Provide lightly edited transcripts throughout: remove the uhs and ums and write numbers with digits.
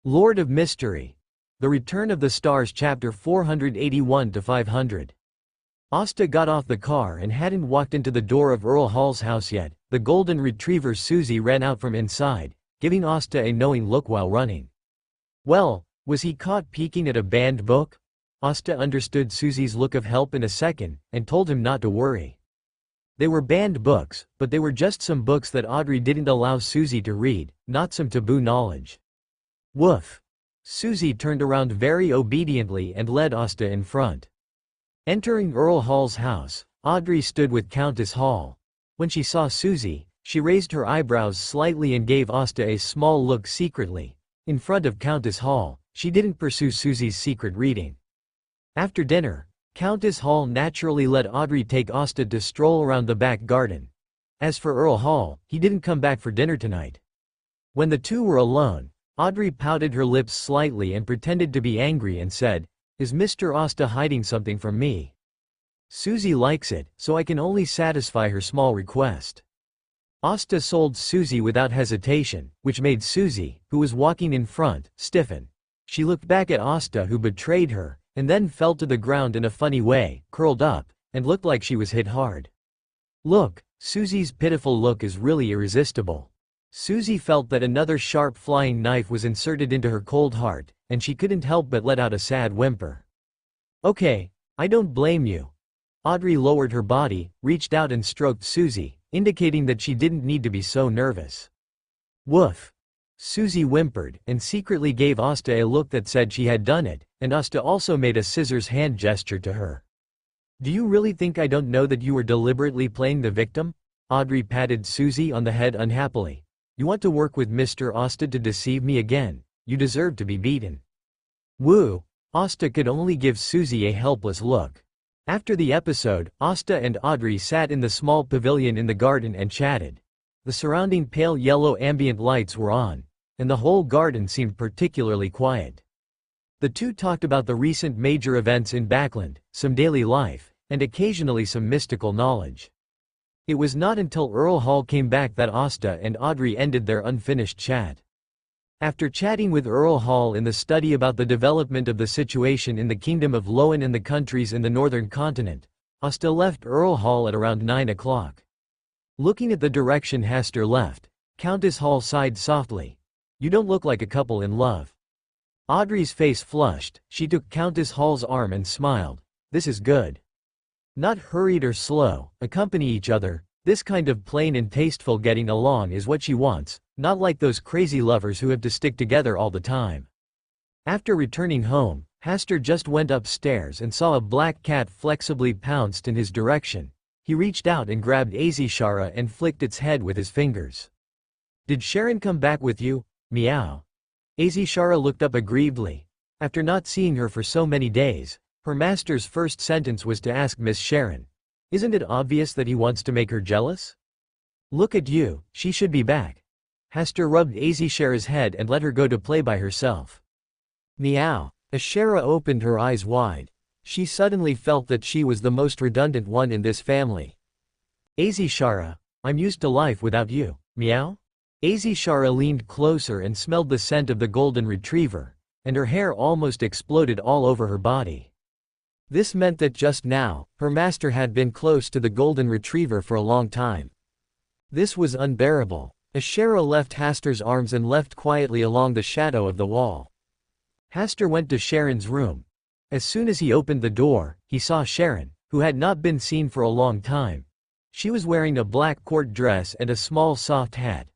Lord of Mystery. The Return of the Stars Chapter 481-500. Asta got off the car and hadn't walked into the door of Earl Hall's house yet. The golden retriever Susie ran out from inside, giving Asta a knowing look while running. Well, was he caught peeking at a banned book? Asta understood Susie's look of help in a second, and told him not to worry. They were banned books, but they were just some books that Audrey didn't allow Susie to read, not some taboo knowledge. Woof. Susie turned around very obediently and led Asta in front. Entering Earl Hall's house, Audrey stood with Countess Hall. When she saw Susie, she raised her eyebrows slightly and gave Asta a small look secretly. In front of Countess Hall, she didn't pursue Susie's secret reading. After dinner, Countess Hall naturally let Audrey take Asta to stroll around the back garden. As for Earl Hall, he didn't come back for dinner tonight. When the two were alone, Audrey pouted her lips slightly and pretended to be angry and said, "Is Mr. Asta hiding something from me? Susie likes it, so I can only satisfy her small request." Asta sold Susie without hesitation, which made Susie, who was walking in front, stiffen. She looked back at Asta, who betrayed her, and then fell to the ground in a funny way, curled up, and looked like she was hit hard. Look, Susie's pitiful look is really irresistible. Susie felt that another sharp flying knife was inserted into her cold heart, and she couldn't help but let out a sad whimper. "Okay, I don't blame you." Audrey lowered her body, reached out and stroked Susie, indicating that she didn't need to be so nervous. Woof. Susie whimpered, and secretly gave Asta a look that said she had done it, and Asta also made a scissors hand gesture to her. "Do you really think I don't know that you were deliberately playing the victim?" Audrey patted Susie on the head unhappily. "You want to work with Mr. Asta to deceive me again? You deserve to be beaten." Woo! Asta could only give Susie a helpless look. After the episode, Asta and Audrey sat in the small pavilion in the garden and chatted. The surrounding pale yellow ambient lights were on, and the whole garden seemed particularly quiet. The two talked about the recent major events in Backland, some daily life, and occasionally some mystical knowledge. It was not until Earl Hall came back that Asta and Audrey ended their unfinished chat. After chatting with Earl Hall in the study about the development of the situation in the Kingdom of Loan and the countries in the northern continent, Asta left Earl Hall at around 9 o'clock. Looking at the direction Hester left, Countess Hall sighed softly. "You don't look like a couple in love." Audrey's face flushed. She took Countess Hall's arm and smiled. "This is good. Not hurried or slow, accompany each other. This kind of plain and tasteful getting along is what she wants, not like those crazy lovers who have to stick together all the time." After returning home, Hester just went upstairs and saw a black cat flexibly pounced in his direction. He reached out and grabbed Azishara and flicked its head with his fingers. "Did Sharon come back with you? Meow." Azishara looked up aggrievedly. After not seeing her for so many days, her master's first sentence was to ask Miss Sharon. Isn't it obvious that he wants to make her jealous? "Look at you, she should be back." Hester rubbed Azishara's head and let her go to play by herself. Meow. Ashara opened her eyes wide. She suddenly felt that she was the most redundant one in this family. "Azishara, I'm used to life without you." Meow? Azishara leaned closer and smelled the scent of the golden retriever, and her hair almost exploded all over her body. This meant that just now, her master had been close to the golden retriever for a long time. This was unbearable. Ashara left Hester's arms and left quietly along the shadow of the wall. Hester went to Sharon's room. As soon as he opened the door, he saw Sharon, who had not been seen for a long time. She was wearing a black court dress and a small soft hat.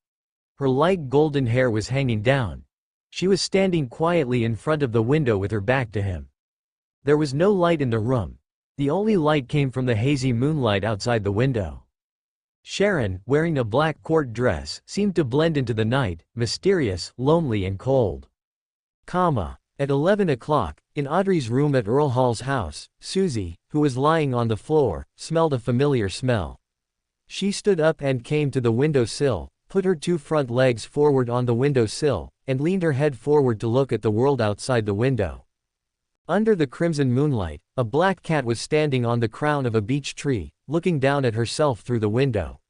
Her light golden hair was hanging down. She was standing quietly in front of the window with her back to him. There was no light in the room. The only light came from the hazy moonlight outside the window. Sharon, wearing a black court dress, seemed to blend into the night, mysterious, lonely and cold. At 11 o'clock, in Audrey's room at Earl Hall's house, Susie, who was lying on the floor, smelled a familiar smell. She stood up and came to the window sill, put her two front legs forward on the window sill, and leaned her head forward to look at the world outside the window. Under the crimson moonlight, a black cat was standing on the crown of a beech tree, looking down at herself through the window.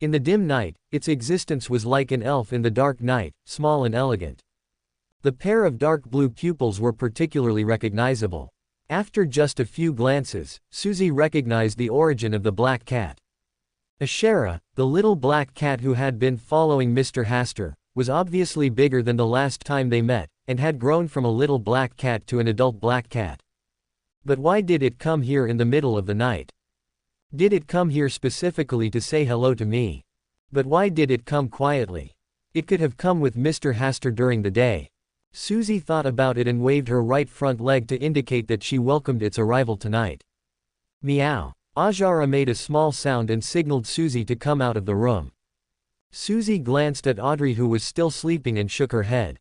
In the dim night, its existence was like an elf in the dark night, small and elegant. The pair of dark blue pupils were particularly recognizable. After just a few glances, Susie recognized the origin of the black cat. Ashera, the little black cat who had been following Mr. Hasta, was obviously bigger than the last time they met, and had grown from a little black cat to an adult black cat. But why did it come here in the middle of the night? Did it come here specifically to say hello to me? But why did it come quietly? It could have come with Mr. Hasta during the day. Susie thought about it and waved her right front leg to indicate that she welcomed its arrival tonight. Meow. Ajara made a small sound and signaled Susie to come out of the room. Susie glanced at Audrey, who was still sleeping, and shook her head.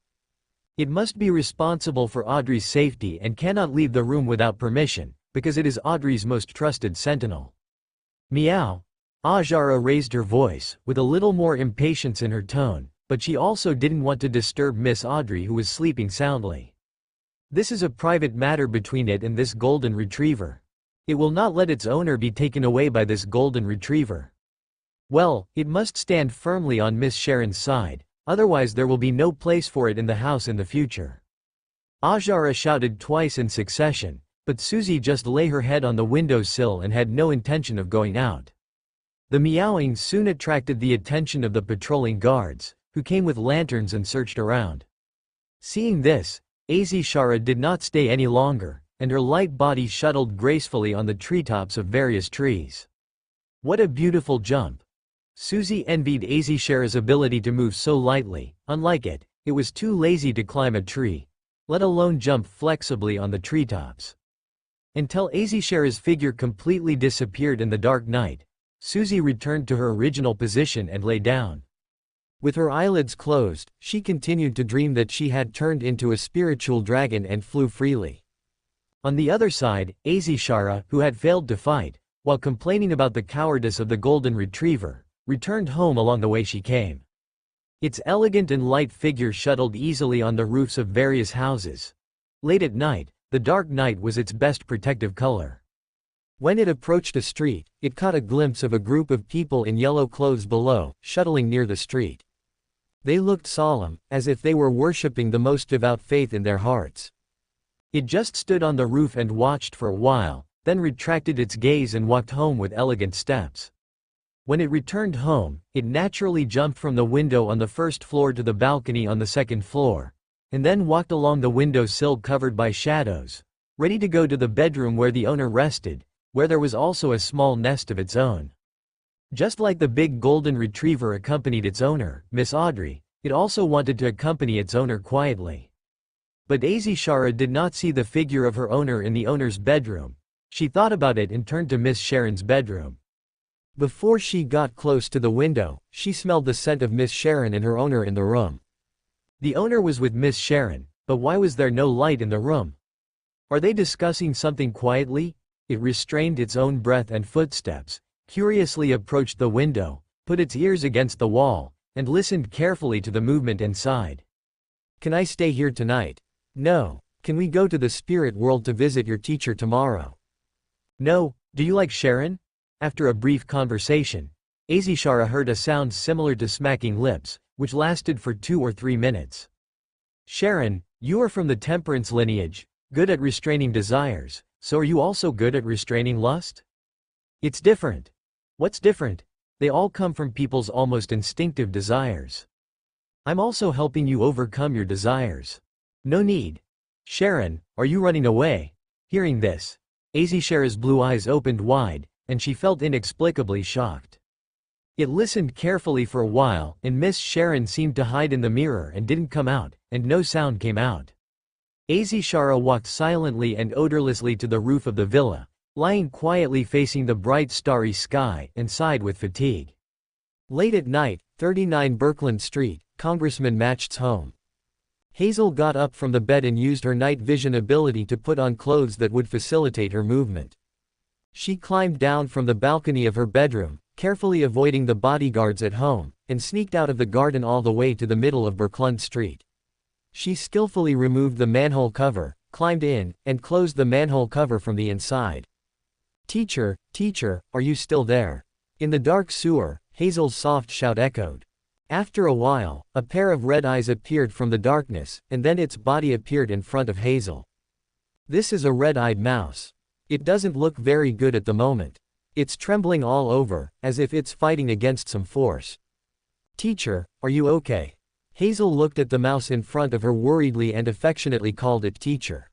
It must be responsible for Audrey's safety and cannot leave the room without permission, because it is Audrey's most trusted sentinel. Meow. Ajara raised her voice, with a little more impatience in her tone, but she also didn't want to disturb Miss Audrey, who was sleeping soundly. This is a private matter between it and this golden retriever. It will not let its owner be taken away by this golden retriever. Well, it must stand firmly on Miss Sharon's side, otherwise there will be no place for it in the house in the future. Ajara shouted twice in succession, but Susie just lay her head on the windowsill and had no intention of going out. The meowing soon attracted the attention of the patrolling guards, who came with lanterns and searched around. Seeing this, Azishara did not stay any longer, and her light body shuttled gracefully on the treetops of various trees. What a beautiful jump! Susie envied Azishara's ability to move so lightly. Unlike it, it was too lazy to climb a tree, let alone jump flexibly on the treetops. Until Azishara's figure completely disappeared in the dark night, Susie returned to her original position and lay down. With her eyelids closed, she continued to dream that she had turned into a spiritual dragon and flew freely. On the other side, Azishara, who had failed to fight, while complaining about the cowardice of the golden retriever, returned home along the way she came. Its elegant and light figure shuttled easily on the roofs of various houses. Late at night, the dark night was its best protective color. When it approached a street, it caught a glimpse of a group of people in yellow clothes below, shuttling near the street. They looked solemn, as if they were worshipping the most devout faith in their hearts. It just stood on the roof and watched for a while, then retracted its gaze and walked home with elegant steps. When it returned home, it naturally jumped from the window on the first floor to the balcony on the second floor, and then walked along the window sill covered by shadows, ready to go to the bedroom where the owner rested, where there was also a small nest of its own. Just like the big golden retriever accompanied its owner, Miss Audrey, it also wanted to accompany its owner quietly. But Azishara did not see the figure of her owner in the owner's bedroom. She thought about it and turned to Miss Sharon's bedroom. Before she got close to the window, she smelled the scent of Miss Sharon and her owner in the room. The owner was with Miss Sharon, but why was there no light in the room? Are they discussing something quietly? It restrained its own breath and footsteps, curiously approached the window, put its ears against the wall, and listened carefully to the movement inside. Can I stay here tonight? No. Can we go to the spirit world to visit your teacher tomorrow? No. Do you like Sharon? After a brief conversation, Azishara heard a sound similar to smacking lips, which lasted for 2 or 3 minutes. Sharon, you are from the temperance lineage, good at restraining desires, so are you also good at restraining lust? It's different. What's different? They all come from people's almost instinctive desires. I'm also helping you overcome your desires. No need. Sharon, are you running away? Hearing this, Azishara's blue eyes opened wide, and she felt inexplicably shocked. It listened carefully for a while, and Miss Sharon seemed to hide in the mirror and didn't come out, and no sound came out. Azishara walked silently and odorlessly to the roof of the villa, lying quietly facing the bright starry sky, and sighed with fatigue. Late at night, 39 Birkeland Street, Congressman Matcht's home. Hazel got up from the bed and used her night vision ability to put on clothes that would facilitate her movement. She climbed down from the balcony of her bedroom, carefully avoiding the bodyguards at home, and sneaked out of the garden all the way to the middle of Birkeland Street. She skillfully removed the manhole cover, climbed in, and closed the manhole cover from the inside. Teacher, are you still there? In the dark sewer, Hazel's soft shout echoed. After a while, a pair of red eyes appeared from the darkness, and then its body appeared in front of Hazel. This is a red-eyed mouse. It doesn't look very good at the moment. It's trembling all over, as if it's fighting against some force. Teacher, are you okay? Hazel looked at the mouse in front of her worriedly and affectionately called it teacher.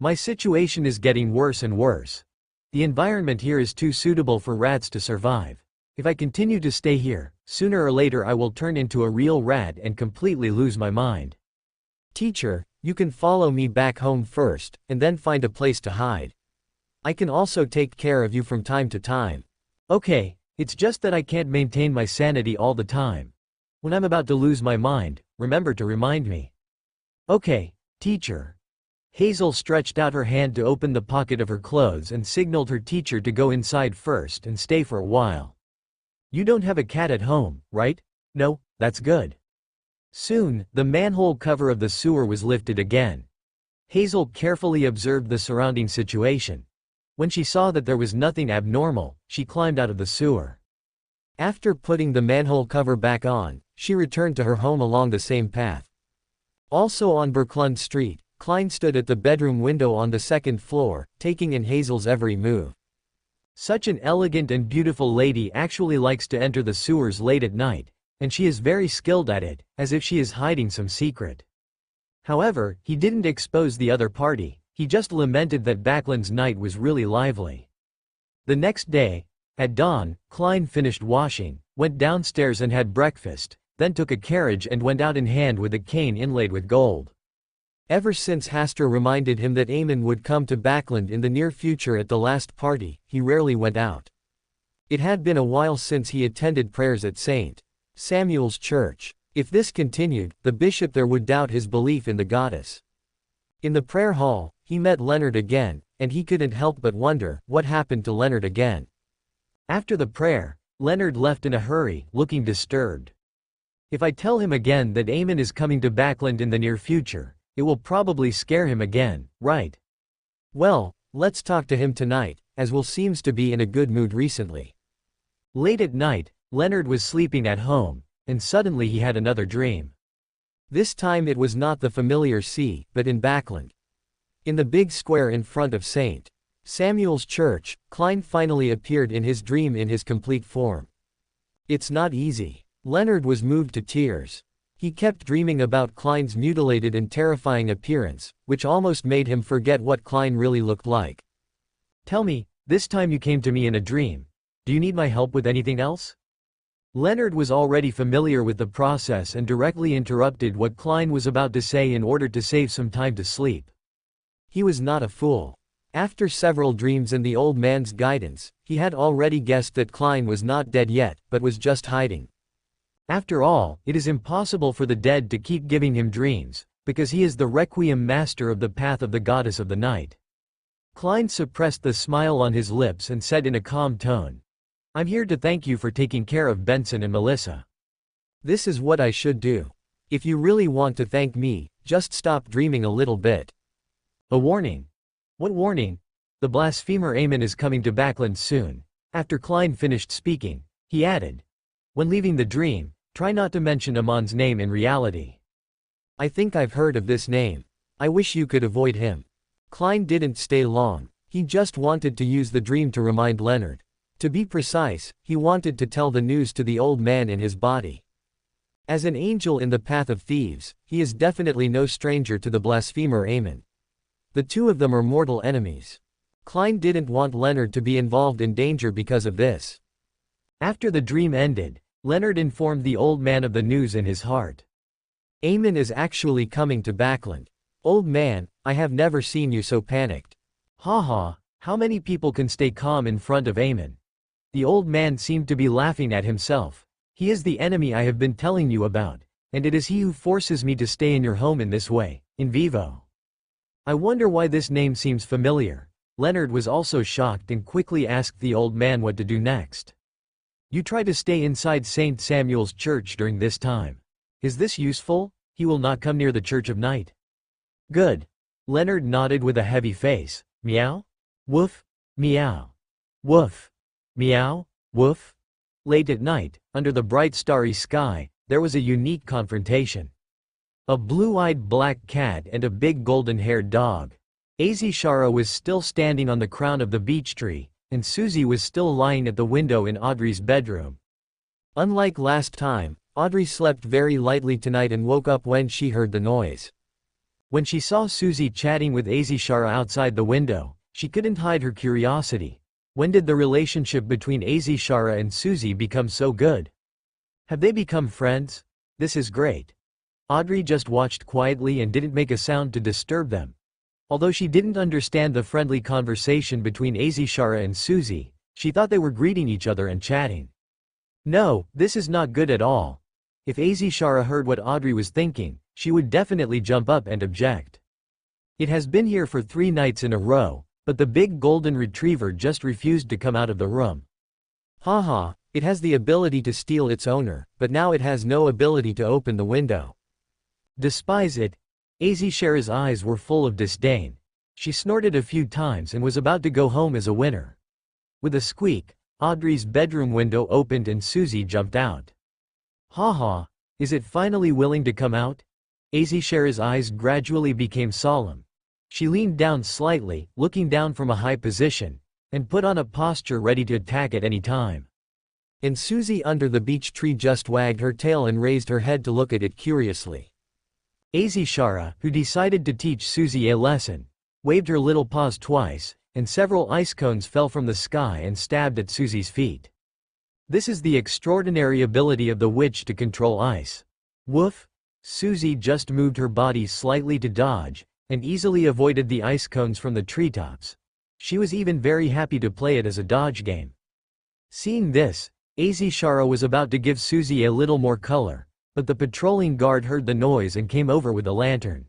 My situation is getting worse and worse. The environment here is too suitable for rats to survive. If I continue to stay here, sooner or later I will turn into a real rat and completely lose my mind. Teacher, you can follow me back home first, and then find a place to hide. I can also take care of you from time to time. Okay, it's just that I can't maintain my sanity all the time. When I'm about to lose my mind, remember to remind me. Okay, teacher. Hazel stretched out her hand to open the pocket of her clothes and signaled her teacher to go inside first and stay for a while. You don't have a cat at home, right? No, that's good. Soon, the manhole cover of the sewer was lifted again. Hazel carefully observed the surrounding situation. When she saw that there was nothing abnormal, she climbed out of the sewer. After putting the manhole cover back on, she returned to her home along the same path. Also on Berklund Street, Klein stood at the bedroom window on the second floor, taking in Hazel's every move. Such an elegant and beautiful lady actually likes to enter the sewers late at night, and she is very skilled at it, as if she is hiding some secret. However, he didn't expose the other party, he just lamented that Backlund's night was really lively. The next day, at dawn, Klein finished washing, went downstairs and had breakfast, then took a carriage and went out in hand with a cane inlaid with gold. Ever since Hasta reminded him that Eamon would come to Backlund in the near future at the last party, he rarely went out. It had been a while since he attended prayers at St. Samuel's Church. If this continued, the bishop there would doubt his belief in the goddess. In the prayer hall, he met Leonard again, and he couldn't help but wonder what happened to Leonard again. After the prayer, Leonard left in a hurry, looking disturbed. If I tell him again that Eamon is coming to Backlund in the near future, it will probably scare him again, right? Well, let's talk to him tonight, as Will seems to be in a good mood recently. Late at night, Leonard was sleeping at home, and suddenly he had another dream. This time it was not the familiar sea, but in Backlund. In the big square in front of St. Samuel's Church, Klein finally appeared in his dream in his complete form. It's not easy. Leonard was moved to tears. He kept dreaming about Klein's mutilated and terrifying appearance, which almost made him forget what Klein really looked like. Tell me, this time you came to me in a dream. Do you need my help with anything else? Leonard was already familiar with the process and directly interrupted what Klein was about to say in order to save some time to sleep. He was not a fool. After several dreams and the old man's guidance, he had already guessed that Klein was not dead yet, but was just hiding. After all, it is impossible for the dead to keep giving him dreams, because he is the requiem master of the path of the goddess of the night. Klein suppressed the smile on his lips and said in a calm tone, I'm here to thank you for taking care of Benson and Melissa. This is what I should do. If you really want to thank me, just stop dreaming a little bit. A warning. What warning? The blasphemer Eamon is coming to Backlund soon. After Klein finished speaking, he added, when leaving the dream, try not to mention Amon's name in reality. I think I've heard of this name. I wish you could avoid him. Klein didn't stay long. He just wanted to use the dream to remind Leonard. To be precise, he wanted to tell the news to the old man in his body. As an angel in the path of thieves, he is definitely no stranger to the blasphemer Eamon. The two of them are mortal enemies. Klein didn't want Leonard to be involved in danger because of this. After the dream ended, Leonard informed the old man of the news in his heart. Eamon is actually coming to Backlund. Old man, I have never seen you so panicked. Haha, how many people can stay calm in front of Eamon? The old man seemed to be laughing at himself. He is the enemy I have been telling you about, and it is he who forces me to stay in your home in this way, in vivo. I wonder why this name seems familiar. Leonard was also shocked and quickly asked the old man what to do next. You try to stay inside St. Samuel's Church during this time. Is this useful? He will not come near the Church of Night. Good. Leonard nodded with a heavy face. Meow? Woof? Meow. Woof. Meow? Woof? Late at night, under the bright starry sky, there was a unique confrontation. A blue-eyed black cat and a big golden-haired dog. Azishara was still standing on the crown of the beech tree, and Susie was still lying at the window in Audrey's bedroom. Unlike last time, Audrey slept very lightly tonight and woke up when she heard the noise. When she saw Susie chatting with Azishara outside the window, she couldn't hide her curiosity. When did the relationship between Azishara and Susie become so good? Have they become friends? This is great. Audrey just watched quietly and didn't make a sound to disturb them. Although she didn't understand the friendly conversation between Azishara and Susie, she thought they were greeting each other and chatting. No, this is not good at all. If Azishara heard what Audrey was thinking, she would definitely jump up and object. It has been here for 3 nights in a row, but the big golden retriever just refused to come out of the room. Haha, it has the ability to steal its owner, but now it has no ability to open the window. Despise it. Azishara's eyes were full of disdain. She snorted a few times and was about to go home as a winner. With a squeak, Audrey's bedroom window opened and Susie jumped out. Haha, is it finally willing to come out? Azishara's eyes gradually became solemn. She leaned down slightly, looking down from a high position, and put on a posture ready to attack at any time. And Susie under the beech tree just wagged her tail and raised her head to look at it curiously. Azishara, who decided to teach Susie a lesson, waved her little paws twice, and several ice cones fell from the sky and stabbed at Susie's feet. This is the extraordinary ability of the witch to control ice. Woof! Susie just moved her body slightly to dodge, and easily avoided the ice cones from the treetops. She was even very happy to play it as a dodge game. Seeing this, Azishara was about to give Susie a little more color, but the patrolling guard heard the noise and came over with a lantern.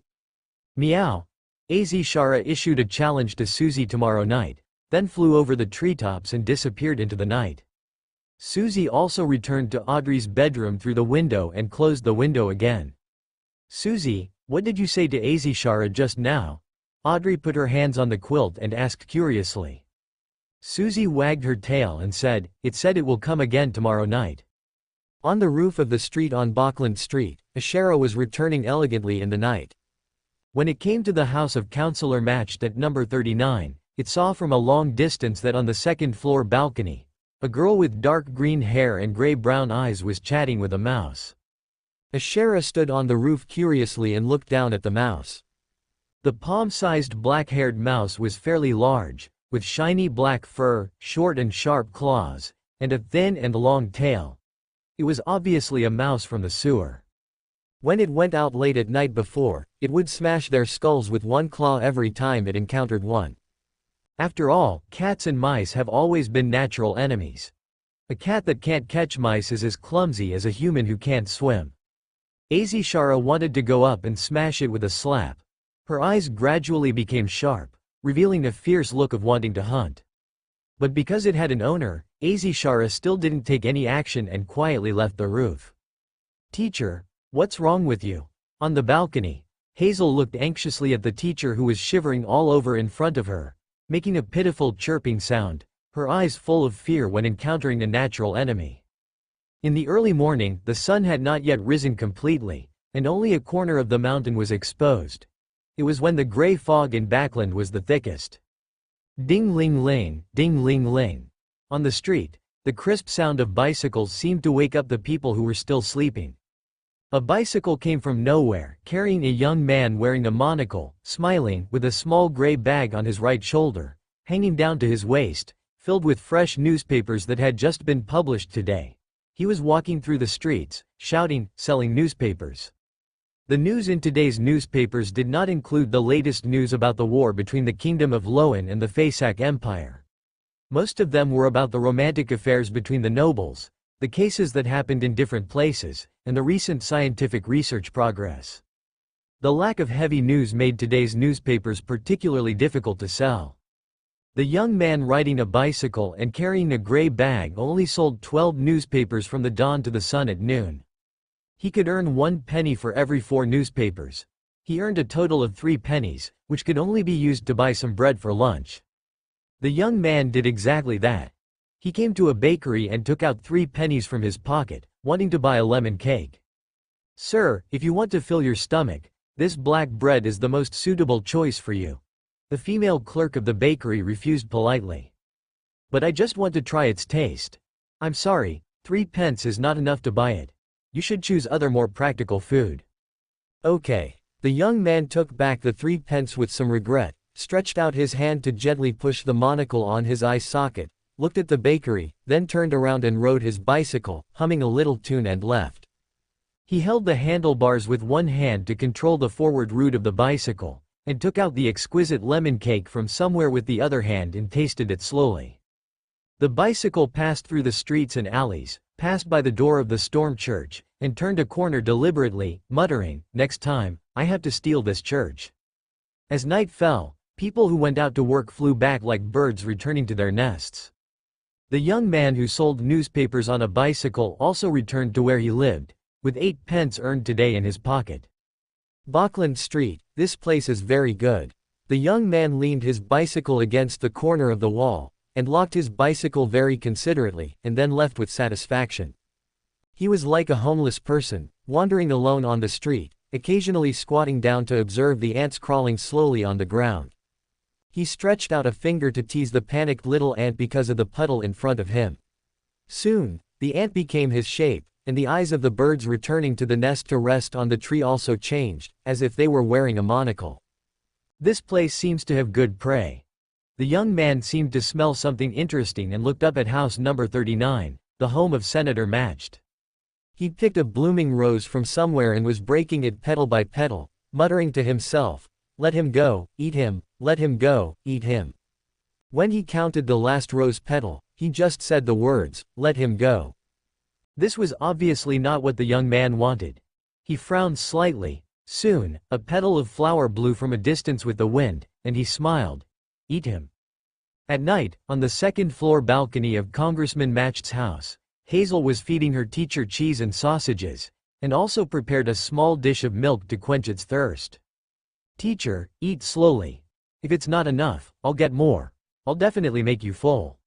Meow! Azishara issued a challenge to Susie tomorrow night, then flew over the treetops and disappeared into the night. Susie also returned to Audrey's bedroom through the window and closed the window again. Susie, what did you say to Azishara just now? Audrey put her hands on the quilt and asked curiously. Susie wagged her tail and said, it said it will come again tomorrow night. On the roof of the street on Bachland Street, Ashera was returning elegantly in the night. When it came to the house of Counselor Matched at number 39, it saw from a long distance that on the second-floor balcony, a girl with dark green hair and gray-brown eyes was chatting with a mouse. Ashera stood on the roof curiously and looked down at the mouse. The palm-sized black-haired mouse was fairly large, with shiny black fur, short and sharp claws, and a thin and long tail. It was obviously a mouse from the sewer. When it went out late at night before, it would smash their skulls with one claw every time it encountered one. After all, cats and mice have always been natural enemies. A cat that can't catch mice is as clumsy as a human who can't swim. Azishara wanted to go up and smash it with a slap. Her eyes gradually became sharp, revealing a fierce look of wanting to hunt. But because it had an owner, Azishara still didn't take any action and quietly left the roof. Teacher, what's wrong with you? On the balcony, Hazel looked anxiously at the teacher who was shivering all over in front of her, making a pitiful chirping sound, her eyes full of fear when encountering a natural enemy. In the early morning, the sun had not yet risen completely, and only a corner of the mountain was exposed. It was when the gray fog in Backland was the thickest. Ding-ling-ling, ding-ling-ling. On the street, the crisp sound of bicycles seemed to wake up the people who were still sleeping. A bicycle came from nowhere, carrying a young man wearing a monocle, smiling, with a small gray bag on his right shoulder, hanging down to his waist, filled with fresh newspapers that had just been published today. He was walking through the streets, shouting, selling newspapers. The news in today's newspapers did not include the latest news about the war between the Kingdom of Loan and the Faesak Empire. Most of them were about the romantic affairs between the nobles, the cases that happened in different places, and the recent scientific research progress. The lack of heavy news made today's newspapers particularly difficult to sell. The young man riding a bicycle and carrying a gray bag only sold 12 newspapers from the dawn to the sun at noon. He could earn 1 penny for every 4 newspapers. He earned a total of 3 pennies, which could only be used to buy some bread for lunch. The young man did exactly that. He came to a bakery and took out 3 pennies from his pocket, wanting to buy a lemon cake. "Sir, if you want to fill your stomach, this black bread is the most suitable choice for you." The female clerk of the bakery refused politely. "But I just want to try its taste." "I'm sorry, 3 pence is not enough to buy it. You should choose other more practical food." "Okay." The young man took back the 3 pence with some regret, stretched out his hand to gently push the monocle on his eye socket, looked at the bakery, then turned around and rode his bicycle, humming a little tune, and left. He held the handlebars with one hand to control the forward route of the bicycle, and took out the exquisite lemon cake from somewhere with the other hand and tasted it slowly. The bicycle passed through the streets and alleys, passed by the door of the Storm Church, and turned a corner deliberately, muttering, "Next time, I have to steal this church." As night fell, people who went out to work flew back like birds returning to their nests. The young man who sold newspapers on a bicycle also returned to where he lived, with 8 pence earned today in his pocket. "Buckland Street, this place is very good." The young man leaned his bicycle against the corner of the wall, and locked his bicycle very considerately, and then left with satisfaction. He was like a homeless person, wandering alone on the street, occasionally squatting down to observe the ants crawling slowly on the ground. He stretched out a finger to tease the panicked little ant because of the puddle in front of him. Soon, the ant became his shape, and the eyes of the birds returning to the nest to rest on the tree also changed, as if they were wearing a monocle. "This place seems to have good prey." The young man seemed to smell something interesting and looked up at house number 39, the home of Senator Matched. He picked a blooming rose from somewhere and was breaking it petal by petal, muttering to himself, "Let him go, eat him, let him go, eat him." When he counted the last rose petal, he just said the words, "Let him go." This was obviously not what the young man wanted. He frowned slightly. Soon, a petal of flower blew from a distance with the wind, and he smiled. "Eat him." At night, on the second-floor balcony of Congressman Matched's house, Hazel was feeding her teacher cheese and sausages, and also prepared a small dish of milk to quench its thirst. "Teacher, eat slowly. If it's not enough, I'll get more. I'll definitely make you full."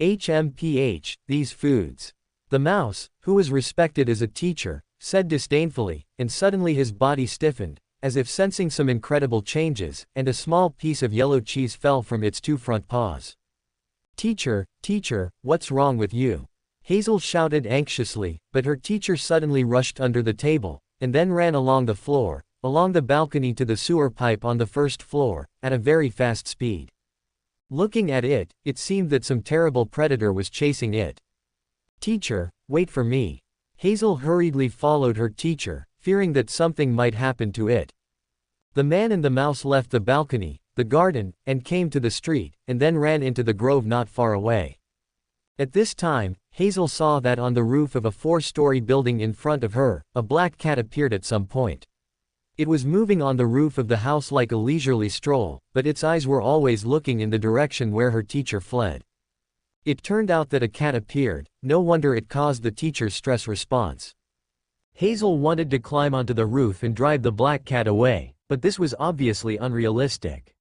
"HMPH, these foods." The mouse, who was respected as a teacher, said disdainfully, and suddenly his body stiffened, as if sensing some incredible changes, and a small piece of yellow cheese fell from its 2 front paws. Teacher, what's wrong with you?" Hazel shouted anxiously, but her teacher suddenly rushed under the table, and then ran along the floor, along the balcony to the sewer pipe on the first floor, at a very fast speed. Looking at it, it seemed that some terrible predator was chasing it. "Teacher, wait for me." Hazel hurriedly followed her teacher, fearing that something might happen to it. The man and the mouse left the balcony, the garden, and came to the street, and then ran into the grove not far away. At this time, Hazel saw that on the roof of a 4-story building in front of her, a black cat appeared at some point. It was moving on the roof of the house like a leisurely stroll, but its eyes were always looking in the direction where her teacher fled. It turned out that a cat appeared, no wonder it caused the teacher's stress response. Hazel wanted to climb onto the roof and drive the black cat away, but this was obviously unrealistic.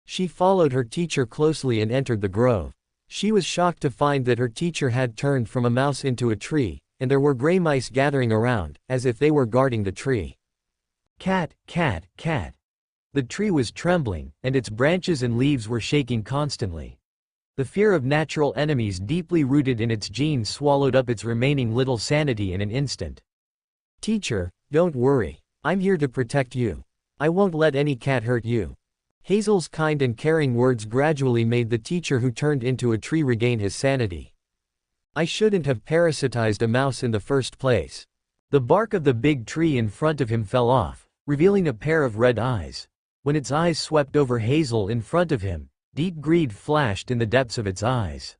She followed her teacher closely and entered the grove. She was shocked to find that her teacher had turned from a mouse into a tree, and there were gray mice gathering around, as if they were guarding the tree. Cat, cat, cat. The tree was trembling, and its branches and leaves were shaking constantly. The fear of natural enemies deeply rooted in its genes swallowed up its remaining little sanity in an instant. "Teacher, don't worry. I'm here to protect you. I won't let any cat hurt you." Hazel's kind and caring words gradually made the teacher who turned into a tree regain his sanity. "I shouldn't have parasitized a mouse in the first place." The bark of the big tree in front of him fell off, revealing a pair of red eyes. When its eyes swept over Hazel in front of him, deep greed flashed in the depths of its eyes.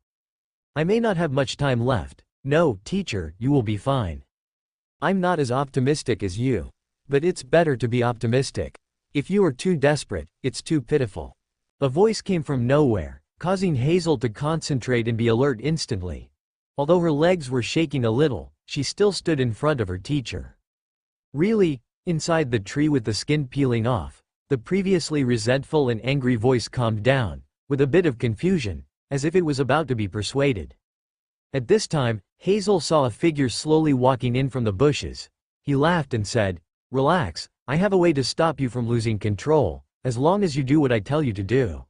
"I may not have much time left." "No, teacher, you will be fine." "I'm not as optimistic as you. But it's better to be optimistic. If you are too desperate, it's too pitiful." A voice came from nowhere, causing Hazel to concentrate and be alert instantly. Although her legs were shaking a little, she still stood in front of her teacher. "Really?" Inside the tree with the skin peeling off, the previously resentful and angry voice calmed down, with a bit of confusion, as if it was about to be persuaded. At this time, Hazel saw a figure slowly walking in from the bushes. He laughed and said, "Relax, I have a way to stop you from losing control, as long as you do what I tell you to do."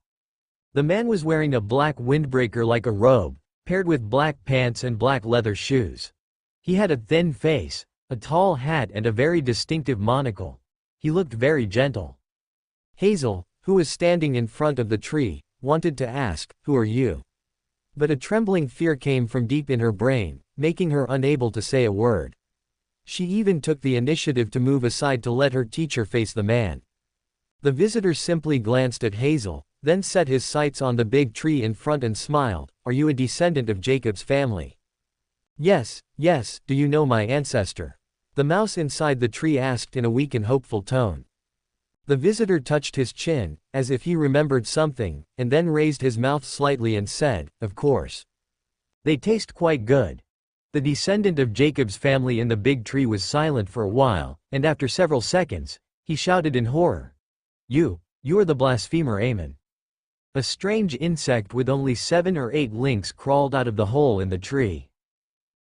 The man was wearing a black windbreaker like a robe, paired with black pants and black leather shoes. He had a thin face, a tall hat and a very distinctive monocle. He looked very gentle. Hazel, who was standing in front of the tree, wanted to ask, "Who are you?" But a trembling fear came from deep in her brain, making her unable to say a word. She even took the initiative to move aside to let her teacher face the man. The visitor simply glanced at Hazel, then set his sights on the big tree in front and smiled. "Are you a descendant of Jacob's family?" "Yes, yes, do you know my ancestor?" the mouse inside the tree asked in a weak and hopeful tone. The visitor touched his chin, as if he remembered something, and then raised his mouth slightly and said, "Of course. They taste quite good." The descendant of Jacob's family in the big tree was silent for a while, and after several seconds, he shouted in horror. You are the blasphemer Amen." A strange insect with only 7 or 8 links crawled out of the hole in the tree.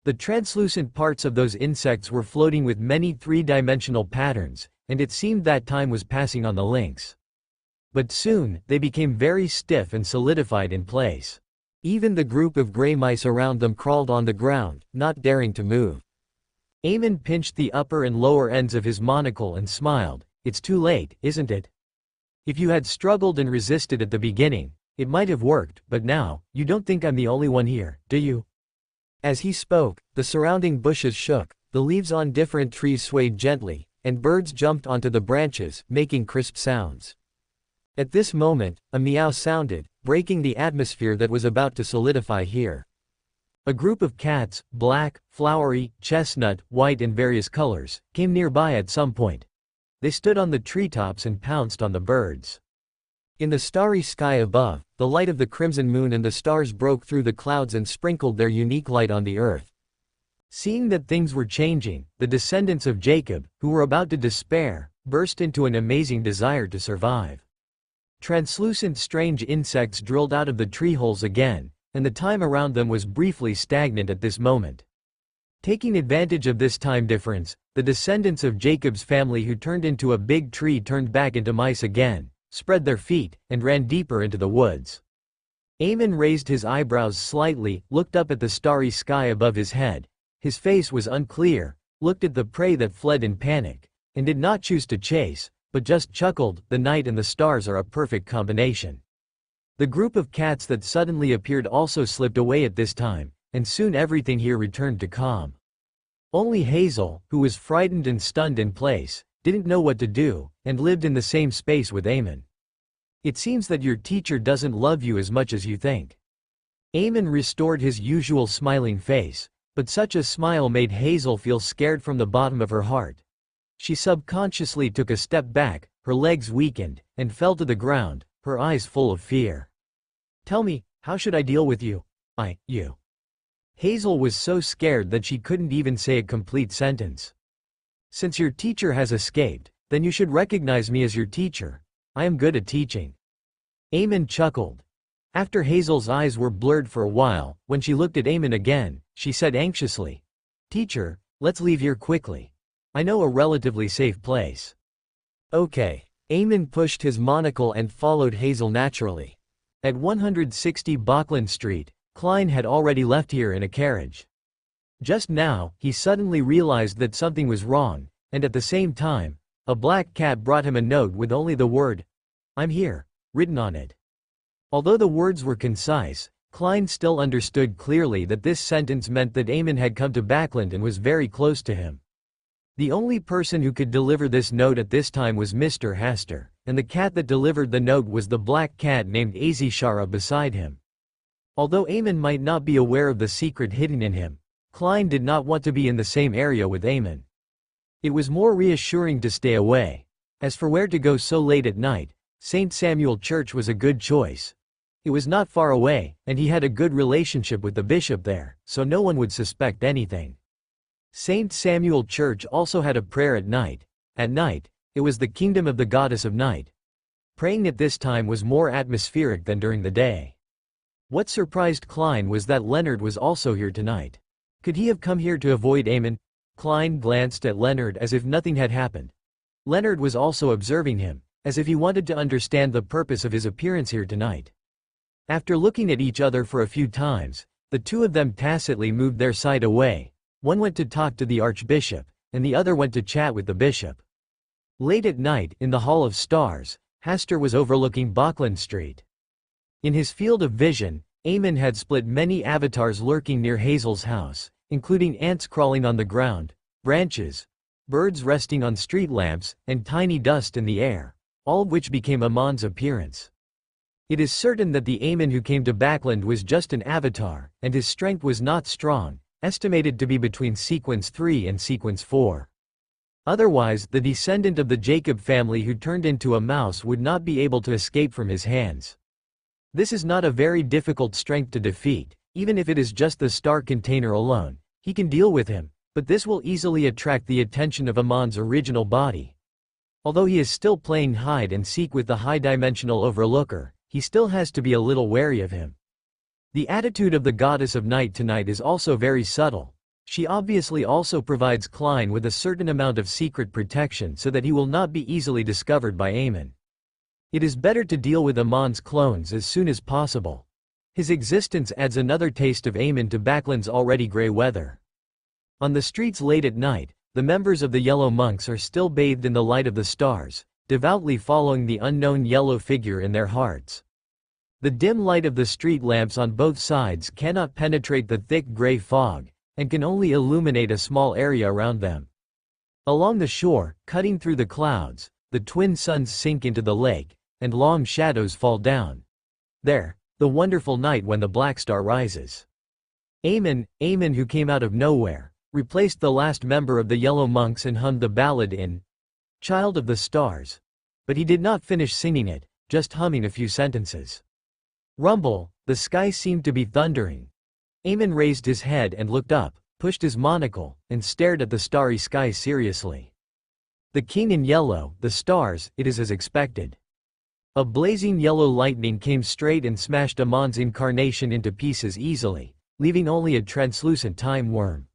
The translucent parts of those insects were floating with many 3-dimensional patterns, and it seemed that time was passing on the links. But soon, they became very stiff and solidified in place. Even the group of gray mice around them crawled on the ground, not daring to move. Amen pinched the upper and lower ends of his monocle and smiled. "It's too late, isn't it? If you had struggled and resisted at the beginning, it might have worked, but now, you don't think I'm the only one here, do you?" As he spoke, the surrounding bushes shook, the leaves on different trees swayed gently, and birds jumped onto the branches, making crisp sounds. At this moment, a meow sounded, breaking the atmosphere that was about to solidify here. A group of cats, black, flowery, chestnut, white and various colors, came nearby at some point. They stood on the treetops and pounced on the birds. In the starry sky above, the light of the crimson moon and the stars broke through the clouds and sprinkled their unique light on the earth. Seeing that things were changing, the descendants of Jacob, who were about to despair, burst into an amazing desire to survive. Translucent strange insects drilled out of the tree holes again, and the time around them was briefly stagnant at this moment. Taking advantage of this time difference, the descendants of Jacob's family who turned into a big tree turned back into mice again, spread their feet, and ran deeper into the woods. Amen raised his eyebrows slightly, looked up at the starry sky above his head. His face was unclear, looked at the prey that fled in panic, and did not choose to chase, but just chuckled. "The night and the stars are a perfect combination." The group of cats that suddenly appeared also slipped away at this time, and soon everything here returned to calm. Only Hazel, who was frightened and stunned in place, didn't know what to do, and lived in the same space with Amen. "It seems that your teacher doesn't love you as much as you think." Amen restored his usual smiling face, but such a smile made Hazel feel scared from the bottom of her heart. She subconsciously took a step back, her legs weakened, and fell to the ground, her eyes full of fear. "Tell me, how should I deal with you? You." Hazel was so scared that she couldn't even say a complete sentence. "Since your teacher has escaped, then you should recognize me as your teacher. I am good at teaching." Amen chuckled. After Hazel's eyes were blurred for a while, when she looked at Amen again, she said anxiously, "Teacher, let's leave here quickly. I know a relatively safe place." "Okay." Amen pushed his monocle and followed Hazel naturally. At 160 Bachland Street, Klein had already left here in a carriage. Just now, he suddenly realized that something was wrong, and at the same time, a black cat brought him a note with only the word, "I'm here," written on it. Although the words were concise, Klein still understood clearly that this sentence meant that Amen had come to Bachland and was very close to him. The only person who could deliver this note at this time was Mr. Hester, and the cat that delivered the note was the black cat named Azishara beside him. Although Amen might not be aware of the secret hidden in him, Klein did not want to be in the same area with Amen. It was more reassuring to stay away. As for where to go so late at night, St. Samuel Church was a good choice. It was not far away, and he had a good relationship with the bishop there, so no one would suspect anything. St. Samuel Church also had a prayer at night. At night, it was the kingdom of the goddess of night. Praying at this time was more atmospheric than during the day. What surprised Klein was that Leonard was also here tonight. Could he have come here to avoid Amen? Klein glanced at Leonard as if nothing had happened. Leonard was also observing him, as if he wanted to understand the purpose of his appearance here tonight. After looking at each other for a few times, the two of them tacitly moved their side away. One went to talk to the archbishop, and the other went to chat with the bishop. Late at night, in the Hall of Stars, Hasta was overlooking Bachland Street. In his field of vision, Eamon had split many avatars lurking near Hazel's house, including ants crawling on the ground, branches, birds resting on street lamps, and tiny dust in the air, all of which became Amon's appearance. It is certain that the Eamon who came to Bachland was just an avatar, and his strength was not strong, estimated to be between sequence 3 and sequence 4. Otherwise, the descendant of the Jacob family who turned into a mouse would not be able to escape from his hands. This is not a very difficult strength to defeat, even if it is just the star container alone. He can deal with him, but this will easily attract the attention of Amon's original body. Although he is still playing hide and seek with the high-dimensional overlooker, he still has to be a little wary of him. The attitude of the goddess of night tonight is also very subtle. She obviously also provides Klein with a certain amount of secret protection so that he will not be easily discovered by Eamon. It is better to deal with Amon's clones as soon as possible. His existence adds another taste of Eamon to Bachland's already grey weather. On the streets late at night, the members of the Yellow Monks are still bathed in the light of the stars, devoutly following the unknown yellow figure in their hearts. The dim light of the street lamps on both sides cannot penetrate the thick grey fog, and can only illuminate a small area around them. Along the shore, cutting through the clouds, the twin suns sink into the lake, and long shadows fall down. There, the wonderful night when the black star rises. Eamon, who came out of nowhere, replaced the last member of the Yellow Monks and hummed the ballad in Child of the Stars. But he did not finish singing it, just humming a few sentences. Rumble, the sky seemed to be thundering. Eamon raised his head and looked up, pushed his monocle, and stared at the starry sky seriously. The king in yellow, the stars, it is as expected. A blazing yellow lightning came straight and smashed Amon's incarnation into pieces easily, leaving only a translucent time worm.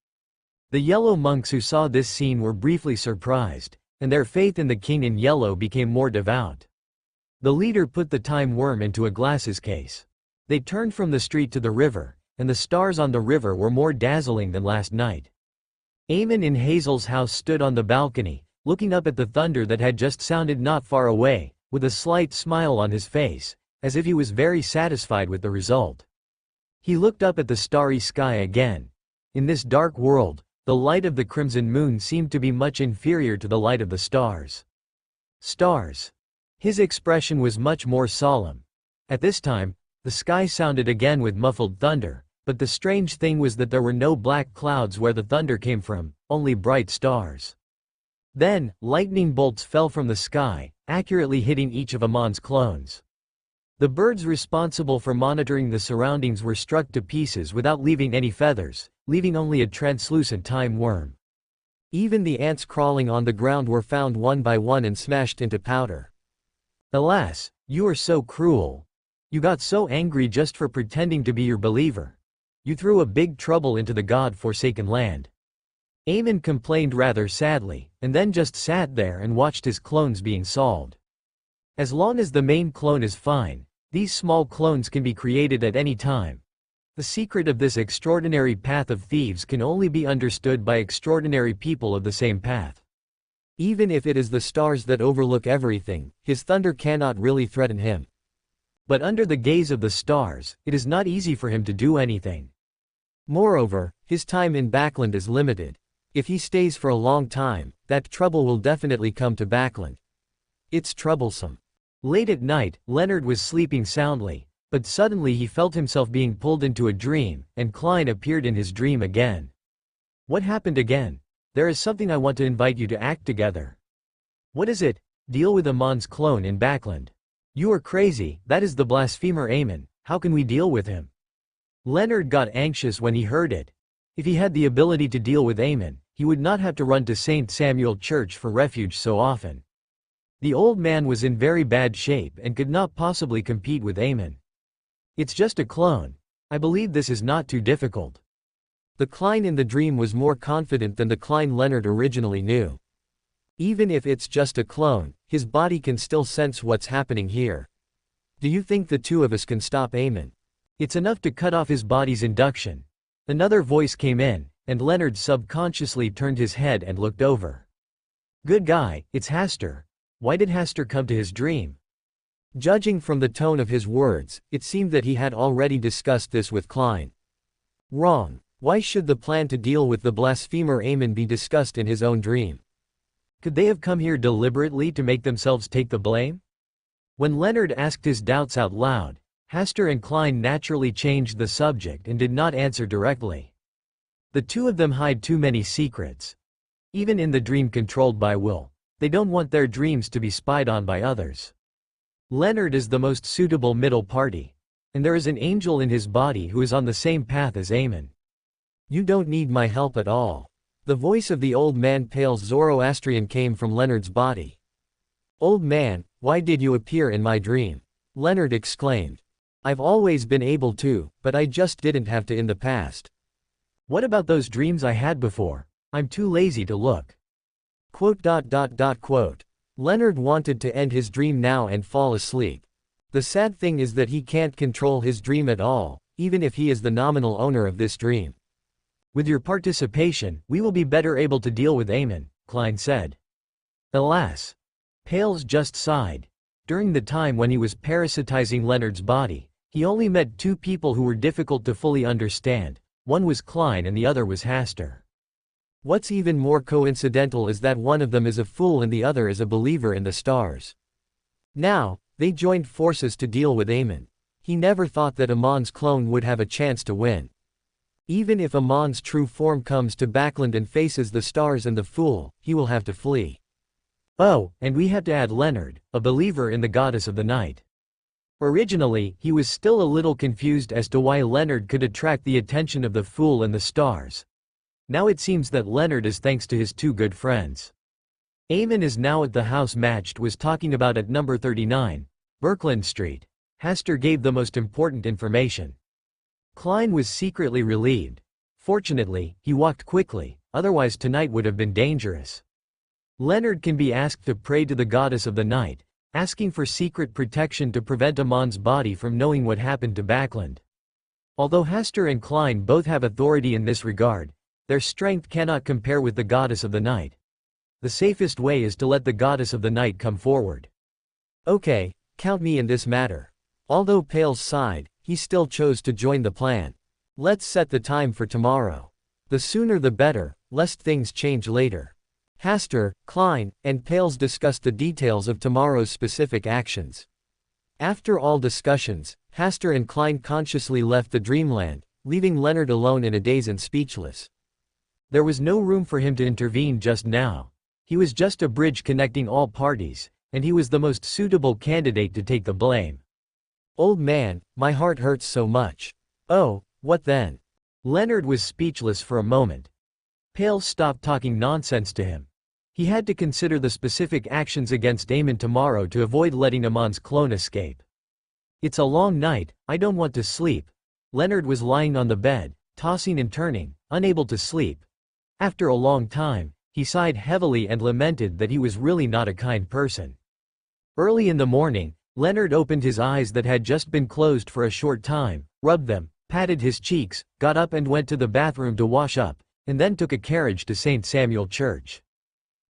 The Yellow Monks who saw this scene were briefly surprised, and their faith in the king in yellow became more devout. The leader put the time worm into a glasses case. They turned from the street to the river, and the stars on the river were more dazzling than last night. Eamon in Hazel's house stood on the balcony, looking up at the thunder that had just sounded not far away, with a slight smile on his face, as if he was very satisfied with the result. He looked up at the starry sky again. In this dark world, the light of the crimson moon seemed to be much inferior to the light of the stars. Stars. His expression was much more solemn. At this time, the sky sounded again with muffled thunder, but the strange thing was that there were no black clouds where the thunder came from, only bright stars. Then, lightning bolts fell from the sky, accurately hitting each of Amon's clones. The birds responsible for monitoring the surroundings were struck to pieces without leaving any feathers, leaving only a translucent time worm. Even the ants crawling on the ground were found one by one and smashed into powder. Alas, you are so cruel. You got so angry just for pretending to be your believer. You threw a big trouble into the God-forsaken land. Eamon complained rather sadly, and then just sat there and watched his clones being solved. As long as the main clone is fine, these small clones can be created at any time. The secret of this extraordinary path of thieves can only be understood by extraordinary people of the same path. Even if it is the stars that overlook everything, his thunder cannot really threaten him. But under the gaze of the stars, it is not easy for him to do anything. Moreover, his time in Bachland is limited. If he stays for a long time, that trouble will definitely come to Bachland. It's troublesome. Late at night, Leonard was sleeping soundly, but suddenly he felt himself being pulled into a dream, and Klein appeared in his dream again. What happened again? There is something I want to invite you to act together. What is it? Deal with Amon's clone in Bachland. You are crazy, that is the blasphemer Eamon, how can we deal with him? Leonard got anxious when he heard it. If he had the ability to deal with Eamon, he would not have to run to St. Samuel Church for refuge so often. The old man was in very bad shape and could not possibly compete with Eamon. It's just a clone. I believe this is not too difficult. The Klein in the dream was more confident than the Klein Leonard originally knew. Even if it's just a clone, his body can still sense what's happening here. Do you think the two of us can stop Eamon? It's enough to cut off his body's induction. Another voice came in, and Leonard subconsciously turned his head and looked over. Good guy, it's Hasta. Why did Hasta come to his dream? Judging from the tone of his words, it seemed that he had already discussed this with Klein. Wrong. Why should the plan to deal with the blasphemer Eamon be discussed in his own dream? Could they have come here deliberately to make themselves take the blame? When Leonard asked his doubts out loud, Hasta and Klein naturally changed the subject and did not answer directly. The two of them hide too many secrets. Even in the dream controlled by will, they don't want their dreams to be spied on by others. Leonard is the most suitable middle party. And there is an angel in his body who is on the same path as Eamon. You don't need my help at all. The voice of the old man pale Zoroastrian came from Leonard's body. Old man, why did you appear in my dream? Leonard exclaimed. I've always been able to, but I just didn't have to in the past. What about those dreams I had before? I'm too lazy to look. Quote. Leonard wanted to end his dream now and fall asleep. The sad thing is that he can't control his dream at all, even if he is the nominal owner of this dream. With your participation, we will be better able to deal with Eamon, Klein said. Alas. Pales just sighed. During the time when he was parasitizing Leonard's body, he only met two people who were difficult to fully understand. One was Klein and the other was Hasta. What's even more coincidental is that one of them is a fool and the other is a believer in the stars. Now, they joined forces to deal with Eamon. He never thought that Amon's clone would have a chance to win. Even if Amon's true form comes to Backland and faces the stars and the fool, he will have to flee. Oh, and we had to add Leonard, a believer in the goddess of the night. Originally, he was still a little confused as to why Leonard could attract the attention of the fool and the stars. Now it seems that Leonard is thanks to his two good friends. Eamon is now at the house Matched was talking about at number 39, Birkeland Street. Hasta gave the most important information. Klein was secretly relieved. Fortunately, he walked quickly, otherwise tonight would have been dangerous. Leonard can be asked to pray to the goddess of the night, asking for secret protection to prevent Amon's body from knowing what happened to Backland. Although Hasta and Klein both have authority in this regard, their strength cannot compare with the goddess of the night. The safest way is to let the goddess of the night come forward. Okay, count me in this matter. Although Pales sighed, he still chose to join the plan. Let's set the time for tomorrow. The sooner the better, lest things change later. Hasta, Klein, and Pales discussed the details of tomorrow's specific actions. After all discussions, Hasta and Klein consciously left the dreamland, leaving Leonard alone in a daze and speechless. There was no room for him to intervene just now. He was just a bridge connecting all parties, and he was the most suitable candidate to take the blame. Old man, my heart hurts so much. Oh, what then? Leonard was speechless for a moment. Pales stopped talking nonsense to him. He had to consider the specific actions against Eamon tomorrow to avoid letting Amon's clone escape. It's a long night, I don't want to sleep. Leonard was lying on the bed, tossing and turning, unable to sleep. After a long time, he sighed heavily and lamented that he was really not a kind person. Early in the morning, Leonard opened his eyes that had just been closed for a short time, rubbed them, patted his cheeks, got up and went to the bathroom to wash up, and then took a carriage to St. Samuel Church.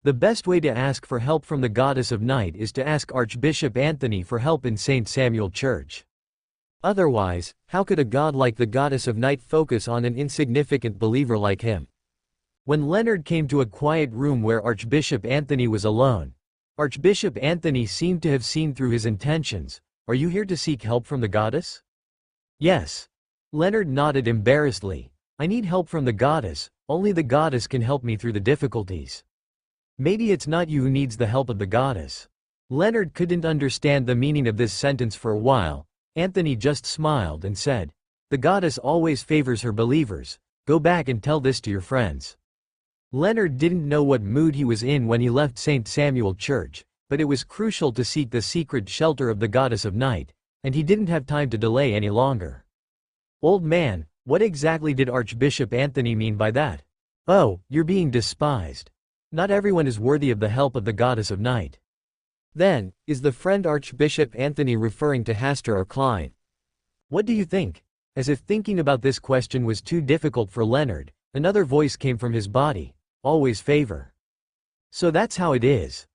The best way to ask for help from the goddess of night is to ask Archbishop Anthony for help in St. Samuel Church. Otherwise, how could a god like the goddess of night focus on an insignificant believer like him? When Leonard came to a quiet room where Archbishop Anthony was alone, Archbishop Anthony seemed to have seen through his intentions. Are you here to seek help from the goddess? Yes. Leonard nodded embarrassedly. I need help from the goddess, only the goddess can help me through the difficulties. Maybe it's not you who needs the help of the goddess. Leonard couldn't understand the meaning of this sentence for a while. Anthony just smiled and said, the goddess always favors her believers. Go back and tell this to your friends. Leonard didn't know what mood he was in when he left St. Samuel Church, but it was crucial to seek the secret shelter of the goddess of night, and he didn't have time to delay any longer. Old man, What exactly did Archbishop Anthony mean by that? Oh, you're being despised. Not everyone is worthy of the help of the goddess of night. Then, is the friend Archbishop Anthony referring to Hasta or Klein? What do you think? As if thinking about this question was too difficult for Leonard, another voice came from his body. Always favor. So that's how it is.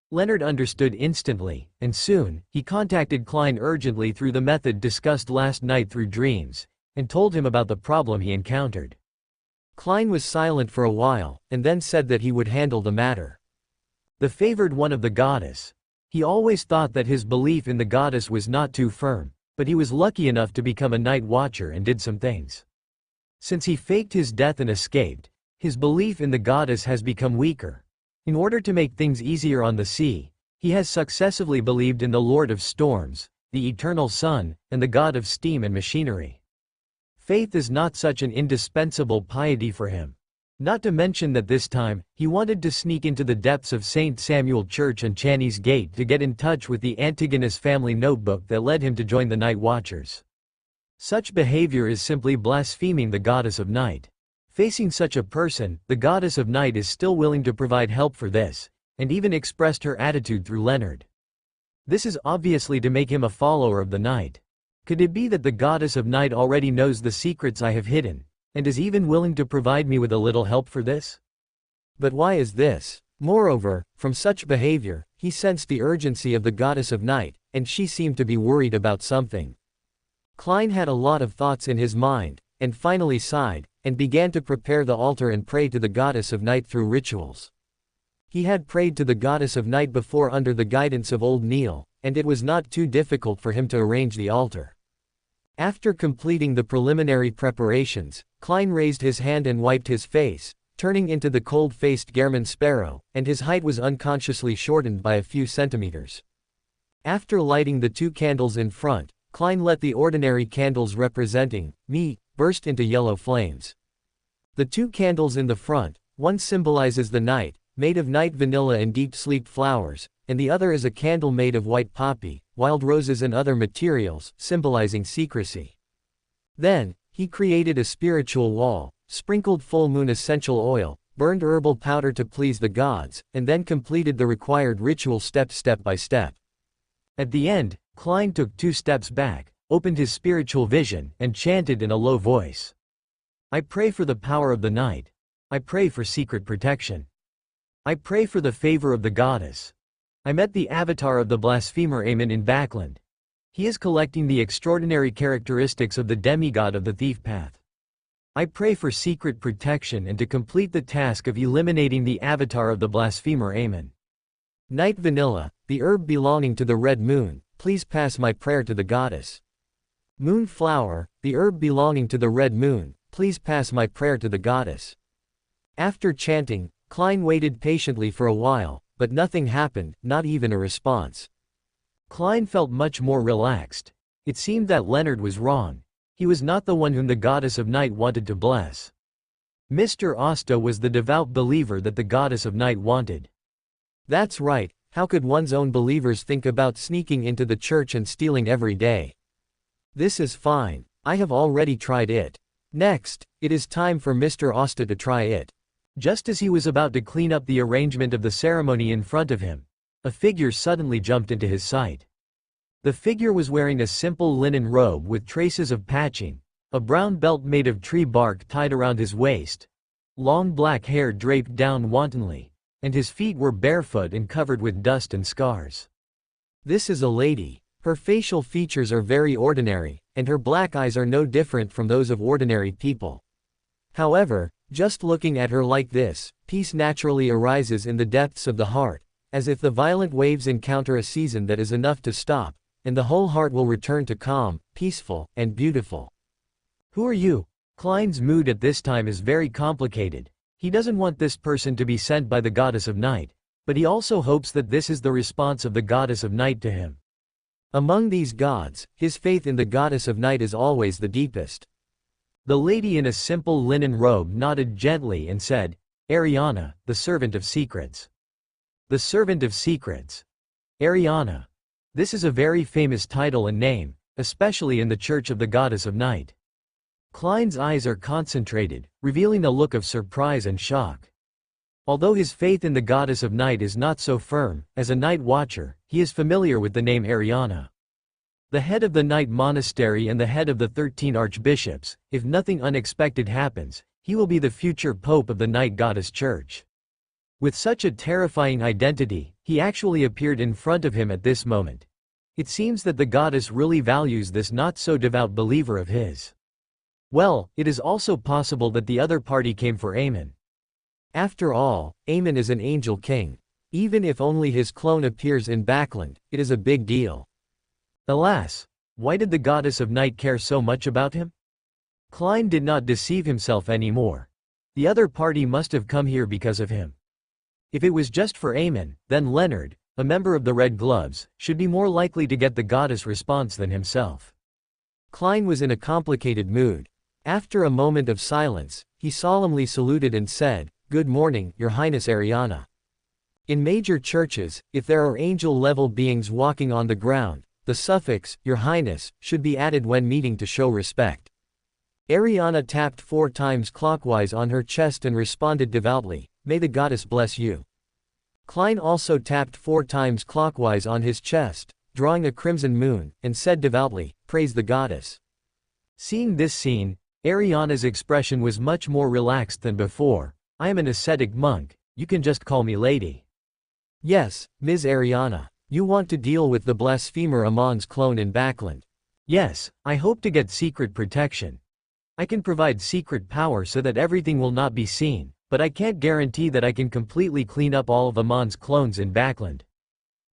Leonard understood instantly, and soon, he contacted Klein urgently through the method discussed last night through dreams, and told him about the problem he encountered. Klein was silent for a while, and then said that he would handle the matter. The favored one of the goddess. He always thought that his belief in the goddess was not too firm, but he was lucky enough to become a night watcher and did some things. Since he faked his death and escaped, his belief in the goddess has become weaker. In order to make things easier on the sea, he has successively believed in the Lord of Storms, the Eternal Sun, and the God of Steam and Machinery. Faith is not such an indispensable piety for him. Not to mention that this time, he wanted to sneak into the depths of St. Samuel Church and Channy's Gate to get in touch with the Antigonus family notebook that led him to join the Night Watchers. Such behavior is simply blaspheming the goddess of night. Facing such a person, the goddess of night is still willing to provide help for this, and even expressed her attitude through Leonard. This is obviously to make him a follower of the night. Could it be that the goddess of night already knows the secrets I have hidden, and is even willing to provide me with a little help for this? But why is this? Moreover, from such behavior, he sensed the urgency of the goddess of night, and she seemed to be worried about something. Klein had a lot of thoughts in his mind, and finally sighed, and began to prepare the altar and pray to the goddess of night through rituals. He had prayed to the goddess of night before under the guidance of Old Neil, and it was not too difficult for him to arrange the altar. After completing the preliminary preparations, Klein raised his hand and wiped his face, turning into the cold-faced German sparrow, and his height was unconsciously shortened by a few centimeters. After lighting the 2 candles in front, Klein let the ordinary candles representing me burst into yellow flames. The 2 candles in the front, one symbolizes the night, made of night vanilla and deep sleep flowers, and the other is a candle made of white poppy, wild roses and other materials, symbolizing secrecy. Then, he created a spiritual wall, sprinkled full moon essential oil, burned herbal powder to please the gods, and then completed the required ritual step by step. At the end, Klein took 2 steps back, opened his spiritual vision, and chanted in a low voice. I pray for the power of the night. I pray for secret protection. I pray for the favor of the goddess. I met the avatar of the blasphemer Aemon in Backland. He is collecting the extraordinary characteristics of the demigod of the thief path. I pray for secret protection and to complete the task of eliminating the avatar of the blasphemer Aemon. Night vanilla, the herb belonging to the red moon, please pass my prayer to the goddess. Moon flower, the herb belonging to the red moon, please pass my prayer to the goddess. After chanting, Klein waited patiently for a while, but nothing happened, not even a response. Klein felt much more relaxed. It seemed that Leonard was wrong. He was not the one whom the goddess of night wanted to bless. Mr. Asta was the devout believer that the goddess of night wanted. That's right, how could one's own believers think about sneaking into the church and stealing every day? This is fine, I have already tried it. Next, it is time for Mr. Asta to try it. Just as he was about to clean up the arrangement of the ceremony in front of him, a figure suddenly jumped into his sight. The figure was wearing a simple linen robe with traces of patching, a brown belt made of tree bark tied around his waist, long black hair draped down wantonly, and his feet were barefoot and covered with dust and scars. This is a lady. Her facial features are very ordinary, and her black eyes are no different from those of ordinary people. However, just looking at her like this, peace naturally arises in the depths of the heart, as if the violent waves encounter a season that is enough to stop, and the whole heart will return to calm, peaceful, and beautiful. Who are you? Klein's mood at this time is very complicated. He doesn't want this person to be sent by the goddess of night, but he also hopes that this is the response of the goddess of night to him. Among these gods, his faith in the goddess of night is always the deepest. The lady in a simple linen robe nodded gently and said, Ariana, the servant of secrets. The servant of secrets. Ariana. This is a very famous title and name, especially in the Church of the Goddess of Night. Klein's eyes are concentrated, revealing a look of surprise and shock. Although his faith in the goddess of night is not so firm, as a night watcher, he is familiar with the name Ariana. The head of the Night Monastery and the head of the 13 archbishops, if nothing unexpected happens, he will be the future pope of the Night Goddess Church. With such a terrifying identity, he actually appeared in front of him at this moment. It seems that the goddess really values this not-so-devout believer of his. Well, it is also possible that the other party came for Aemon. After all, Aemon is an angel king. Even if only his clone appears in Backland, it is a big deal. Alas, why did the goddess of night care so much about him? Klein did not deceive himself anymore. The other party must have come here because of him. If it was just for Aemon, then Leonard, a member of the Red Gloves, should be more likely to get the goddess response than himself. Klein was in a complicated mood. After a moment of silence, he solemnly saluted and said, "Good morning, Your Highness Ariana." In major churches, if there are angel-level beings walking on the ground, the suffix, Your Highness, should be added when meeting to show respect. Ariana tapped 4 times clockwise on her chest and responded devoutly, "May the goddess bless you." Klein also tapped 4 times clockwise on his chest, drawing a crimson moon, and said devoutly, "Praise the goddess." Seeing this scene, Ariana's expression was much more relaxed than before. "I am an ascetic monk, you can just call me lady." "Yes, Ms. Ariana. You want to deal with the blasphemer Amon's clone in Backland?" "Yes, I hope to get secret protection. I can provide secret power so that everything will not be seen, but I can't guarantee that I can completely clean up all of Amon's clones in Backland."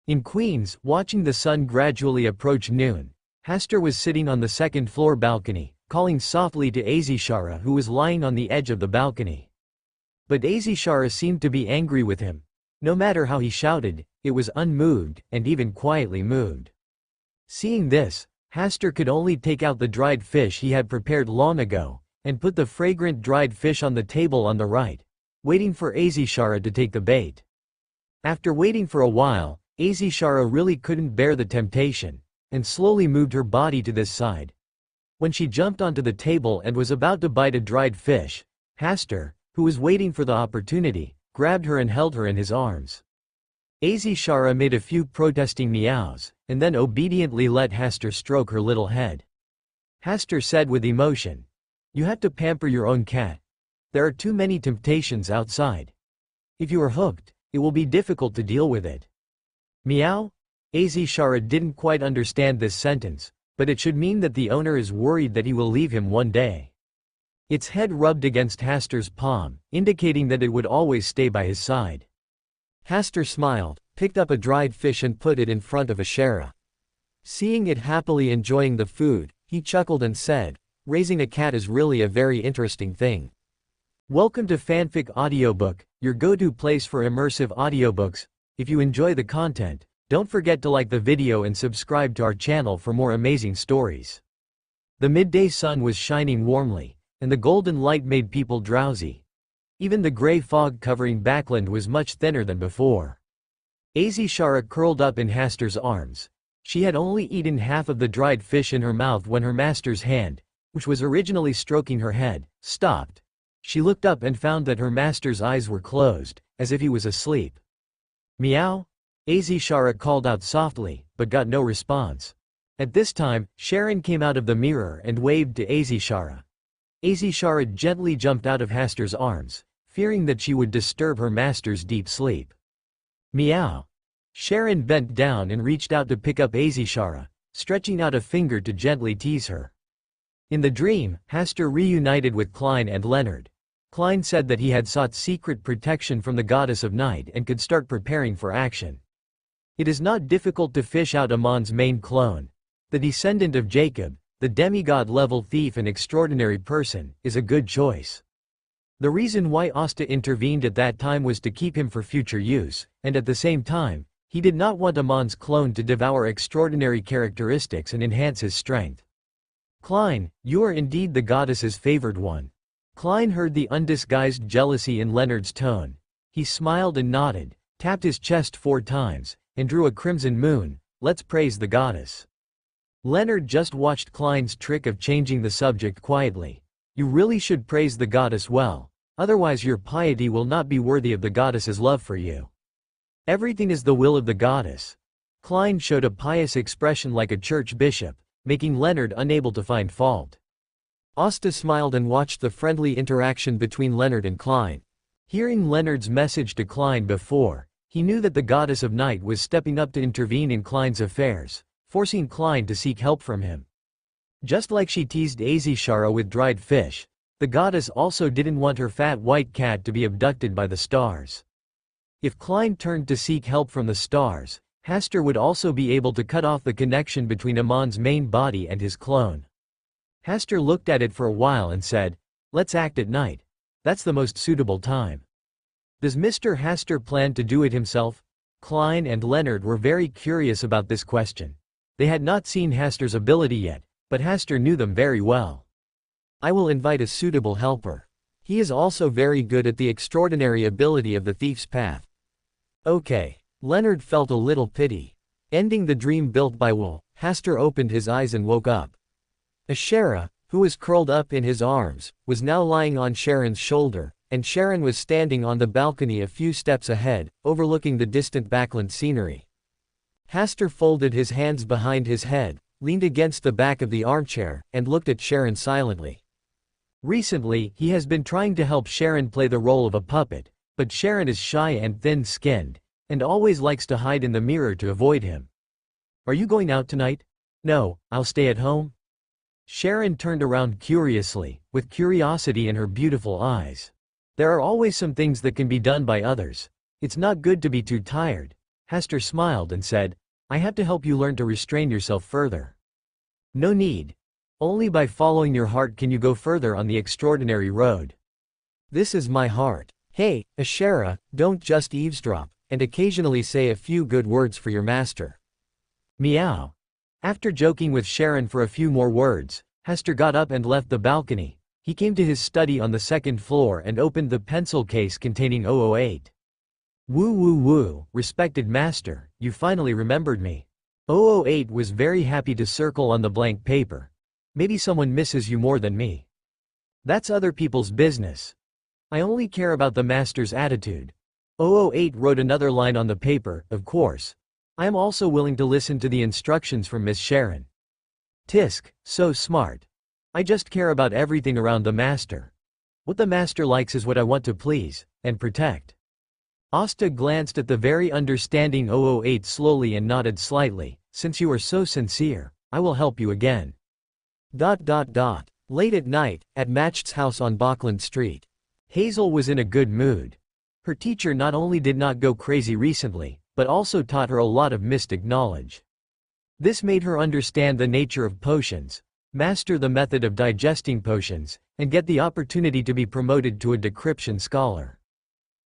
In Queens, watching the sun gradually approach noon, Hastur was sitting on the second-floor balcony, calling softly to Azishara, who was lying on the edge of the balcony. But Azishara seemed to be angry with him. No matter how he shouted, it was unmoved, and even quietly moved. Seeing this, Hastur could only take out the dried fish he had prepared long ago, and put the fragrant dried fish on the table on the right, waiting for Azishara to take the bait. After waiting for a while, Azishara really couldn't bear the temptation, and slowly moved her body to this side. When she jumped onto the table and was about to bite a dried fish, Hastur, who was waiting for the opportunity, grabbed her and held her in his arms. Azishara made a few protesting meows, and then obediently let Hastur stroke her little head. Hastur said with emotion, "You have to pamper your own cat. There are too many temptations outside. If you are hooked, it will be difficult to deal with it." Meow? Azishara didn't quite understand this sentence, but it should mean that the owner is worried that he will leave him one day. Its head rubbed against Hastur's palm, indicating that it would always stay by his side. Hastur smiled, picked up a dried fish and put it in front of Ashera. Seeing it happily enjoying the food, he chuckled and said, "Raising a cat is really a very interesting thing." Welcome to Fanfic Audiobook, your go-to place for immersive audiobooks. If you enjoy the content, don't forget to like the video and subscribe to our channel for more amazing stories. The midday sun was shining warmly, and the golden light made people drowsy. Even the gray fog covering Backland was much thinner than before. Azishara curled up in Hastur's arms. She had only eaten half of the dried fish in her mouth when her master's hand, which was originally stroking her head, stopped. She looked up and found that her master's eyes were closed, as if he was asleep. "Meow?" Azishara called out softly, but got no response. At this time, Sharon came out of the mirror and waved to Azishara. Azishara gently jumped out of Hastur's arms, fearing that she would disturb her master's deep sleep. "Meow." Sharon bent down and reached out to pick up Azishara, stretching out a finger to gently tease her. In the dream, Hastur reunited with Klein and Leonard. Klein said that he had sought secret protection from the goddess of night and could start preparing for action. It is not difficult to fish out Amon's main clone. The descendant of Jacob, the demigod-level thief and extraordinary person, is a good choice. The reason why Asta intervened at that time was to keep him for future use, and at the same time, he did not want Amon's clone to devour extraordinary characteristics and enhance his strength. "Klein, you are indeed the goddess's favored one." Klein heard the undisguised jealousy in Leonard's tone. He smiled and nodded, tapped his chest 4 times, and drew a crimson moon. "Let's praise the goddess." Leonard just watched Klein's trick of changing the subject quietly. You really should praise the goddess well, otherwise your piety will not be worthy of the goddess's love for you. Everything is the will of the goddess. Klein showed a pious expression like a church bishop, making Leonard unable to find fault. Asta smiled and watched the friendly interaction between Leonard and Klein. Hearing Leonard's message to Klein before, he knew that the goddess of night was stepping up to intervene in Klein's affairs, forcing Klein to seek help from him. Just like she teased Azishara with dried fish, the goddess also didn't want her fat white cat to be abducted by the stars. If Klein turned to seek help from the stars, Hastur would also be able to cut off the connection between Amon's main body and his clone. Hastur looked at it for a while and said, "Let's act at night. That's the most suitable time." Does Mr. Hastur plan to do it himself? Klein and Leonard were very curious about this question. They had not seen Hastur's ability yet, but Hastur knew them very well. I will invite a suitable helper. He is also very good at the extraordinary ability of the thief's path. Okay. Leonard felt a little pity. Ending the dream built by wool, Hastur opened his eyes and woke up. Ashera, who was curled up in his arms, was now lying on Sharon's shoulder, and Sharon was standing on the balcony a few steps ahead, overlooking the distant backland scenery. Hastur folded his hands behind his head, leaned against the back of the armchair, and looked at Sharon silently. Recently, he has been trying to help Sharon play the role of a puppet, but Sharon is shy and thin-skinned, and always likes to hide in the mirror to avoid him. Are you going out tonight? No, I'll stay at home. Sharon turned around curiously, with curiosity in her beautiful eyes. There are always some things that can be done by others. It's not good to be too tired. Hastur smiled and said, I have to help you learn to restrain yourself further. No need. Only by following your heart can you go further on the extraordinary road. This is my heart. Hey, Ashera, don't just eavesdrop, and occasionally say a few good words for your master. Meow. After joking with Sharon for a few more words, Hastur got up and left the balcony. He came to his study on the second floor and opened the pencil case containing 008. Woo woo woo, respected master, you finally remembered me. 008 was very happy to circle on the blank paper. Maybe someone misses you more than me. That's other people's business. I only care about the master's attitude. 008 wrote another line on the paper, of course. I am also willing to listen to the instructions from Miss Sharon. Tisk, so smart. I just care about everything around the master. What the master likes is what I want to please, and protect. Asta glanced at the very understanding 008 slowly and nodded slightly. Since you are so sincere, I will help you again. Late at night, at Matched's house on Bachland Street. Hazel was in a good mood. Her teacher not only did not go crazy recently, but also taught her a lot of mystic knowledge. This made her understand the nature of potions, master the method of digesting potions, and get the opportunity to be promoted to a decryption scholar.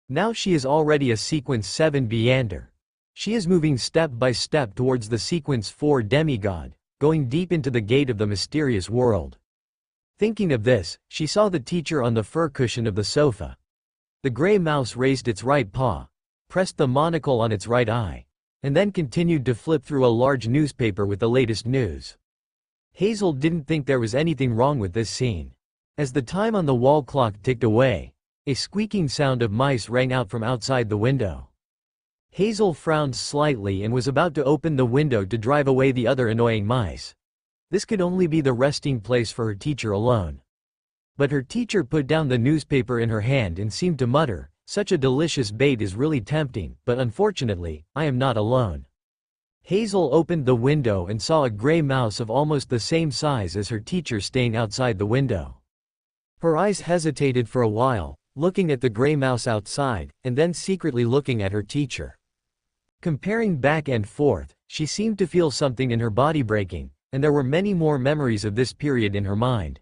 Now she is already a Sequence 7 Beander. She is moving step by step towards the Sequence 4 demigod, going deep into the gate of the mysterious world. Thinking of this, she saw the teacher on the fur cushion of the sofa. The gray mouse raised its right paw, pressed the monocle on its right eye, and then continued to flip through a large newspaper with the latest news. Hazel didn't think there was anything wrong with this scene. As the time on the wall clock ticked away, a squeaking sound of mice rang out from outside the window. Hazel frowned slightly and was about to open the window to drive away the other annoying mice. This could only be the resting place for her teacher alone. But her teacher put down the newspaper in her hand and seemed to mutter, such a delicious bait is really tempting, but unfortunately, I am not alone. Hazel opened the window and saw a gray mouse of almost the same size as her teacher staying outside the window. Her eyes hesitated for a while, looking at the gray mouse outside, and then secretly looking at her teacher. Comparing back and forth, she seemed to feel something in her body breaking, and there were many more memories of this period in her mind.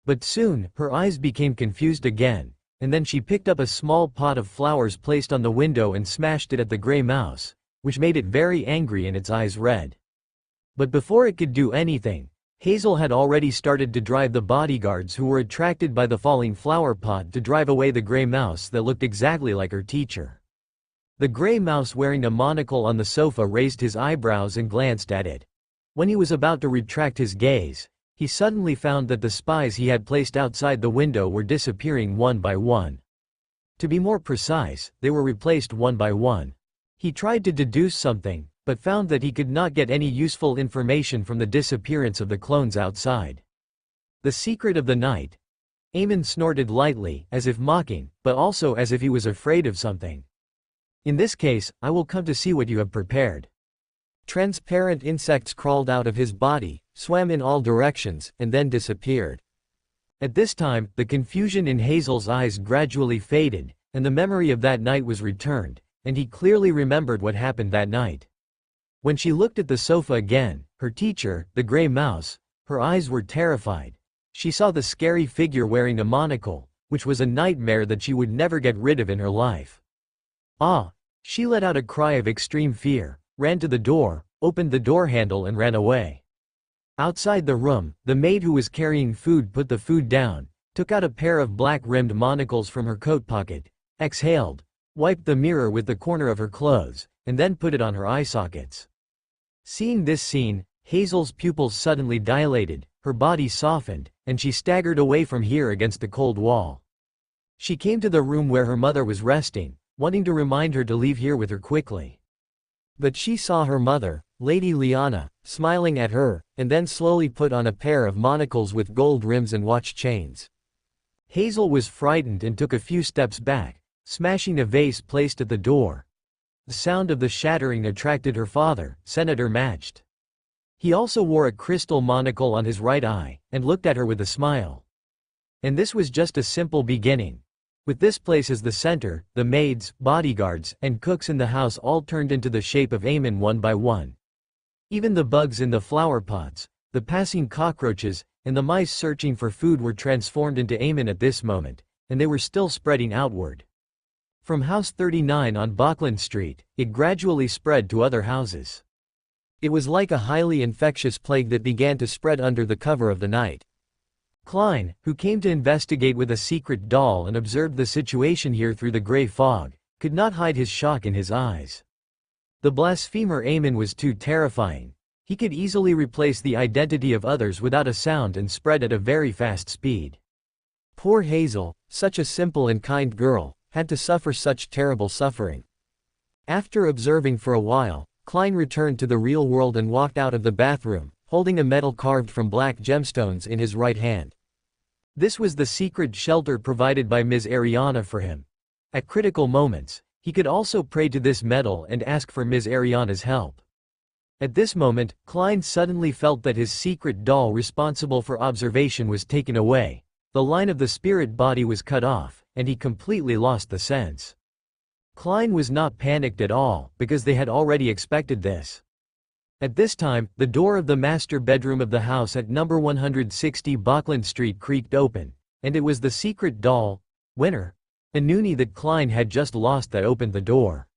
But soon, her eyes became confused again, and then she picked up a small pot of flowers placed on the window and smashed it at the gray mouse, which made it very angry and its eyes red. But before it could do anything, Hazel had already started to drive the bodyguards who were attracted by the falling flower pot to drive away the gray mouse that looked exactly like her teacher. The gray mouse wearing a monocle on the sofa raised his eyebrows and glanced at it. When he was about to retract his gaze, He suddenly found that the spies he had placed outside the window were disappearing one by one. To be more precise, they were replaced one by one. He tried to deduce something, but found that he could not get any useful information from the disappearance of the clones outside. The secret of the night. Eamon snorted lightly, as if mocking, but also as if he was afraid of something. In this case, I will come to see what you have prepared. Transparent insects crawled out of his body, swam in all directions, and then disappeared. At this time, the confusion in Hazel's eyes gradually faded, and the memory of that night was returned, and he clearly remembered what happened that night. When she looked at the sofa again, her teacher, the gray mouse, her eyes were terrified. She saw the scary figure wearing a monocle, which was a nightmare that she would never get rid of in her life. Ah! She let out a cry of extreme fear, ran to the door, opened the door handle and ran away. Outside the room, the maid who was carrying food put the food down, took out a pair of black-rimmed monocles from her coat pocket, exhaled, wiped the mirror with the corner of her clothes, and then put it on her eye sockets. Seeing this scene, Hazel's pupils suddenly dilated, her body softened, and she staggered away from here against the cold wall. She came to the room where her mother was resting, wanting to remind her to leave here with her quickly. But she saw her mother, Lady Liana, smiling at her, and then slowly put on a pair of monocles with gold rims and watch chains. Hazel was frightened and took a few steps back, smashing a vase placed at the door. The sound of the shattering attracted her father, Senator Matched. He also wore a crystal monocle on his right eye, and looked at her with a smile. And this was just a simple beginning. With this place as the center, the maids, bodyguards, and cooks in the house all turned into the shape of Eamon one by one. Even the bugs in the flower pots, the passing cockroaches, and the mice searching for food were transformed into Eamon at this moment, and they were still spreading outward. From House 39 on Bachland Street, it gradually spread to other houses. It was like a highly infectious plague that began to spread under the cover of the night. Klein, who came to investigate with a secret doll and observed the situation here through the gray fog, could not hide his shock in his eyes. The blasphemer Eamon was too terrifying. He could easily replace the identity of others without a sound and spread at a very fast speed. Poor Hazel, such a simple and kind girl, had to suffer such terrible suffering. After observing for a while, Klein returned to the real world and walked out of the bathroom, holding a medal carved from black gemstones in his right hand. This was the secret shelter provided by Ms. Ariana for him. At critical moments, he could also pray to this medal and ask for Ms. Ariana's help. At this moment, Klein suddenly felt that his secret doll responsible for observation was taken away, the line of the spirit body was cut off, and he completely lost the sense. Klein was not panicked at all, because they had already expected this. At this time, the door of the master bedroom of the house at number 160 Bachland Street creaked open, and it was the secret doll, Winner, a noonie that Klein had just lost, that opened the door.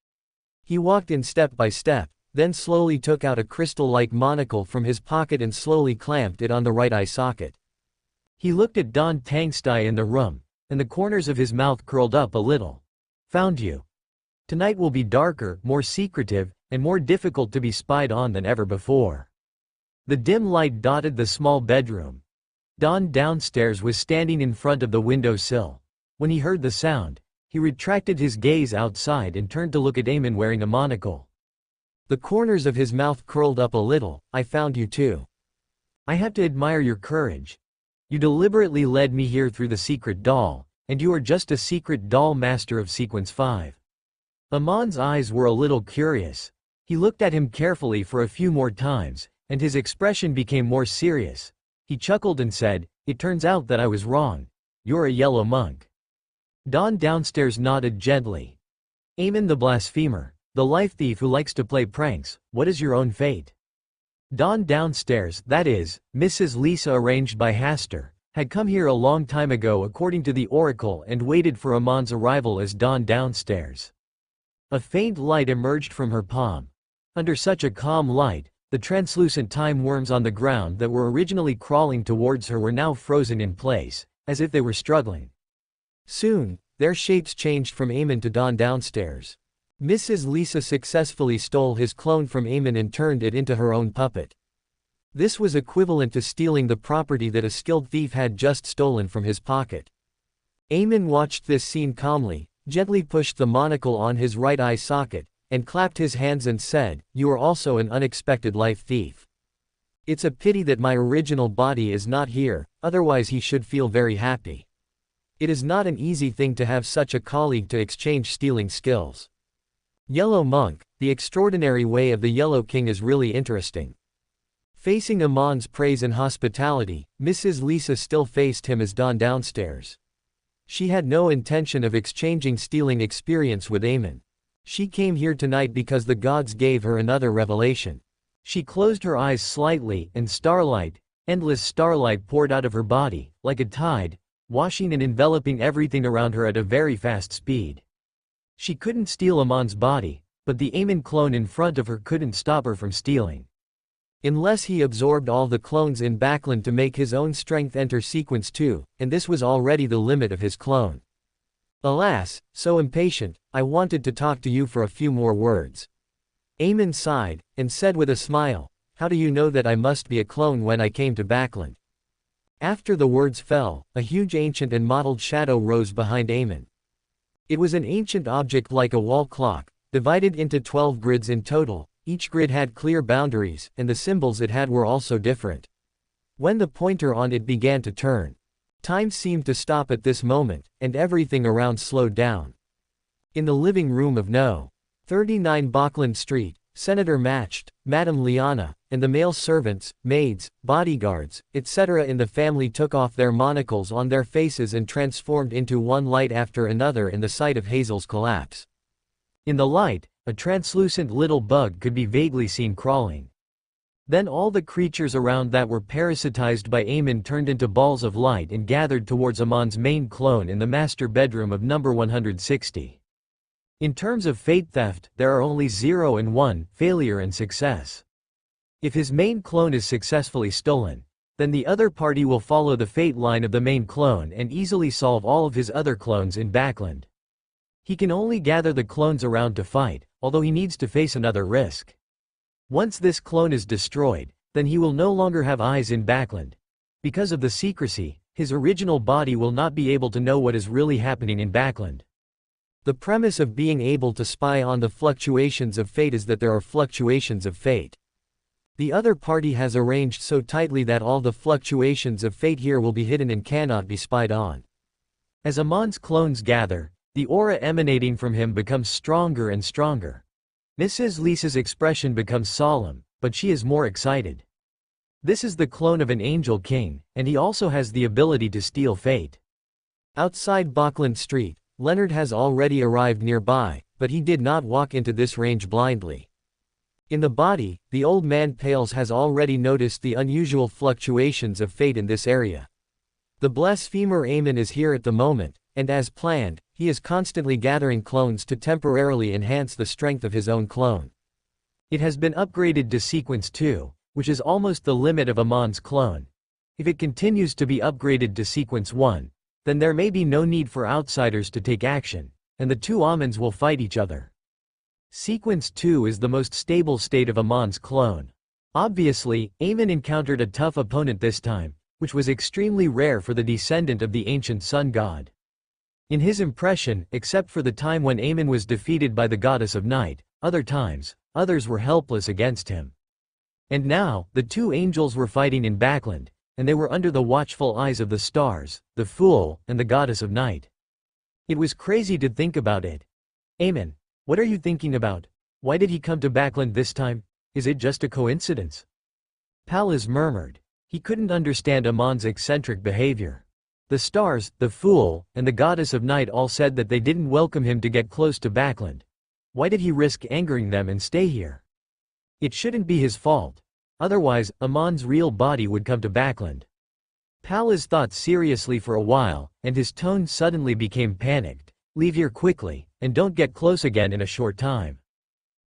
He walked in step by step, then slowly took out a crystal-like monocle from his pocket and slowly clamped it on the right eye socket. He looked at Don Tangstai in the room, and the corners of his mouth curled up a little. Found you. Tonight will be darker, more secretive, and more difficult to be spied on than ever before. The dim light dotted the small bedroom. Don downstairs was standing in front of the window sill. When he heard the sound, he retracted his gaze outside and turned to look at Eamon wearing a monocle. The corners of his mouth curled up a little. I found you too. I have to admire your courage. You deliberately led me here through the secret doll, and you are just a secret doll master of Sequence 5. Amon's eyes were a little curious. He looked at him carefully for a few more times, and his expression became more serious. He chuckled and said, "It turns out that I was wrong. You're a yellow monk." Don downstairs nodded gently. Eamon the blasphemer, the life thief who likes to play pranks, what is your own fate? Don downstairs, that is, Mrs. Lisa arranged by Hastur, had come here a long time ago according to the oracle and waited for Amon's arrival as Don downstairs. A faint light emerged from her palm. Under such a calm light, the translucent time worms on the ground that were originally crawling towards her were now frozen in place, as if they were struggling. Soon, their shapes changed from Eamon to Don downstairs. Mrs. Lisa successfully stole his clone from Eamon and turned it into her own puppet. This was equivalent to stealing the property that a skilled thief had just stolen from his pocket. Eamon watched this scene calmly, gently pushed the monocle on his right eye socket, and clapped his hands and said, "You are also an unexpected life thief. It's a pity that my original body is not here, otherwise he should feel very happy. It is not an easy thing to have such a colleague to exchange stealing skills. Yellow Monk, the extraordinary way of the Yellow King is really interesting." Facing Amon's praise and hospitality, Mrs. Lisa still faced him as dawned downstairs. She had no intention of exchanging stealing experience with Eamon. She came here tonight because the gods gave her another revelation. She closed her eyes slightly, and starlight, endless starlight poured out of her body, like a tide, washing and enveloping everything around her at a very fast speed. She couldn't steal Amon's body, but the Eamon clone in front of her couldn't stop her from stealing. Unless he absorbed all the clones in Backland to make his own strength enter sequence 2, and this was already the limit of his clone. Alas, so impatient, I wanted to talk to you for a few more words. Eamon sighed, and said with a smile, "How do you know that I must be a clone when I came to Backland?" After the words fell, a huge ancient and mottled shadow rose behind Eamon. It was an ancient object like a wall clock, divided into 12 grids in total. Each grid had clear boundaries, and the symbols it had were also different. When the pointer on it began to turn, time seemed to stop at this moment, and everything around slowed down. In the living room of No. 39 Bachland Street, Senator Matched, Madame Liana, and the male servants, maids, bodyguards, etc. in the family took off their monocles on their faces and transformed into one light after another in the sight of Hazel's collapse. In the light, a translucent little bug could be vaguely seen crawling. Then all the creatures around that were parasitized by Eamon turned into balls of light and gathered towards Amon's main clone in the master bedroom of number 160. In terms of fate theft, there are only 0 and 1, failure and success. If his main clone is successfully stolen, then the other party will follow the fate line of the main clone and easily solve all of his other clones in Backland. He can only gather the clones around to fight, although he needs to face another risk. Once this clone is destroyed, then he will no longer have eyes in Backland. Because of the secrecy, his original body will not be able to know what is really happening in Backland. The premise of being able to spy on the fluctuations of fate is that there are fluctuations of fate. The other party has arranged so tightly that all the fluctuations of fate here will be hidden and cannot be spied on. As Amon's clones gather, the aura emanating from him becomes stronger and stronger. Mrs. Lisa's expression becomes solemn, but she is more excited. This is the clone of an angel king, and he also has the ability to steal fate. Outside Bachland Street, Leonard has already arrived nearby, but he did not walk into this range blindly. In the body, the old man Pales has already noticed the unusual fluctuations of fate in this area. The blasphemer Eamon is here at the moment, and as planned, he is constantly gathering clones to temporarily enhance the strength of his own clone. It has been upgraded to sequence 2, which is almost the limit of Amon's clone. If it continues to be upgraded to sequence 1, then there may be no need for outsiders to take action, and the two Amons will fight each other. Sequence 2 is the most stable state of Amon's clone. Obviously, Eamon encountered a tough opponent this time, which was extremely rare for the descendant of the ancient sun god. In his impression, except for the time when Eamon was defeated by the goddess of night, other times, others were helpless against him. And now, the two angels were fighting in Backland, and they were under the watchful eyes of the stars, the fool, and the goddess of night. It was crazy to think about it. Eamon, what are you thinking about? Why did he come to Backland this time? Is it just a coincidence? Pallas murmured. He couldn't understand Amon's eccentric behavior. The stars, the fool, and the goddess of night all said that they didn't welcome him to get close to Backland. Why did he risk angering them and stay here? It shouldn't be his fault. Otherwise, Amon's real body would come to Backland. Pallas thought seriously for a while, and his tone suddenly became panicked. Leave here quickly, and don't get close again in a short time.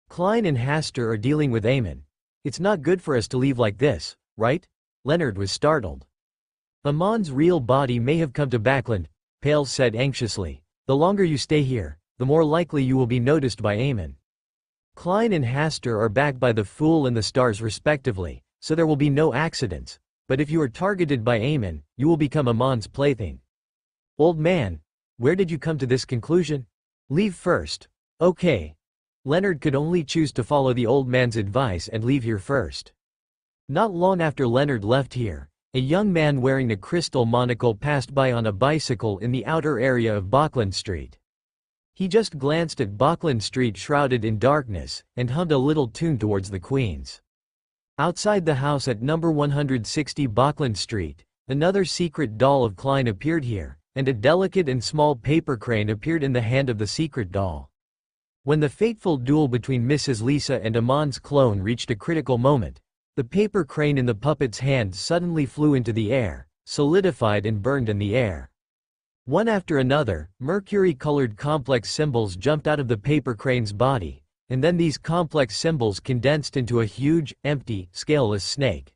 Klein and Hastur are dealing with Eamon. It's not good for us to leave like this, right? Leonard was startled. Amon's real body may have come to Backland, Pales said anxiously. The longer you stay here, the more likely you will be noticed by Eamon. Klein and Hastur are backed by the Fool and the Stars respectively, so there will be no accidents. But if you are targeted by Aemon, you will become Amon's plaything. Old man, where did you come to this conclusion? Leave first. Okay. Leonard could only choose to follow the old man's advice and leave here first. Not long after Leonard left here, a young man wearing a crystal monocle passed by on a bicycle in the outer area of Bokland Street. He just glanced at Bokland Street shrouded in darkness, and hummed a little tune towards the Queens. Outside the house at number 160 Bokland Street, another secret doll of Klein appeared here, and a delicate and small paper crane appeared in the hand of the secret doll. When the fateful duel between Mrs. Lisa and Amon's clone reached a critical moment, the paper crane in the puppet's hand suddenly flew into the air, solidified and burned in the air. One after another, mercury-colored complex symbols jumped out of the paper crane's body, and then these complex symbols condensed into a huge, empty, scaleless snake.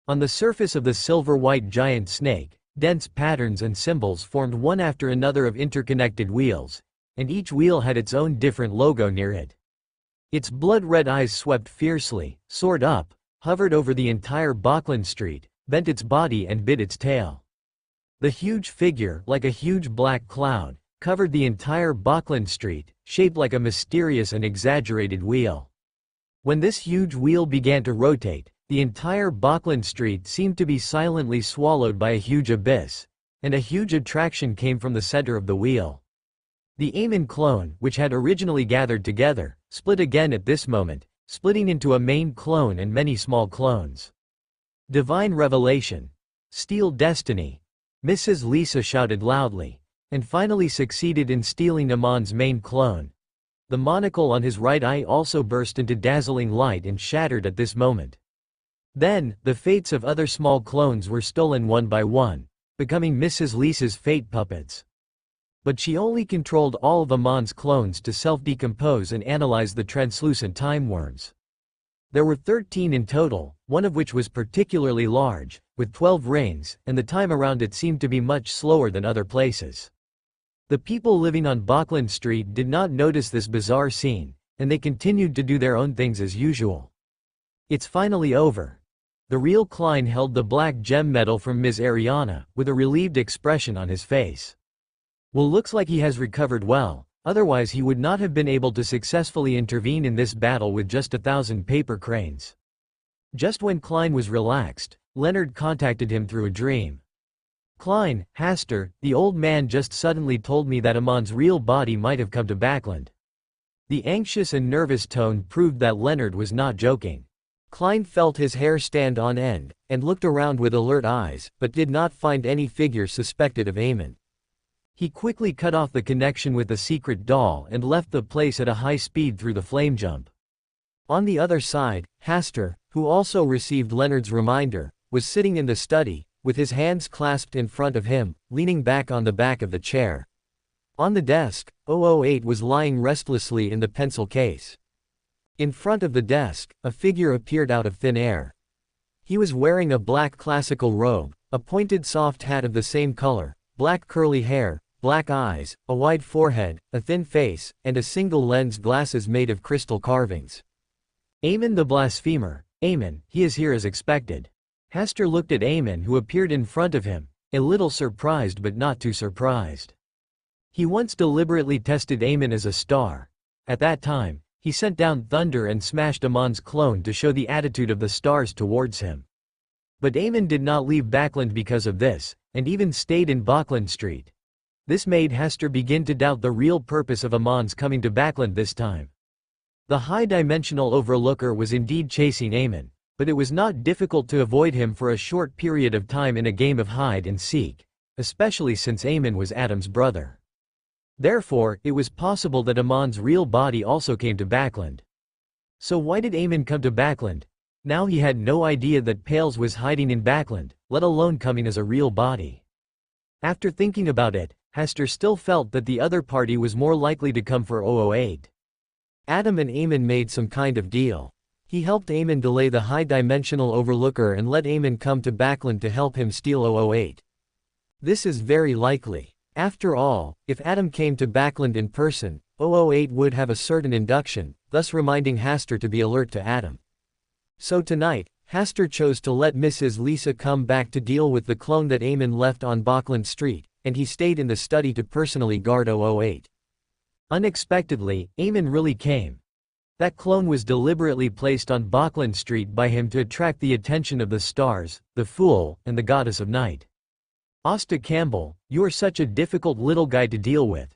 On the surface of the silver-white giant snake, dense patterns and symbols formed one after another of interconnected wheels, and each wheel had its own different logo near it. Its blood-red eyes swept fiercely, soared up, hovered over the entire Bokland Street, bent its body and bit its tail. The huge figure, like a huge black cloud, covered the entire Bokland Street, shaped like a mysterious and exaggerated wheel. When this huge wheel began to rotate, the entire Bokland Street seemed to be silently swallowed by a huge abyss, and a huge attraction came from the center of the wheel. The Aemon clone, which had originally gathered together, split again at this moment, splitting into a main clone and many small clones. Divine revelation. Steal destiny. Mrs. Lisa shouted loudly, and finally succeeded in stealing Amon's main clone. The monocle on his right eye also burst into dazzling light and shattered at this moment. Then, the fates of other small clones were stolen one by one, becoming Mrs. Lisa's fate puppets. But she only controlled all of Amon's clones to self-decompose and analyze the translucent time worms. There were 13 in total, one of which was particularly large, with 12 reigns, and the time around it seemed to be much slower than other places. The people living on Bokland Street did not notice this bizarre scene, and they continued to do their own things as usual. It's finally over. The real Klein held the black gem medal from Ms. Ariana, with a relieved expression on his face. Well, looks like he has recovered well, otherwise he would not have been able to successfully intervene in this battle with just 1,000 paper cranes. Just when Klein was relaxed, Leonard contacted him through a dream. Klein, Hastur, the old man just suddenly told me that Amon's real body might have come to Bokland. The anxious and nervous tone proved that Leonard was not joking. Klein felt his hair stand on end, and looked around with alert eyes, but did not find any figure suspected of Aemon. He quickly cut off the connection with the secret doll and left the place at a high speed through the flame jump. On the other side, Hastur, who also received Leonard's reminder, was sitting in the study, with his hands clasped in front of him, leaning back on the back of the chair. On the desk, 008 was lying restlessly in the pencil case. In front of the desk, a figure appeared out of thin air. He was wearing a black classical robe, a pointed soft hat of the same color, black curly hair, black eyes, a wide forehead, a thin face, and a single-lensed glasses made of crystal carvings. Aemon the Blasphemer. Aemon, he is here as expected. Hastur looked at Aemon, who appeared in front of him, a little surprised but not too surprised. He once deliberately tested Aemon as a star. At that time, he sent down thunder and smashed Amon's clone to show the attitude of the stars towards him. But Aemon did not leave Bokland because of this, and even stayed in Bokland Street. This made Hastur begin to doubt the real purpose of Amon's coming to Bokland this time. The high-dimensional overlooker was indeed chasing Aemon, but it was not difficult to avoid him for a short period of time in a game of hide-and-seek, especially since Aemon was Adam's brother. Therefore, it was possible that Amon's real body also came to Bokland. So why did Aemon come to Bokland? Now he had no idea that Pales was hiding in Bokland, let alone coming as a real body. After thinking about it, Hastur still felt that the other party was more likely to come for 008. Adam and Aemon made some kind of deal. He helped Aemon delay the high-dimensional overlooker and let Aemon come to Bokland to help him steal 008. This is very likely. After all, if Adam came to Bokland in person, 008 would have a certain induction, thus reminding Hastur to be alert to Adam. So tonight, Hasta chose to let Mrs. Lisa come back to deal with the clone that Eamon left on Bachland Street, and he stayed in the study to personally guard 008. Unexpectedly, Eamon really came. That clone was deliberately placed on Bachland Street by him to attract the attention of the stars, the Fool, and the Goddess of Night. Hasta Campbell, you are such a difficult little guy to deal with.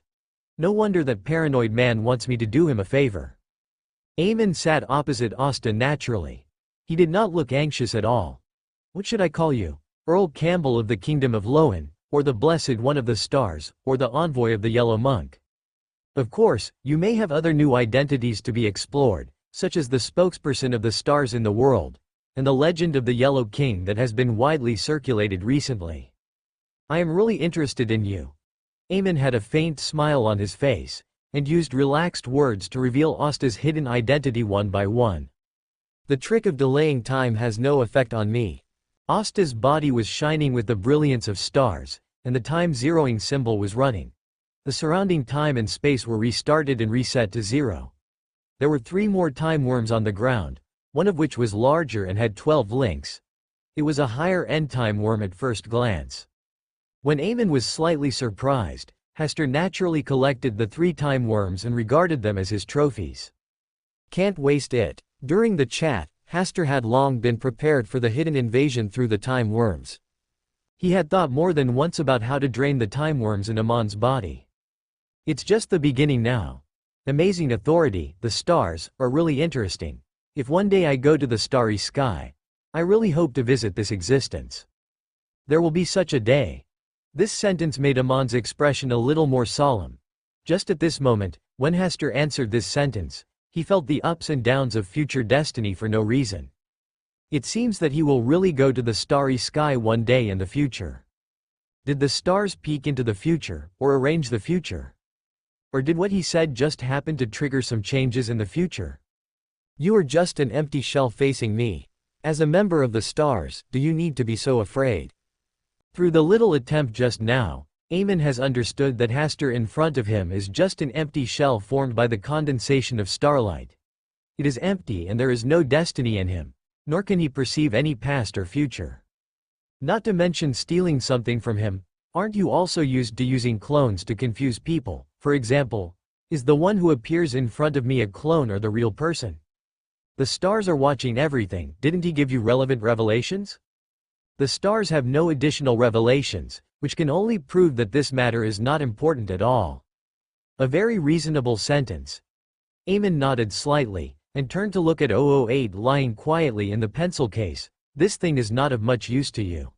No wonder that paranoid man wants me to do him a favor. Eamon sat opposite Hasta naturally. He did not look anxious at all. What should I call you? Earl Campbell of the Kingdom of Loan, or the Blessed One of the Stars, or the Envoy of the Yellow Monk? Of course, you may have other new identities to be explored, such as the spokesperson of the stars in the world, and the legend of the Yellow King that has been widely circulated recently. I am really interested in you. Eamon had a faint smile on his face, and used relaxed words to reveal Hasta's hidden identity one by one. The trick of delaying time has no effect on me. Hasta's body was shining with the brilliance of stars, and the time-zeroing symbol was running. The surrounding time and space were restarted and reset to zero. There were 3 more time worms on the ground, one of which was larger and had 12 links. It was a higher-end time worm at first glance. When Eamon was slightly surprised, Hasta naturally collected the 3 time worms and regarded them as his trophies. Can't waste it. During the chat, Hasta had long been prepared for the hidden invasion through the time worms. He had thought more than once about how to drain the time worms in Amon's body. It's just the beginning now. Amazing authority, the stars, are really interesting. If one day I go to the starry sky, I really hope to visit this existence. There will be such a day. This sentence made Amon's expression a little more solemn. Just at this moment, when Hasta answered this sentence, he felt the ups and downs of future destiny for no reason. It seems that he will really go to the starry sky one day in the future. Did the stars peek into the future, or arrange the future? Or did what he said just happen to trigger some changes in the future? You are just an empty shell facing me. As a member of the stars, do you need to be so afraid? Through the little attempt just now, Eamon has understood that Hasta in front of him is just an empty shell formed by the condensation of starlight. It is empty and there is no destiny in him, nor can he perceive any past or future. Not to mention stealing something from him. Aren't you also used to using clones to confuse people? For example, is the one who appears in front of me a clone or the real person? The stars are watching everything. Didn't he give you relevant revelations? The stars have no additional revelations, which can only prove that this matter is not important at all. A very reasonable sentence. Eamon nodded slightly, and turned to look at 008 lying quietly in the pencil case. This thing is not of much use to you.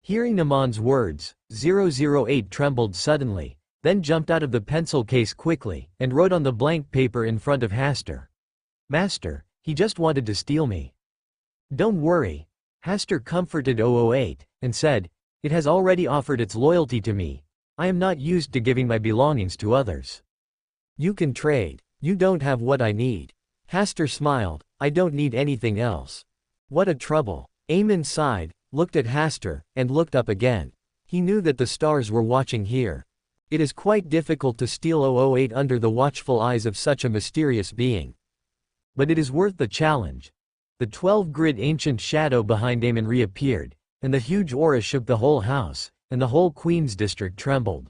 Hearing Amon's words, 008 trembled suddenly, then jumped out of the pencil case quickly, and wrote on the blank paper in front of Hasta. Master, he just wanted to steal me. Don't worry. Hasta comforted 008, and said, it has already offered its loyalty to me. I am not used to giving my belongings to others. You can trade. You don't have what I need. Hasta smiled, I don't need anything else. What a trouble. Eamon sighed, looked at Hasta, and looked up again. He knew that the stars were watching here. It is quite difficult to steal 008 under the watchful eyes of such a mysterious being. But it is worth the challenge. The 12-grid ancient shadow behind Eamon reappeared, and the huge aura shook the whole house, and the whole Queen's district trembled.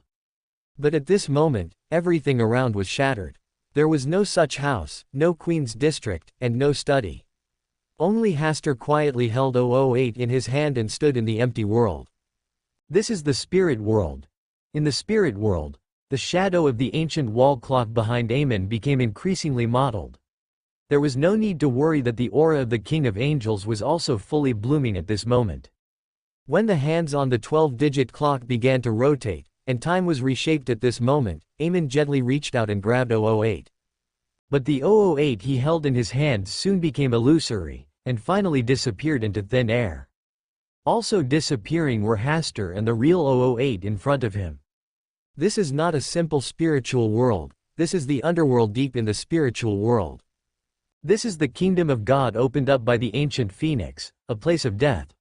But at this moment, everything around was shattered. There was no such house, no Queen's district, and no study. Only Hasta quietly held 008 in his hand and stood in the empty world. This is the spirit world. In the spirit world, the shadow of the ancient wall clock behind Eamon became increasingly mottled. There was no need to worry that the aura of the King of Angels was also fully blooming at this moment. When the hands on the 12-digit clock began to rotate, and time was reshaped at this moment, Eamon gently reached out and grabbed 008. But the 008 he held in his hand soon became illusory, and finally disappeared into thin air. Also disappearing were Hasta and the real 008 in front of him. This is not a simple spiritual world, this is the underworld deep in the spiritual world. This is the kingdom of God opened up by the ancient phoenix, a place of death.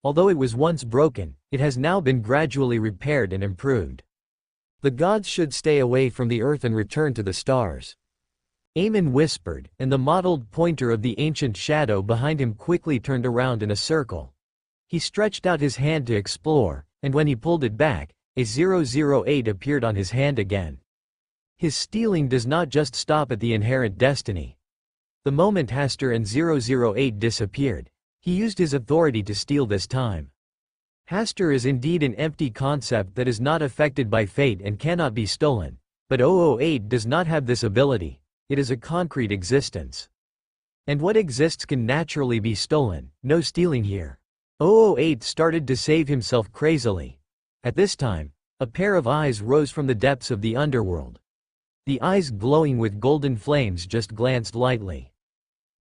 Although it was once broken, it has now been gradually repaired and improved. The gods should stay away from the earth and return to the stars. Eamon whispered, and the mottled pointer of the ancient shadow behind him quickly turned around in a circle. He stretched out his hand to explore, and when he pulled it back, a 008 appeared on his hand again. His stealing does not just stop at the inherent destiny. The moment Hasta and 008 disappeared, he used his authority to steal this time. Hasta is indeed an empty concept that is not affected by fate and cannot be stolen, but 008 does not have this ability, it is a concrete existence. And what exists can naturally be stolen, no stealing here. 008 started to save himself crazily. At this time, a pair of eyes rose from the depths of the underworld. The eyes glowing with golden flames just glanced lightly.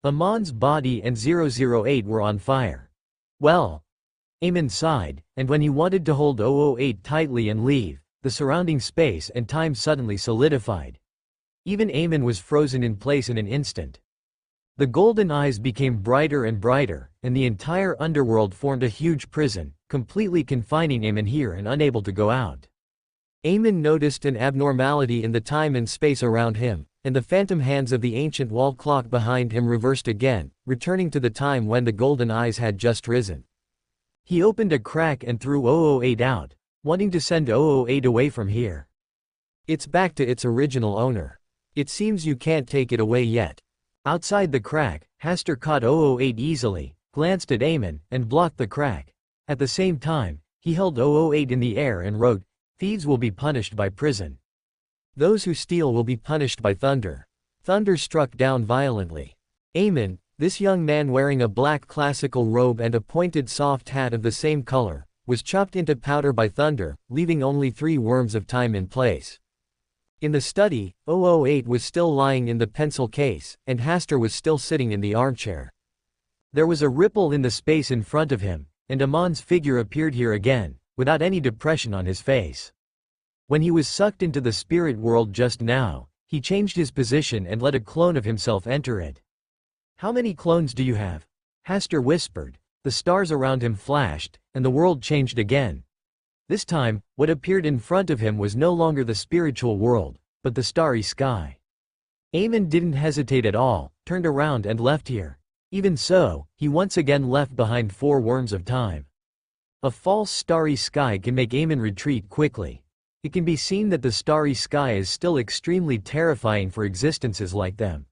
Amon's body and 008 were on fire. Well, Eamon sighed, and when he wanted to hold 008 tightly and leave, the surrounding space and time suddenly solidified. Even Eamon was frozen in place in an instant. The golden eyes became brighter and brighter, and the entire underworld formed a huge prison, completely confining Eamon here and unable to go out. Eamon noticed an abnormality in the time and space around him, and the phantom hands of the ancient wall clock behind him reversed again, returning to the time when the golden eyes had just risen. He opened a crack and threw 008 out, wanting to send 008 away from here. It's back to its original owner. It seems you can't take it away yet. Outside the crack, Hasta caught 008 easily, glanced at Eamon, and blocked the crack. At the same time, he held 008 in the air and wrote, "Thieves will be punished by prison. Those who steal will be punished by thunder." Thunder struck down violently. Eamon, this young man wearing a black classical robe and a pointed soft hat of the same color, was chopped into powder by thunder, leaving only 3 worms of time in place. In the study, 008 was still lying in the pencil case, and Hasta was still sitting in the armchair. There was a ripple in the space in front of him, and Amon's figure appeared here again, without any depression on his face. When he was sucked into the spirit world just now, he changed his position and let a clone of himself enter it. "How many clones do you have?" Hasta whispered. The stars around him flashed, and the world changed again. This time, what appeared in front of him was no longer the spiritual world, but the starry sky. Eamon didn't hesitate at all, turned around and left here. Even so, he once again left behind 4 worms of time. A false starry sky can make Eamon retreat quickly. It can be seen that the starry sky is still extremely terrifying for existences like them.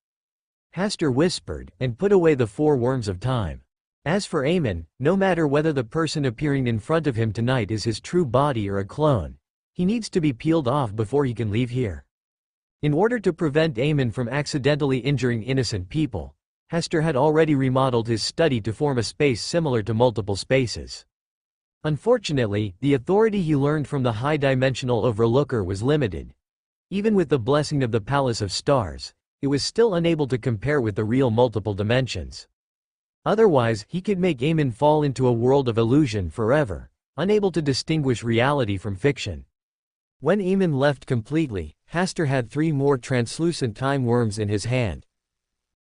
Hasta whispered, and put away the 4 worms of time. As for Eamon, no matter whether the person appearing in front of him tonight is his true body or a clone, he needs to be peeled off before he can leave here. In order to prevent Eamon from accidentally injuring innocent people, Hasta had already remodeled his study to form a space similar to multiple spaces. Unfortunately, the authority he learned from the high-dimensional overlooker was limited. Even with the blessing of the Palace of Stars, it was still unable to compare with the real multiple dimensions. Otherwise, he could make Eamon fall into a world of illusion forever, unable to distinguish reality from fiction. When Eamon left completely, Hasta had 3 more translucent time worms in his hand.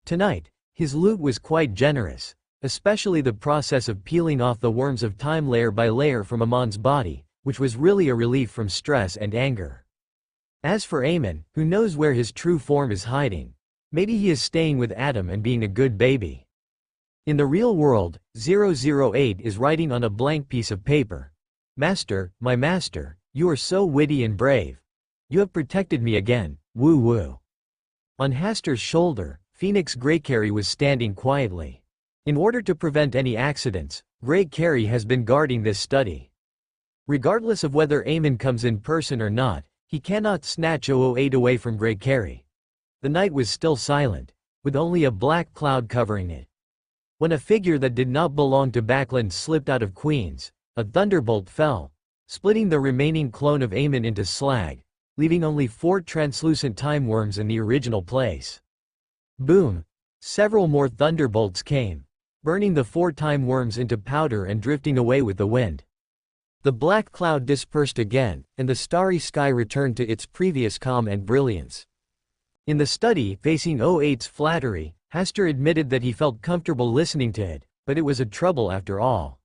Tonight, his loot was quite generous, especially the process of peeling off the worms of time layer by layer from Amon's body, which was really a relief from stress and anger. As for Eamon, who knows where his true form is hiding? Maybe he is staying with Adam and being a good baby. In the real world, 008 is writing on a blank piece of paper. "Master, my master, you are so witty and brave. You have protected me again, woo woo." On Hasta's shoulder, Phoenix Greycarry was standing quietly. In order to prevent any accidents, Greycarry has been guarding this study. Regardless of whether Eamon comes in person or not, he cannot snatch 008 away from Greycarry. The night was still silent, with only a black cloud covering it. When a figure that did not belong to Backland slipped out of Queens, a thunderbolt fell, splitting the remaining clone of Eamon into slag, leaving only 4 translucent time worms in the original place. Boom! Several more thunderbolts came, burning the 4 time worms into powder and drifting away with the wind. The black cloud dispersed again, and the starry sky returned to its previous calm and brilliance. In the study, facing 008's flattery, Hasta admitted that he felt comfortable listening to it, but it was a trouble after all.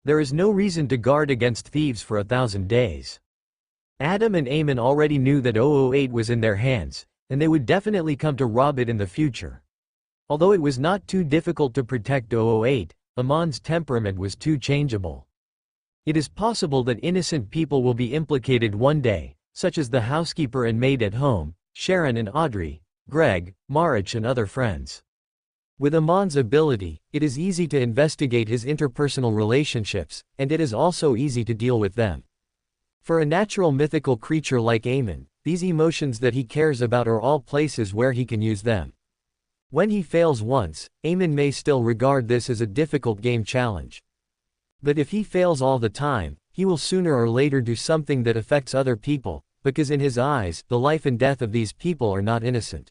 There is no reason to guard against thieves for 1,000 days. Adam and Eamon already knew that 008 was in their hands, and they would definitely come to rob it in the future. Although it was not too difficult to protect 008, Amon's temperament was too changeable. It is possible that innocent people will be implicated one day, such as the housekeeper and maid at home, Sharon and Audrey, Greg, Marich and other friends. With Amon's ability, it is easy to investigate his interpersonal relationships, and it is also easy to deal with them. For a natural mythical creature like Amon, these emotions that he cares about are all places where he can use them. When he fails once, Amon may still regard this as a difficult game challenge. But if he fails all the time, he will sooner or later do something that affects other people, because in his eyes, the life and death of these people are not innocent.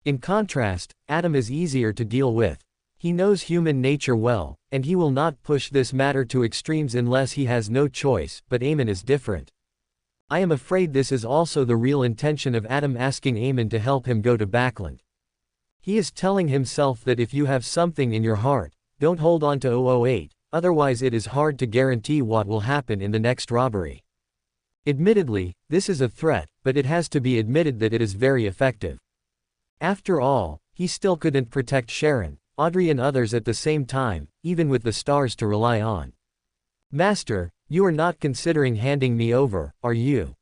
In contrast, Adam is easier to deal with. He knows human nature well, and he will not push this matter to extremes unless he has no choice, but Amon is different. I am afraid this is also the real intention of Adam asking Amon to help him go to Backland. He is telling himself that if you have something in your heart, don't hold on to 008, otherwise it is hard to guarantee what will happen in the next robbery. Admittedly, this is a threat, but it has to be admitted that it is very effective. After all, he still couldn't protect Sharon, Audrey and others at the same time, even with the stars to rely on. Master, you are not considering handing me over, are you?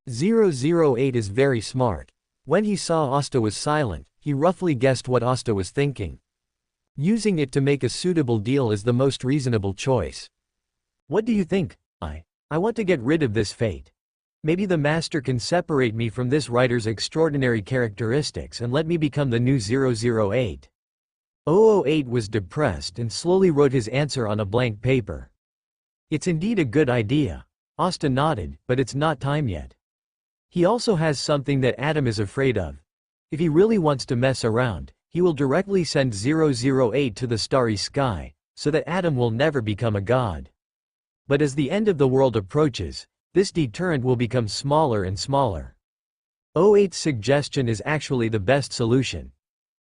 008 is very smart. When he saw Asta was silent, he roughly guessed what Asta was thinking. Using it to make a suitable deal is the most reasonable choice. What do you think? I want to get rid of this fate. Maybe the master can separate me from this writer's extraordinary characteristics and let me become the new 008. 008 was depressed and slowly wrote his answer on a blank paper. It's indeed a good idea. Asta nodded, but it's not time yet. He also has something that Adam is afraid of. If he really wants to mess around, he will directly send 008 to the starry sky, so that Adam will never become a god. But as the end of the world approaches, this deterrent will become smaller and smaller. 008's suggestion is actually the best solution.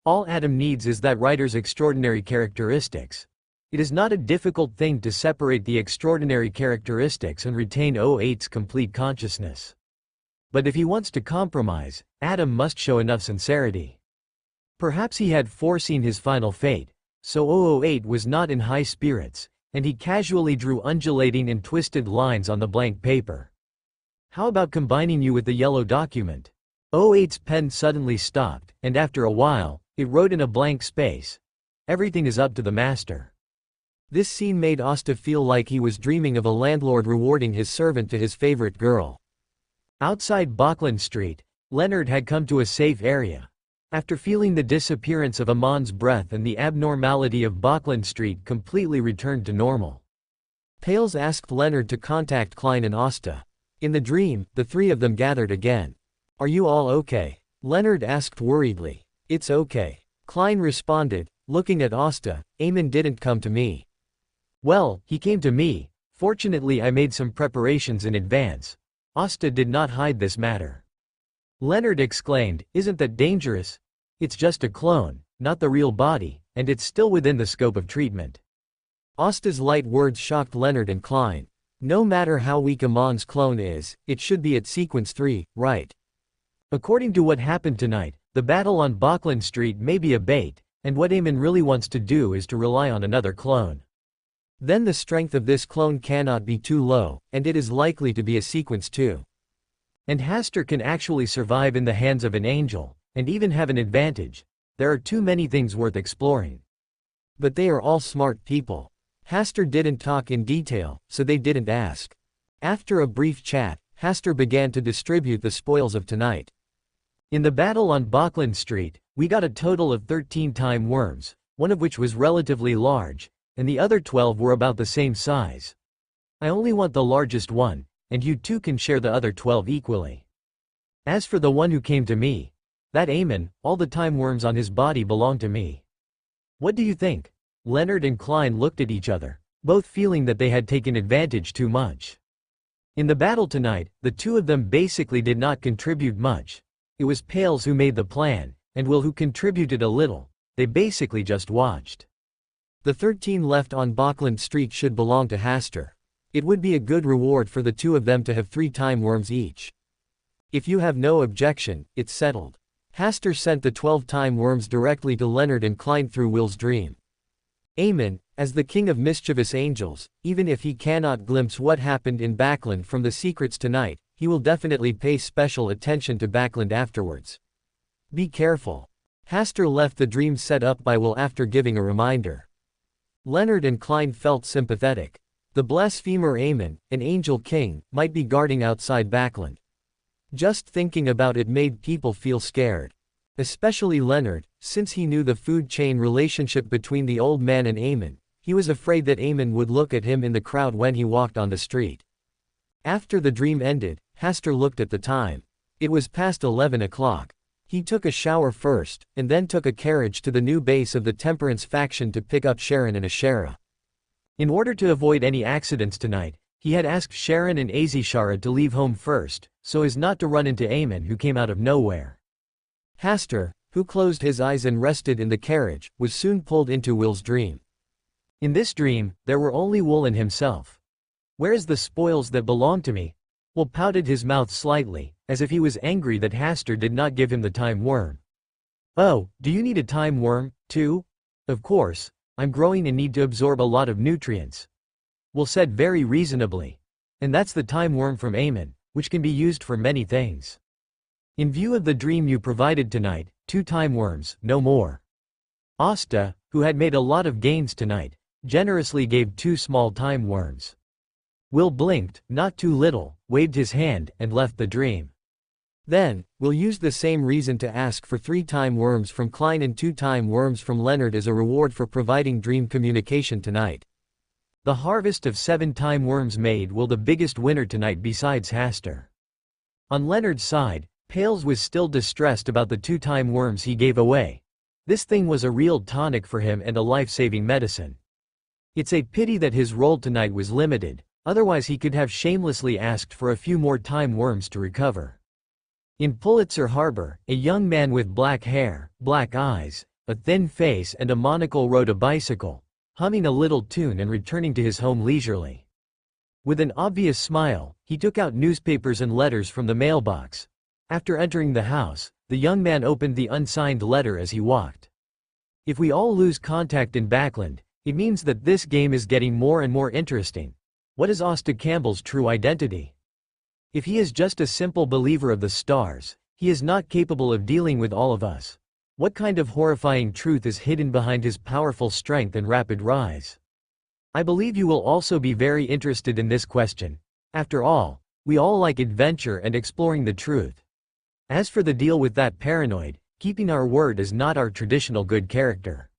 All Adam needs is that writer's extraordinary characteristics. It is not a difficult thing to separate the extraordinary characteristics and retain 008's complete consciousness. But if he wants to compromise, Adam must show enough sincerity. Perhaps he had foreseen his final fate, so 008 was not in high spirits, and he casually drew undulating and twisted lines on the blank paper. How about combining you with the yellow document? 008's pen suddenly stopped, and after a while, it wrote in a blank space. Everything is up to the master. This scene made Asta feel like he was dreaming of a landlord rewarding his servant to his favorite girl. Outside Bachland Street, Leonard had come to a safe area. After feeling the disappearance of Amon's breath and the abnormality of Bachland Street completely returned to normal. Pales asked Leonard to contact Klein and Asta. In the dream, the three of them gathered again. Are you all okay? Leonard asked worriedly. It's okay. Klein responded, looking at Asta. Amon didn't come to me. Well, he came to me. Fortunately I made some preparations in advance. Asta did not hide this matter. Leonard exclaimed, isn't that dangerous? It's just a clone, not the real body, and it's still within the scope of treatment. Asta's light words shocked Leonard and Klein. No matter how weak Amon's clone is, it should be at sequence 3, right? According to what happened tonight, the battle on Bachland Street may be a bait, and what Amon really wants to do is to rely on another clone. Then the strength of this clone cannot be too low, and it is likely to be a sequence 2. And Hasta can actually survive in the hands of an angel, and even have an advantage. There are too many things worth exploring. But they are all smart people. Hasta didn't talk in detail, so they didn't ask. After a brief chat, Hasta began to distribute the spoils of tonight. In the battle on Bachland Street, we got a total of 13 time worms, one of which was relatively large, and the other 12 were about the same size. I only want the largest one, and you two can share the other 12 equally. As for the one who came to me, that Amon, all the time worms on his body belong to me. What do you think? Leonard and Klein looked at each other, both feeling that they had taken advantage too much. In the battle tonight, the two of them basically did not contribute much. It was Pales who made the plan, and Will who contributed a little. They basically just watched. The 13 left on Bachland Street should belong to Hasta. It would be a good reward for the two of them to have 3 time worms each. If you have no objection, it's settled. Hastur sent the 12 time worms directly to Leonard and climbed through Will's dream. Amen, as the king of mischievous angels, even if he cannot glimpse what happened in Backland from the secrets tonight, he will definitely pay special attention to Backland afterwards. Be careful. Hastur left the dream set up by Will after giving a reminder. Leonard and Klein felt sympathetic. The blasphemer Amen, an angel king, might be guarding outside Backland. Just thinking about it made people feel scared. Especially Leonard, since he knew the food chain relationship between the old man and Amen. He was afraid that Amen would look at him in the crowd when he walked on the street. After the dream ended, Hastur looked at the time. It was past 11 o'clock. He took a shower first, and then took a carriage to the new base of the Temperance faction to pick up Sharon and Ashera. In order to avoid any accidents tonight, he had asked Sharon and Azishara to leave home first, so as not to run into Amen who came out of nowhere. Hastur, who closed his eyes and rested in the carriage, was soon pulled into Will's dream. In this dream, there were only Will and himself. "Where's the spoils that belong to me?" Will pouted his mouth slightly, as if he was angry that Hastur did not give him the time worm. "Oh, do you need a time worm, too?" "Of course, I'm growing and need to absorb a lot of nutrients," Will said very reasonably. "And that's the time worm from Amen, which can be used for many things. In view of the dream you provided tonight, 2 time worms, no more." Asta, who had made a lot of gains tonight, generously gave 2 small time worms. Will blinked, not too little, waved his hand, and left the dream. Then, Will used the same reason to ask for 3 time worms from Klein and 2 time worms from Leonard as a reward for providing dream communication tonight. The harvest of 7 time worms made Will the biggest winner tonight besides Hastur. On Leonard's side, Pales was still distressed about the 2 time worms he gave away. This thing was a real tonic for him and a life-saving medicine. It's a pity that his role tonight was limited, otherwise he could have shamelessly asked for a few more time worms to recover. In Pulitzer Harbor, a young man with black hair, black eyes, a thin face and a monocle rode a bicycle, humming a little tune and returning to his home leisurely. With an obvious smile, he took out newspapers and letters from the mailbox. After entering the house, the young man opened the unsigned letter as he walked. "If we all lose contact in Backland, it means that this game is getting more and more interesting. What is Hasta Campbell's true identity? If he is just a simple believer of the stars, he is not capable of dealing with all of us. What kind of horrifying truth is hidden behind his powerful strength and rapid rise? I believe you will also be very interested in this question. After all, we all like adventure and exploring the truth. As for the deal with that paranoid, keeping our word is not our traditional good character.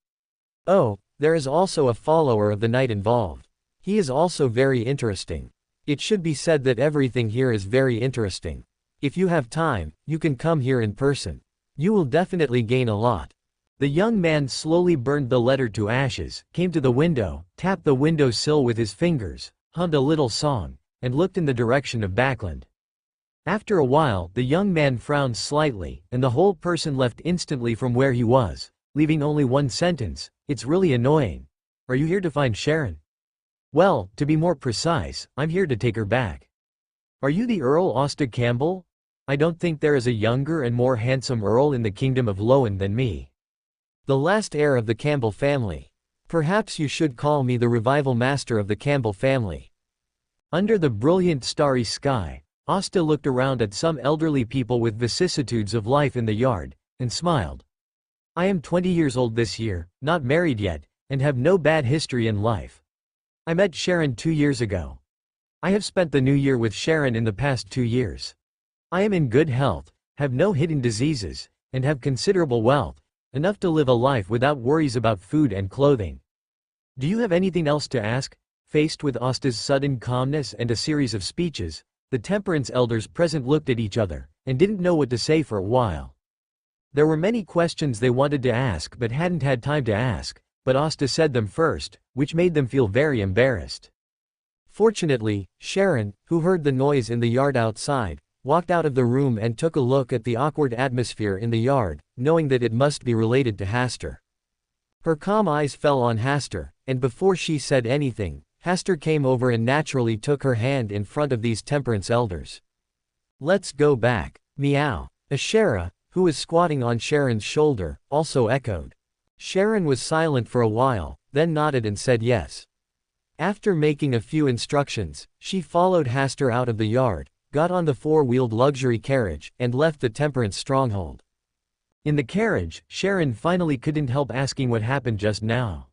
Oh, there is also a follower of the night involved. He is also very interesting. It should be said that everything here is very interesting. If you have time, you can come here in person. You will definitely gain a lot." The young man slowly burned the letter to ashes, came to the window, tapped the window sill with his fingers, hummed a little song, and looked in the direction of Backland. After a while, the young man frowned slightly, and the whole person left instantly from where he was, leaving only one sentence: "It's really annoying. Are you here to find Sharon?" "Well, to be more precise, I'm here to take her back." "Are you the Earl Hasta Campbell? I don't think there is a younger and more handsome Earl in the kingdom of Lowen than me. The last heir of the Campbell family. Perhaps you should call me the revival master of the Campbell family." Under the brilliant starry sky, Asta looked around at some elderly people with vicissitudes of life in the yard, and smiled. "I am 20 years old this year, not married yet, and have no bad history in life. I met Sharon 2 years ago. I have spent the new year with Sharon in the past 2 years. I am in good health, have no hidden diseases, and have considerable wealth, enough to live a life without worries about food and clothing. Do you have anything else to ask?" Faced with Asta's sudden calmness and a series of speeches, the temperance elders present looked at each other, and didn't know what to say for a while. There were many questions they wanted to ask but hadn't had time to ask, but Asta said them first, which made them feel very embarrassed. Fortunately, Sharon, who heard the noise in the yard outside, walked out of the room and took a look at the awkward atmosphere in the yard, knowing that it must be related to Hastur. Her calm eyes fell on Hastur, and before she said anything, Hastur came over and naturally took her hand in front of these temperance elders. "Let's go back. Meow. Ashera, who was squatting on Sharon's shoulder, also echoed. Sharon was silent for a while, then nodded and said yes. After making a few instructions, she followed Hasta out of the yard, got on the four-wheeled luxury carriage, and left the Temperance stronghold. In the carriage, Sharon finally couldn't help asking what happened just now.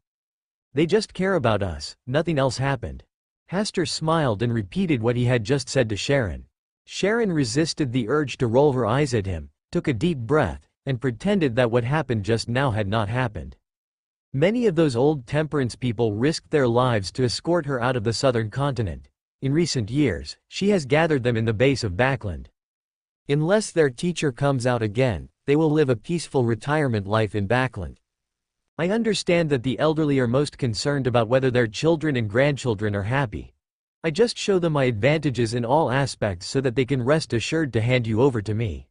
They just care about us, nothing else happened. Hasta smiled and repeated what he had just said to Sharon. Sharon resisted the urge to roll her eyes at him, took a deep breath, and pretended that what happened just now had not happened. Many of those old Temperance people risked their lives to escort her out of the southern continent. In recent years, she has gathered them in the base of Backland. Unless their teacher comes out again, they will live a peaceful retirement life in Backland. I understand that the elderly are most concerned about whether their children and grandchildren are happy. I just show them my advantages in all aspects so that they can rest assured to hand you over to me.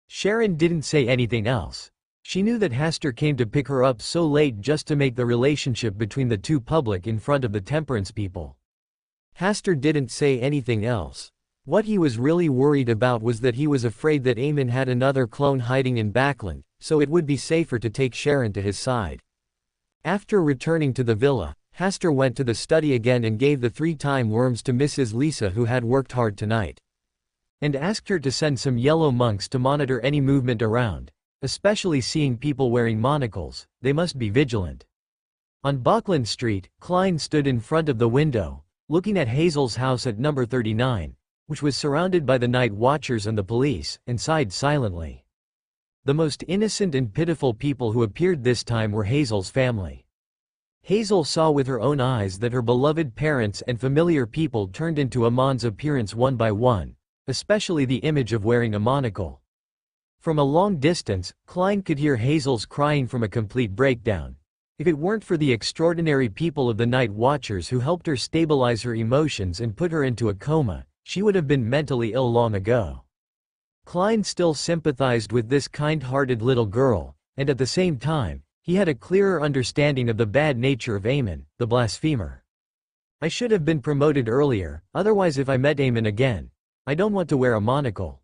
Sharon didn't say anything else. She knew that Hasta came to pick her up so late just to make the relationship between the two public in front of the Temperance people. Hasta didn't say anything else. What he was really worried about was that he was afraid that Eamon had another clone hiding in Backland, so it would be safer to take Sharon to his side. After returning to the villa, Hasta went to the study again and gave the 3-time worms to Mrs. Lisa, who had worked hard tonight, and asked her to send some yellow monks to monitor any movement around. Especially seeing people wearing monocles, they must be vigilant. On Buckland Street, Klein stood in front of the window, looking at Hazel's house at number 39, which was surrounded by the night watchers and the police, and sighed silently. The most innocent and pitiful people who appeared this time were Hazel's family. Hazel saw with her own eyes that her beloved parents and familiar people turned into Amon's appearance one by one, especially the image of wearing a monocle. From a long distance, Klein could hear Hazel's crying from a complete breakdown. If it weren't for the extraordinary people of the night watchers who helped her stabilize her emotions and put her into a coma, she would have been mentally ill long ago. Klein still sympathized with this kind-hearted little girl, and at the same time, he had a clearer understanding of the bad nature of Eamon, the blasphemer. I should have been promoted earlier, otherwise if I met Eamon again, I don't want to wear a monocle.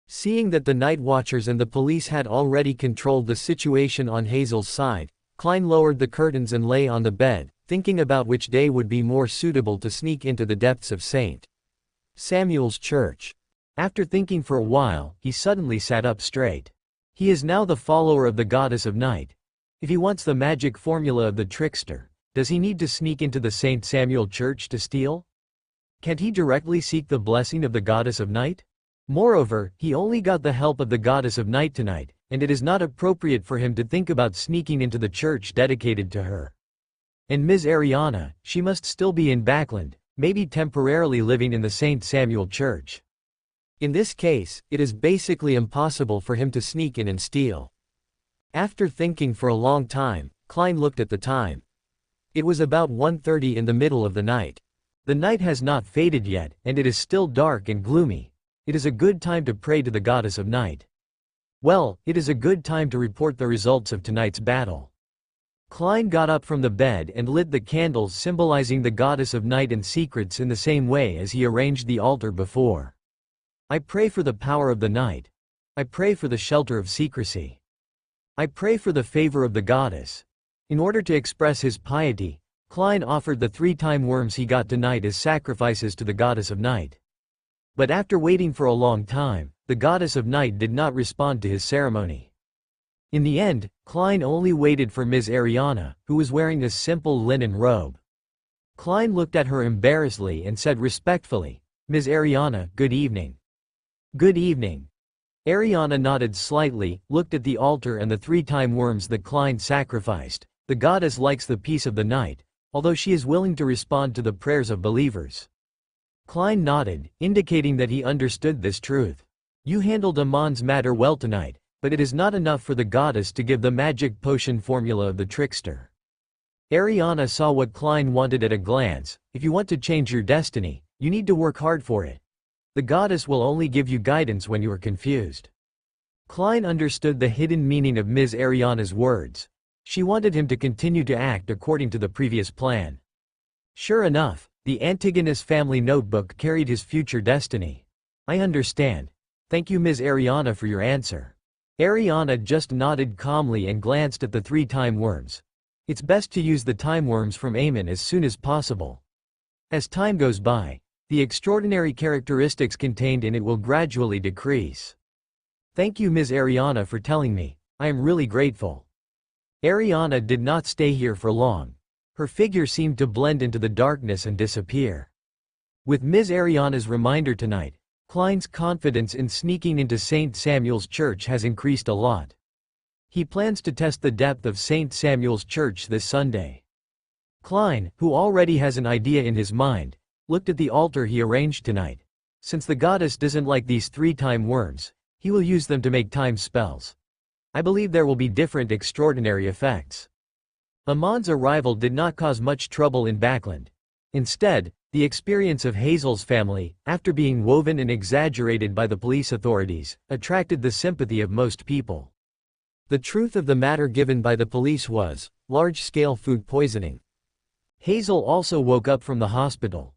Seeing that the night watchers and the police had already controlled the situation on Hazel's side, Klein lowered the curtains and lay on the bed, thinking about which day would be more suitable to sneak into the depths of St. Samuel's Church. After thinking for a while, he suddenly sat up straight. He is now the follower of the goddess of night. If he wants the magic formula of the trickster, does he need to sneak into the St. Samuel Church to steal? Can't he directly seek the blessing of the goddess of night? Moreover, he only got the help of the goddess of night tonight, and it is not appropriate for him to think about sneaking into the church dedicated to her. And Ms. Ariana, she must still be in Backland, maybe temporarily living in the St. Samuel Church. In this case, it is basically impossible for him to sneak in and steal. After thinking for a long time, Klein looked at the time. It was about 1:30 in the middle of the night. The night has not faded yet, and it is still dark and gloomy. It is a good time to pray to the goddess of night. Well, it is a good time to report the results of tonight's battle. Klein got up from the bed and lit the candles symbolizing the goddess of night and secrets in the same way as he arranged the altar before. I pray for the power of the night. I pray for the shelter of secrecy. I pray for the favor of the goddess. In order to express his piety, Klein offered the 3-time worms he got tonight as sacrifices to the goddess of night. But after waiting for a long time, the goddess of night did not respond to his ceremony. In the end, Klein only waited for Ms. Ariana, who was wearing a simple linen robe. Klein looked at her embarrassedly and said respectfully, "Ms. Ariana, good evening." "Good evening." Ariana nodded slightly, looked at the altar and the 3-time worms that Klein sacrificed. The goddess likes the peace of the night, although she is willing to respond to the prayers of believers. Klein nodded, indicating that he understood this truth. You handled Amon's matter well tonight, but it is not enough for the goddess to give the magic potion formula of the trickster. Ariana saw what Klein wanted at a glance. If you want to change your destiny, you need to work hard for it. The goddess will only give you guidance when you are confused. Klein understood the hidden meaning of Ms. Ariana's words. She wanted him to continue to act according to the previous plan. Sure enough, the Antigonus family notebook carried his future destiny. I understand. Thank you, Ms. Ariana, for your answer. Ariana just nodded calmly and glanced at the 3 time worms. It's best to use the time worms from Aemon as soon as possible. As time goes by, the extraordinary characteristics contained in it will gradually decrease. Thank you, Ms. Ariana, for telling me. I am really grateful. Ariana did not stay here for long. Her figure seemed to blend into the darkness and disappear. With Ms. Ariana's reminder tonight, Klein's confidence in sneaking into St. Samuel's Church has increased a lot. He plans to test the depth of St. Samuel's Church this Sunday. Klein, who already has an idea in his mind, looked at the altar he arranged tonight. Since the goddess doesn't like these 3 time worms, he will use them to make time spells. I believe there will be different extraordinary effects. Amon's arrival did not cause much trouble in Backland. Instead, the experience of Hazel's family, after being woven and exaggerated by the police authorities, attracted the sympathy of most people. The truth of the matter given by the police was large-scale food poisoning. Hazel also woke up from the hospital.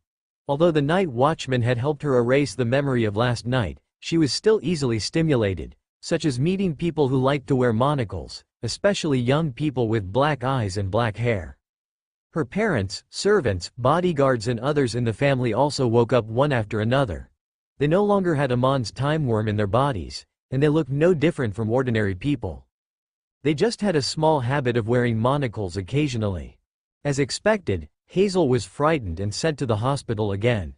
Although the night watchman had helped her erase the memory of last night, she was still easily stimulated, such as meeting people who liked to wear monocles, especially young people with black eyes and black hair. Her parents, servants, bodyguards and others in the family also woke up one after another. They no longer had Amon's time worm in their bodies, and they looked no different from ordinary people. They just had a small habit of wearing monocles occasionally. As expected, Hazel was frightened and sent to the hospital again.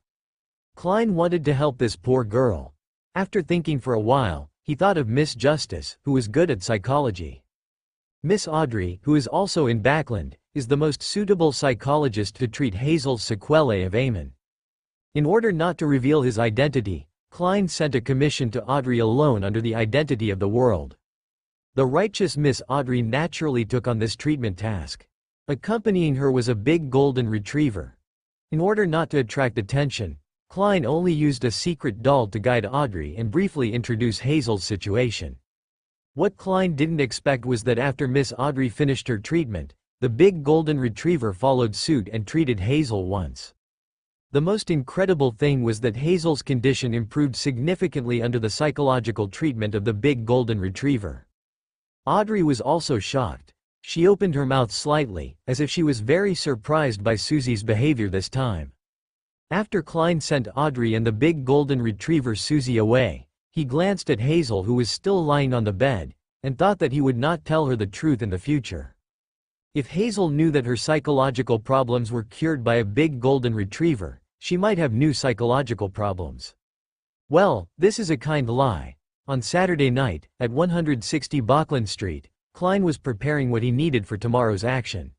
Klein wanted to help this poor girl. After thinking for a while, he thought of Miss Justice, who was good at psychology. Miss Audrey, who is also in Backland, is the most suitable psychologist to treat Hazel's sequelae of Aemon. In order not to reveal his identity, Klein sent a commission to Audrey alone under the identity of the world. The righteous Miss Audrey naturally took on this treatment task. Accompanying her was a big golden retriever. In order not to attract attention, Klein only used a secret doll to guide Audrey and briefly introduce Hazel's situation. What Klein didn't expect was that after Miss Audrey finished her treatment, the big golden retriever followed suit and treated Hazel once. The most incredible thing was that Hazel's condition improved significantly under the psychological treatment of the big golden retriever. Audrey was also shocked. She opened her mouth slightly, as if she was very surprised by Susie's behavior this time. After Klein sent Audrey and the big golden retriever Susie away, he glanced at Hazel, who was still lying on the bed, and thought that he would not tell her the truth in the future. If Hazel knew that her psychological problems were cured by a big golden retriever, she might have new psychological problems. Well, this is a kind lie. On Saturday night, at 160 Bachland Street, Klein was preparing what he needed for tomorrow's action.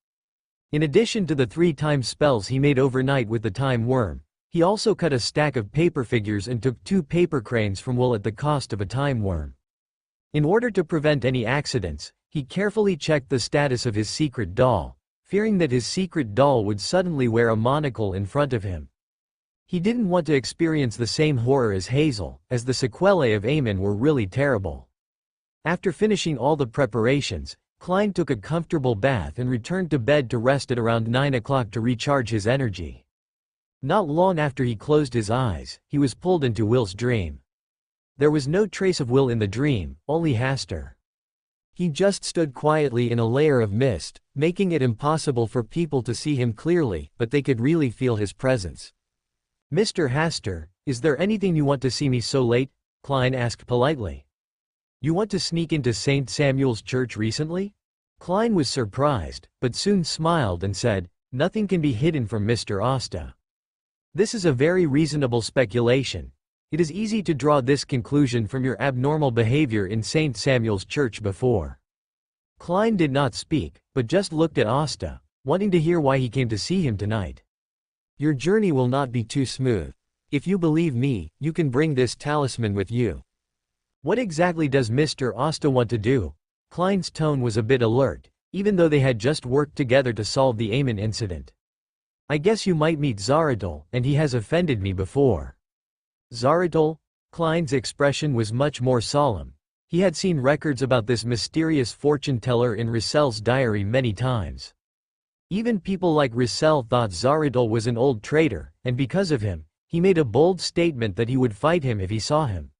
In addition to the 3 time spells he made overnight with the time worm, he also cut a stack of paper figures and took 2 paper cranes from wool at the cost of a time worm. In order to prevent any accidents, he carefully checked the status of his secret doll, fearing that his secret doll would suddenly wear a monocle in front of him. He didn't want to experience the same horror as Hazel, as the sequelae of Aemon were really terrible. After finishing all the preparations, Klein took a comfortable bath and returned to bed to rest at around 9 o'clock to recharge his energy. Not long after he closed his eyes, he was pulled into Will's dream. There was no trace of Will in the dream, only Hastur. He just stood quietly in a layer of mist, making it impossible for people to see him clearly, but they could really feel his presence. "Mr. Hastur, is there anything you want to see me so late?" Klein asked politely. "You want to sneak into St. Samuel's Church recently?" Klein was surprised, but soon smiled and said, "Nothing can be hidden from Mr. Asta. This is a very reasonable speculation. It is easy to draw this conclusion from your abnormal behavior in St. Samuel's Church before." Klein did not speak, but just looked at Asta, wanting to hear why he came to see him tonight. "Your journey will not be too smooth. If you believe me, you can bring this talisman with you." "What exactly does Mr. Asta want to do?" Klein's tone was a bit alert, even though they had just worked together to solve the Aemon incident. "I guess you might meet Zaratul, and he has offended me before." Zaratul? Klein's expression was much more solemn. He had seen records about this mysterious fortune-teller in Rissel's diary many times. Even people like Rissel thought Zaratul was an old traitor, and because of him, he made a bold statement that he would fight him if he saw him.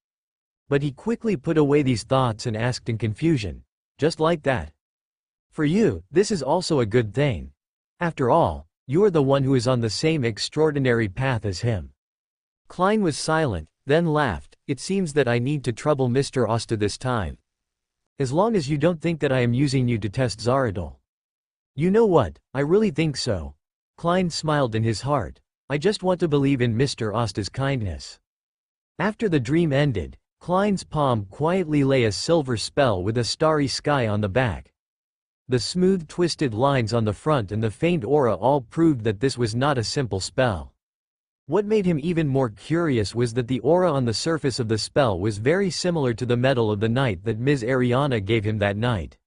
But he quickly put away these thoughts and asked in confusion. Just like that. For you, this is also a good thing. After all, you are the one who is on the same extraordinary path as him. Klein was silent, then laughed. It seems that I need to trouble Mr. Asta this time. As long as you don't think that I am using you to test Zaradul. You know what, I really think so. Klein smiled in his heart. I just want to believe in Mr. Asta's kindness. After the dream ended, Klein's palm quietly lay a silver spell with a starry sky on the back. The smooth twisted lines on the front and the faint aura all proved that this was not a simple spell. What made him even more curious was that the aura on the surface of the spell was very similar to the metal of the night that Ms. Ariana gave him that night.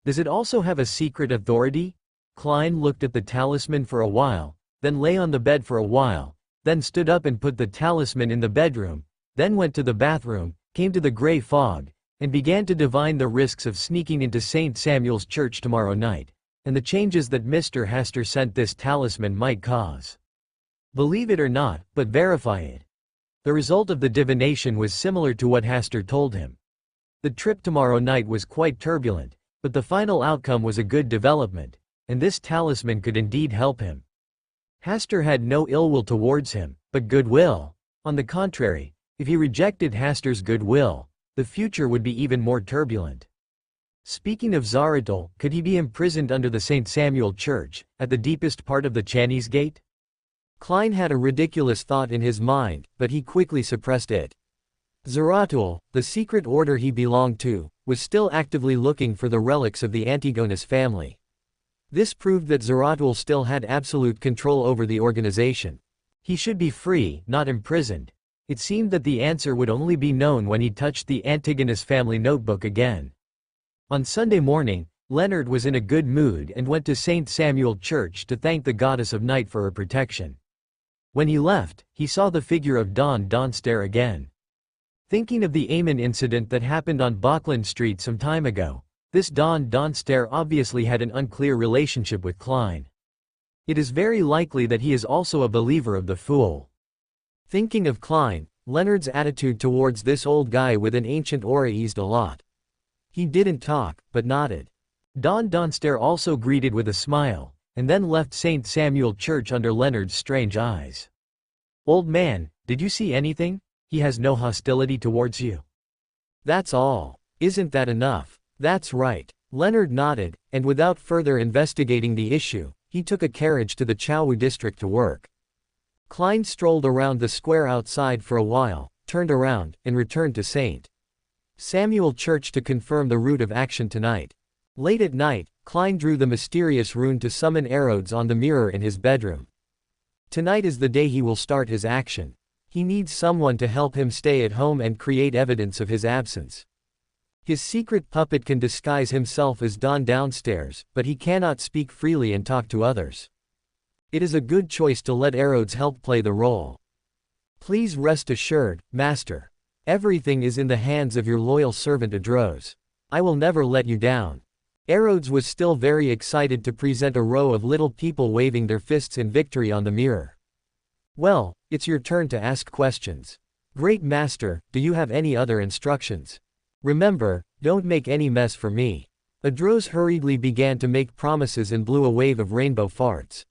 Does it also have a secret authority? Klein looked at the talisman for a while, then lay on the bed for a while, then stood up and put the talisman in the bedroom, then went to the bathroom, came to the gray fog, and began to divine the risks of sneaking into St. Samuel's Church tomorrow night, and the changes that Mr. Hasta sent this talisman might cause. Believe it or not, but verify it. The result of the divination was similar to what Hasta told him. The trip tomorrow night was quite turbulent, but the final outcome was a good development, and this talisman could indeed help him. Hasta had no ill will towards him, but goodwill. On the contrary, if he rejected Hasta's goodwill, the future would be even more turbulent. Speaking of Zaradul, could he be imprisoned under the St. Samuel Church, at the deepest part of the Chinese Gate? Klein had a ridiculous thought in his mind, but he quickly suppressed it. Zaradul, the secret order he belonged to, was still actively looking for the relics of the Antigonus family. This proved that Zaradul still had absolute control over the organization. He should be free, not imprisoned. It seemed that the answer would only be known when he touched the Antigonus family notebook again. On Sunday morning, Leonard was in a good mood and went to St. Samuel Church to thank the goddess of night for her protection. When he left, he saw the figure of Don Donstair again. Thinking of the Amen incident that happened on Bachland Street some time ago, this Don Donstair obviously had an unclear relationship with Klein. It is very likely that he is also a believer of the Fool. Thinking of Klein, Leonard's attitude towards this old guy with an ancient aura eased a lot. He didn't talk, but nodded. Don Donstair also greeted with a smile, and then left St. Samuel Church under Leonard's strange eyes. Old man, did you see anything? He has no hostility towards you. That's all. Isn't that enough? That's right. Leonard nodded, and without further investigating the issue, he took a carriage to the Chaowu district to work. Klein strolled around the square outside for a while, turned around, and returned to St. Samuel Church to confirm the route of action tonight. Late at night, Klein drew the mysterious rune to summon Erodes on the mirror in his bedroom. Tonight is the day he will start his action. He needs someone to help him stay at home and create evidence of his absence. His secret puppet can disguise himself as Don Downstairs, but he cannot speak freely and talk to others. It is a good choice to let Erodes help play the role. Please rest assured, Master. Everything is in the hands of your loyal servant Adros. I will never let you down. Erodes was still very excited to present a row of little people waving their fists in victory on the mirror. Well, it's your turn to ask questions. Great Master, do you have any other instructions? Remember, don't make any mess for me. Adros hurriedly began to make promises and blew a wave of rainbow farts.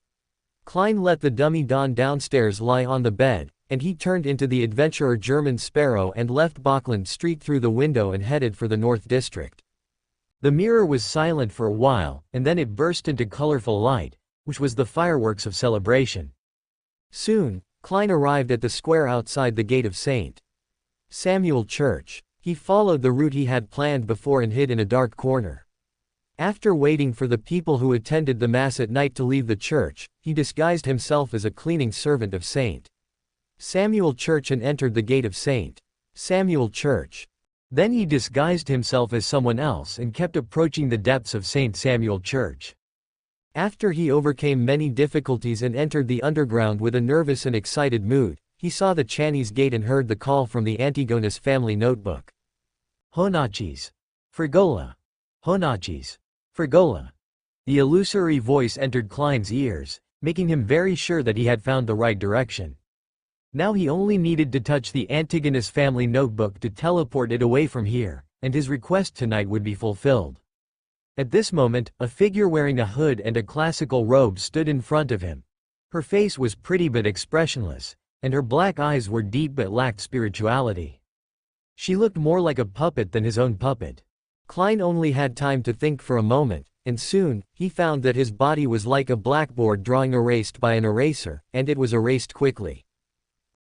Klein let the dummy Don Downstairs lie on the bed, and he turned into the adventurer German Sparrow and left Bachland Street through the window and headed for the North District. The mirror was silent for a while, and then it burst into colorful light, which was the fireworks of celebration. Soon, Klein arrived at the square outside the gate of St. Samuel Church. He followed the route he had planned before and hid in a dark corner. After waiting for the people who attended the Mass at night to leave the church, he disguised himself as a cleaning servant of St. Samuel Church and entered the gate of St. Samuel Church. Then he disguised himself as someone else and kept approaching the depths of St. Samuel Church. After he overcame many difficulties and entered the underground with a nervous and excited mood, he saw the Chinese gate and heard the call from the Antigonus family notebook. Honachis. Frigola. Honachis. Frigola. The illusory voice entered Klein's ears, making him very sure that he had found the right direction. Now he only needed to touch the Antigonus family notebook to teleport it away from here, and his request tonight would be fulfilled. At this moment, a figure wearing a hood and a classical robe stood in front of him. Her face was pretty but expressionless, and her black eyes were deep but lacked spirituality. She looked more like a puppet than his own puppet. Klein only had time to think for a moment, and soon, he found that his body was like a blackboard drawing erased by an eraser, and it was erased quickly.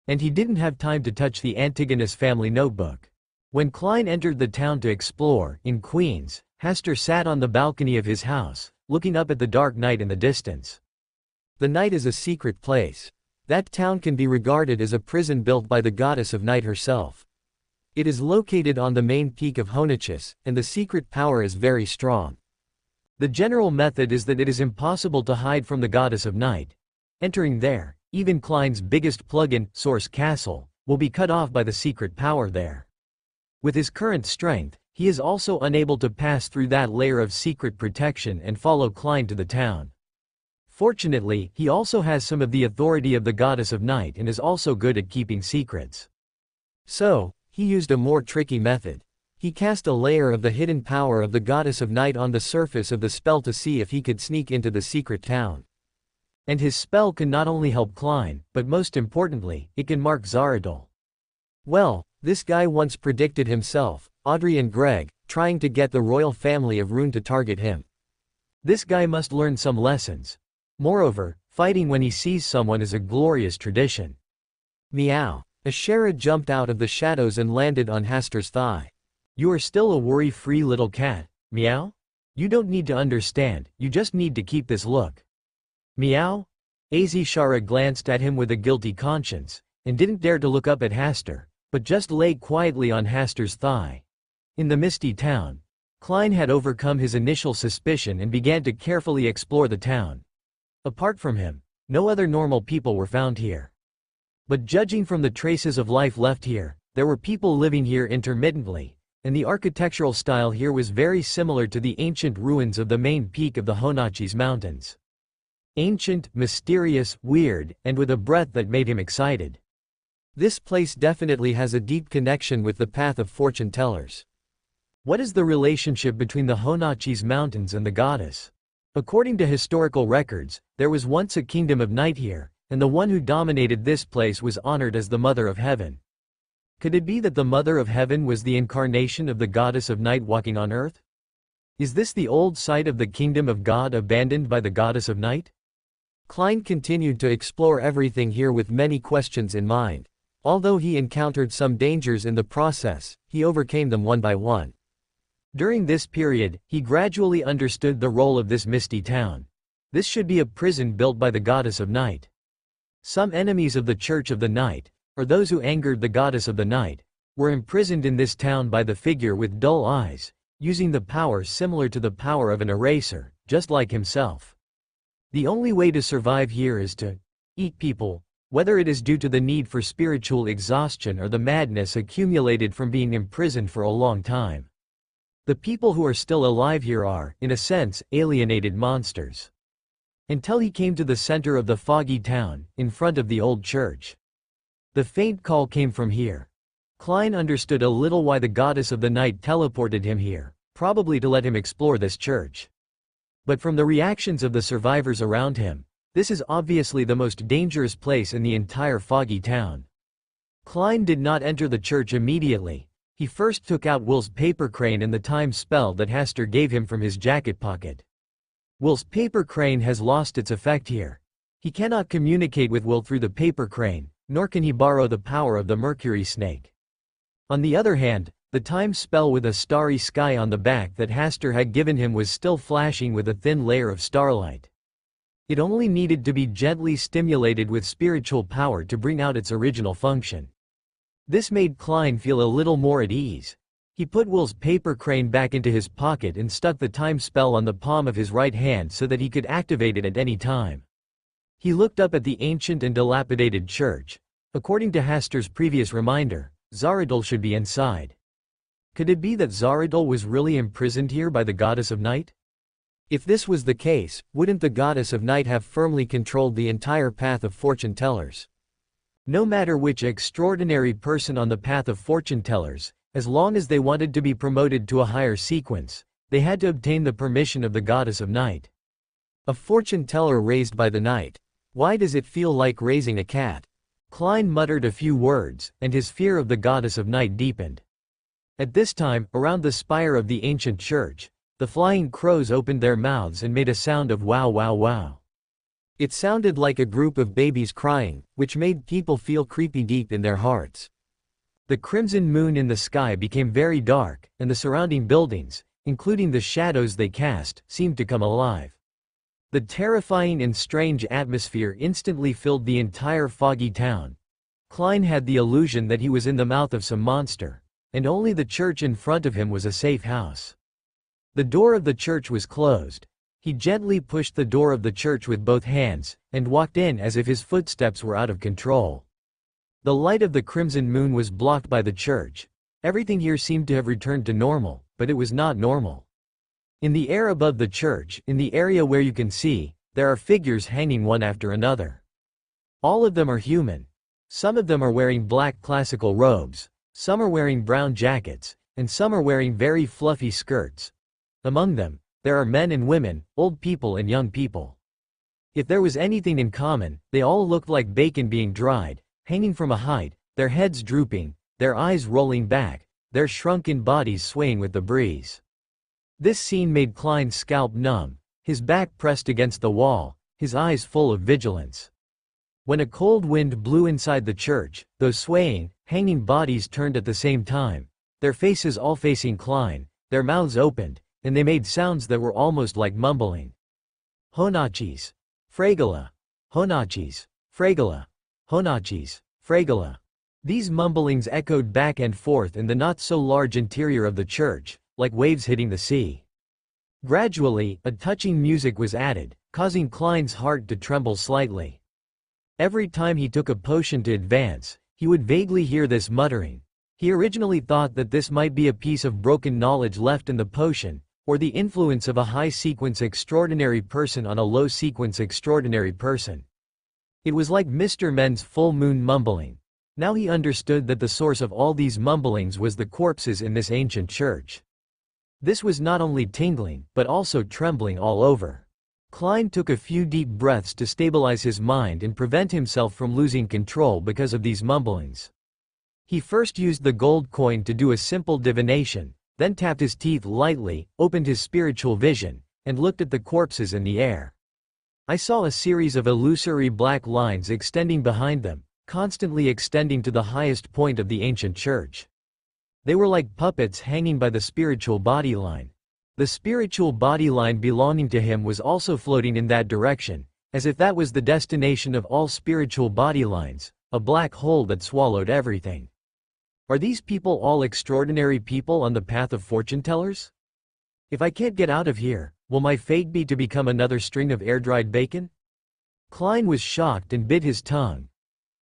And he didn't have time to touch the Antigonus family notebook. When Klein entered the town to explore, in Queens, Hasta sat on the balcony of his house, looking up at the dark night in the distance. The night is a secret place. That town can be regarded as a prison built by the goddess of night herself. It is located on the main peak of Honachus, and the secret power is very strong. The general method is that it is impossible to hide from the goddess of night. Entering there, even Klein's biggest plugin, Source Castle, will be cut off by the secret power there. With his current strength, he is also unable to pass through that layer of secret protection and follow Klein to the town. Fortunately, he also has some of the authority of the goddess of night and is also good at keeping secrets. So, he used a more tricky method. He cast a layer of the hidden power of the goddess of night on the surface of the spell to see if he could sneak into the secret town. And his spell can not only help Klein, but most importantly, it can mark Zaradul. Well, this guy once predicted himself, Audrey and Greg, trying to get the royal family of Rune to target him. This guy must learn some lessons. Moreover, fighting when he sees someone is a glorious tradition. Meow. Ashera jumped out of the shadows and landed on Hasta's thigh. You are still a worry-free little cat, meow? You don't need to understand, you just need to keep this look. Meow? Azishara glanced at him with a guilty conscience, and didn't dare to look up at Hasta, but just lay quietly on Hasta's thigh. In the misty town, Klein had overcome his initial suspicion and began to carefully explore the town. Apart from him, no other normal people were found here. But judging from the traces of life left here, there were people living here intermittently, and the architectural style here was very similar to the ancient ruins of the main peak of the Honachis Mountains. Ancient, mysterious, weird, and with a breath that made him excited. This place definitely has a deep connection with the path of fortune tellers. What is the relationship between the Honachis Mountains and the goddess? According to historical records, there was once a kingdom of night here, and the one who dominated this place was honored as the Mother of Heaven. Could it be that the Mother of Heaven was the incarnation of the goddess of night walking on earth? Is this the old site of the kingdom of God abandoned by the goddess of night? Klein continued to explore everything here with many questions in mind. Although he encountered some dangers in the process, he overcame them one by one. During this period, he gradually understood the role of this misty town. This should be a prison built by the goddess of night. Some enemies of the Church of the Night, or those who angered the goddess of the night, were imprisoned in this town by the figure with dull eyes, using the power similar to the power of an eraser, just like himself. The only way to survive here is to eat people, whether it is due to the need for spiritual exhaustion or the madness accumulated from being imprisoned for a long time. The people who are still alive here are, in a sense, alienated monsters. Until he came to the center of the foggy town, in front of the old church. The faint call came from here. Klein understood a little why the goddess of the night teleported him here, probably to let him explore this church. But from the reactions of the survivors around him, this is obviously the most dangerous place in the entire foggy town. Klein did not enter the church immediately. He first took out Will's paper crane and the time spell that Hasta gave him from his jacket pocket. Will's paper crane has lost its effect here. He cannot communicate with Will through the paper crane, nor can he borrow the power of the mercury snake. On the other hand, the time spell with a starry sky on the back that Hasta had given him was still flashing with a thin layer of starlight. It only needed to be gently stimulated with spiritual power to bring out its original function. This made Klein feel a little more at ease. He put Will's paper crane back into his pocket and stuck the time spell on the palm of his right hand so that he could activate it at any time. He looked up at the ancient and dilapidated church. According to Hasta's previous reminder, Zaradul should be inside. Could it be that Zaradul was really imprisoned here by the goddess of night? If this was the case, wouldn't the goddess of night have firmly controlled the entire path of fortune tellers? No matter which extraordinary person on the path of fortune-tellers, as long as they wanted to be promoted to a higher sequence, they had to obtain the permission of the goddess of night. A fortune-teller raised by the night. Why does it feel like raising a cat? Klein muttered a few words, and his fear of the goddess of night deepened. At this time, around the spire of the ancient church, the flying crows opened their mouths and made a sound of wow wow wow. It sounded like a group of babies crying, which made people feel creepy deep in their hearts. The crimson moon in the sky became very dark, and the surrounding buildings, including the shadows they cast, seemed to come alive. The terrifying and strange atmosphere instantly filled the entire foggy town. Klein had the illusion that he was in the mouth of some monster, and only the church in front of him was a safe house. The door of the church was closed. He gently pushed the door of the church with both hands, and walked in as if his footsteps were out of control. The light of the crimson moon was blocked by the church. Everything here seemed to have returned to normal, but it was not normal. In the air above the church, in the area where you can see, there are figures hanging one after another. All of them are human. Some of them are wearing black classical robes, some are wearing brown jackets, and some are wearing very fluffy skirts. Among them, there are men and women, old people and young people. If there was anything in common, they all looked like bacon being dried, hanging from a height, their heads drooping, their eyes rolling back, their shrunken bodies swaying with the breeze. This scene made Klein's scalp numb, his back pressed against the wall, his eyes full of vigilance. When a cold wind blew inside the church, those swaying, hanging bodies turned at the same time, their faces all facing Klein, their mouths opened, and they made sounds that were almost like mumbling. Honachis. Fragala. Honachis. Fragala. Honachis. Fragala. These mumblings echoed back and forth in the not-so-large interior of the church, like waves hitting the sea. Gradually, a touching music was added, causing Klein's heart to tremble slightly. Every time he took a potion to advance, he would vaguely hear this muttering. He originally thought that this might be a piece of broken knowledge left in the potion, or the influence of a high-sequence extraordinary person on a low-sequence extraordinary person. It was like Mr. Men's full moon mumbling. Now he understood that the source of all these mumblings was the corpses in this ancient church. This was not only tingling, but also trembling all over. Klein took a few deep breaths to stabilize his mind and prevent himself from losing control because of these mumblings. He first used the gold coin to do a simple divination, then tapped his teeth lightly, opened his spiritual vision, and looked at the corpses in the air. I saw a series of illusory black lines extending behind them, constantly extending to the highest point of the ancient church. They were like puppets hanging by the spiritual body line. The spiritual body line belonging to him was also floating in that direction, as if that was the destination of all spiritual body lines, a black hole that swallowed everything. Are these people all extraordinary people on the path of fortune-tellers? If I can't get out of here, will my fate be to become another string of air-dried bacon? Klein was shocked and bit his tongue.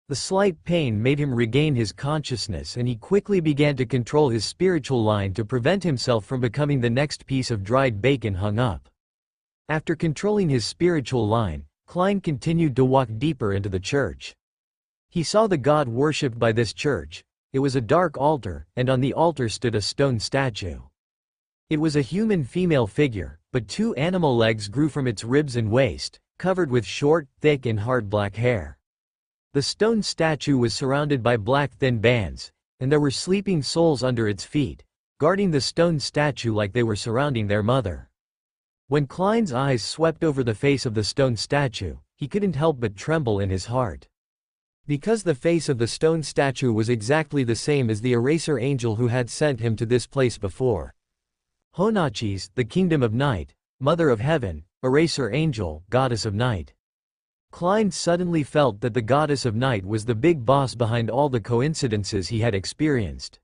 The slight pain made him regain his consciousness, and he quickly began to control his spiritual line to prevent himself from becoming the next piece of dried bacon hung up. After controlling his spiritual line, Klein continued to walk deeper into the church. He saw the god worshipped by this church. It was a dark altar, and on the altar stood a stone statue. It was a human female figure, but two animal legs grew from its ribs and waist, covered with short, thick and hard black hair. The stone statue was surrounded by black thin bands, and there were sleeping souls under its feet, guarding the stone statue like they were surrounding their mother. When Klein's eyes swept over the face of the stone statue, he couldn't help but tremble in his heart. Because the face of the stone statue was exactly the same as the eraser angel who had sent him to this place before. Honachis, the kingdom of night, mother of heaven, eraser angel, goddess of night. Klein suddenly felt that the goddess of night was the big boss behind all the coincidences he had experienced.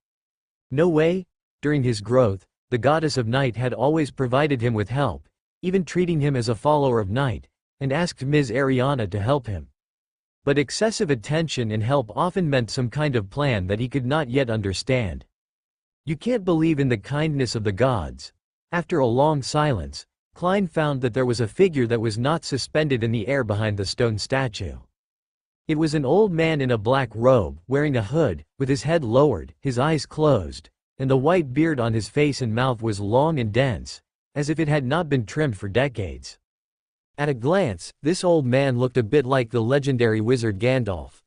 No way. During his growth, the goddess of night had always provided him with help, even treating him as a follower of night, and asked Ms. Ariana to help him. But excessive attention and help often meant some kind of plan that he could not yet understand. You can't believe in the kindness of the gods. After a long silence, Klein found that there was a figure that was not suspended in the air behind the stone statue. It was an old man in a black robe, wearing a hood, with his head lowered, his eyes closed, and the white beard on his face and mouth was long and dense, as if it had not been trimmed for decades. At a glance, this old man looked a bit like the legendary wizard Gandalf.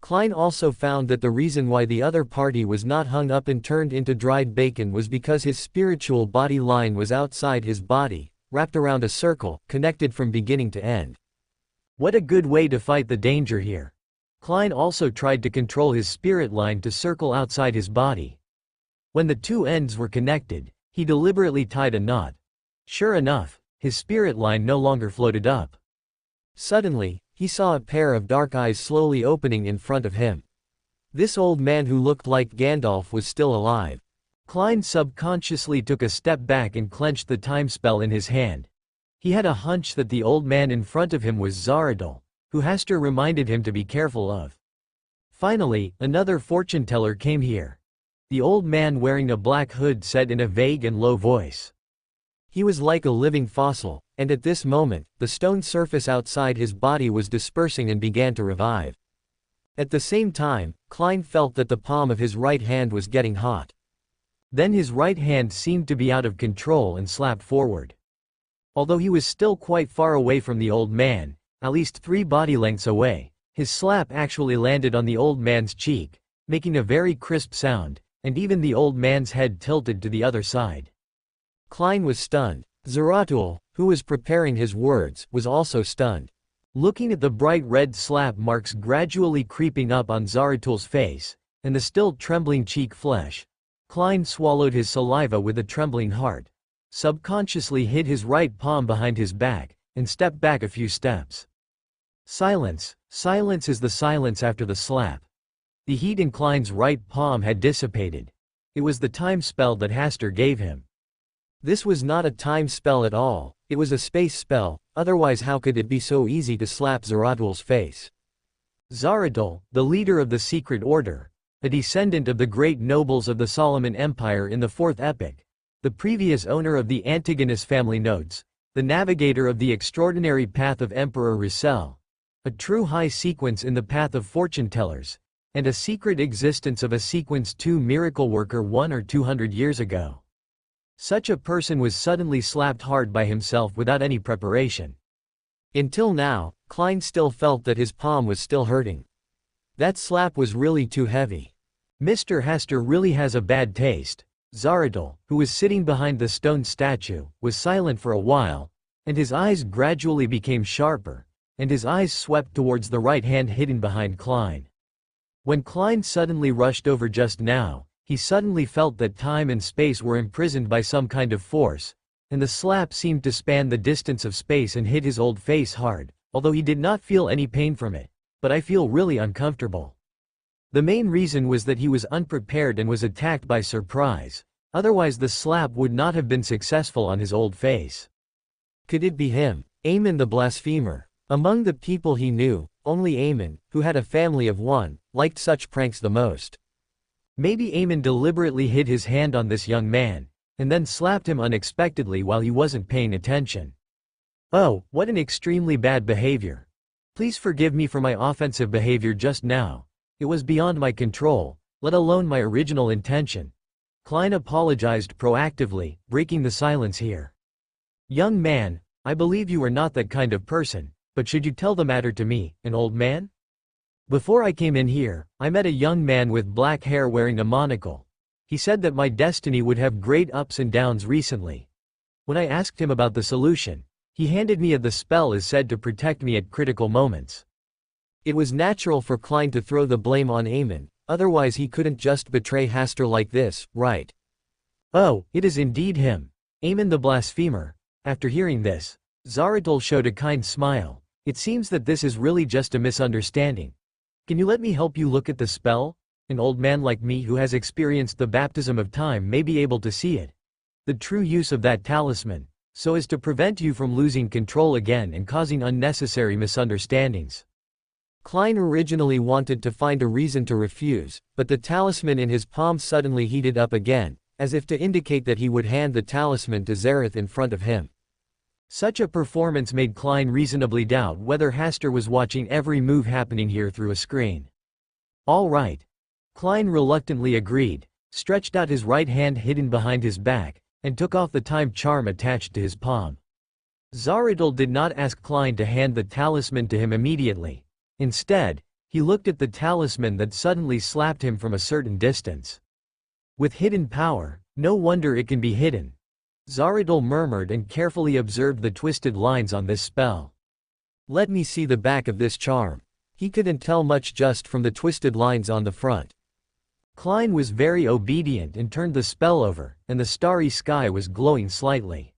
Klein also found that the reason why the other party was not hung up and turned into dried bacon was because his spiritual body line was outside his body, wrapped around a circle, connected from beginning to end. What a good way to fight the danger here. Klein also tried to control his spirit line to circle outside his body. When the two ends were connected, he deliberately tied a knot. Sure enough, his spirit line no longer floated up. Suddenly, he saw a pair of dark eyes slowly opening in front of him. This old man who looked like Gandalf was still alive. Klein subconsciously took a step back and clenched the time spell in his hand. He had a hunch that the old man in front of him was Zaradul, who Hasta reminded him to be careful of. Finally, another fortune teller came here. The old man wearing a black hood said in a vague and low voice. He was like a living fossil, and at this moment, the stone surface outside his body was dispersing and began to revive. At the same time, Klein felt that the palm of his right hand was getting hot. Then his right hand seemed to be out of control and slapped forward. Although he was still quite far away from the old man, at least 3 body lengths away, his slap actually landed on the old man's cheek, making a very crisp sound, and even the old man's head tilted to the other side. Klein was stunned. Zaradul, who was preparing his words, was also stunned. Looking at the bright red slap marks gradually creeping up on Zaradul's face, and the still trembling cheek flesh, Klein swallowed his saliva with a trembling heart, subconsciously hid his right palm behind his back, and stepped back a few steps. Silence. Silence is the silence after the slap. The heat in Klein's right palm had dissipated. It was the time spell that Hasta gave him. This was not a time spell at all, it was a space spell, otherwise how could it be so easy to slap Zaradul's face? Zaradul, the leader of the Secret Order, a descendant of the great nobles of the Solomon Empire in the 4th epic, the previous owner of the Antigonus family notes, the navigator of the extraordinary path of Emperor Russell, a true high sequence in the path of fortune tellers, and a secret existence of a sequence 2 miracle worker 1 or 200 years ago. Such a person was suddenly slapped hard by himself without any preparation. Until now, Klein still felt that his palm was still hurting. That slap was really too heavy. Mr. Hasta really has a bad taste. Zaradul, who was sitting behind the stone statue, was silent for a while, and his eyes gradually became sharper, and his eyes swept towards the right hand hidden behind Klein. When Klein suddenly rushed over just now, he suddenly felt that time and space were imprisoned by some kind of force, and the slap seemed to span the distance of space and hit his old face hard, although he did not feel any pain from it. But I feel really uncomfortable. The main reason was that he was unprepared and was attacked by surprise, otherwise the slap would not have been successful on his old face. Could it be him, Aemon the blasphemer? Among the people he knew, only Aemon, who had a family of 1, liked such pranks the most. Maybe Aemon deliberately hid his hand on this young man, and then slapped him unexpectedly while he wasn't paying attention. Oh, what an extremely bad behavior. Please forgive me for my offensive behavior just now. It was beyond my control, let alone my original intention. Klein apologized proactively, breaking the silence here. Young man, I believe you are not that kind of person, but should you tell the matter to me, an old man? Before I came in here, I met a young man with black hair wearing a monocle. He said that my destiny would have great ups and downs recently. When I asked him about the solution, he handed me the spell is said to protect me at critical moments. It was natural for Klein to throw the blame on Aemon, otherwise he couldn't just betray Hasta like this, right? Oh, it is indeed him. Aemon the blasphemer. After hearing this, Zaradul showed a kind smile. It seems that this is really just a misunderstanding. Can you let me help you look at the spell? An old man like me who has experienced the baptism of time may be able to see it. The true use of that talisman, so as to prevent you from losing control again and causing unnecessary misunderstandings. Klein originally wanted to find a reason to refuse, but the talisman in his palm suddenly heated up again, as if to indicate that he would hand the talisman to Zareth in front of him. Such a performance made Klein reasonably doubt whether Hasta was watching every move happening here through a screen. All right. Klein reluctantly agreed, stretched out his right hand hidden behind his back, and took off the time charm attached to his palm. Zaradul did not ask Klein to hand the talisman to him immediately. Instead, he looked at the talisman that suddenly slapped him from a certain distance. With hidden power, no wonder it can be hidden. Zaradul murmured and carefully observed the twisted lines on this spell. Let me see the back of this charm. He couldn't tell much just from the twisted lines on the front. Klein was very obedient and turned the spell over, and the starry sky was glowing slightly.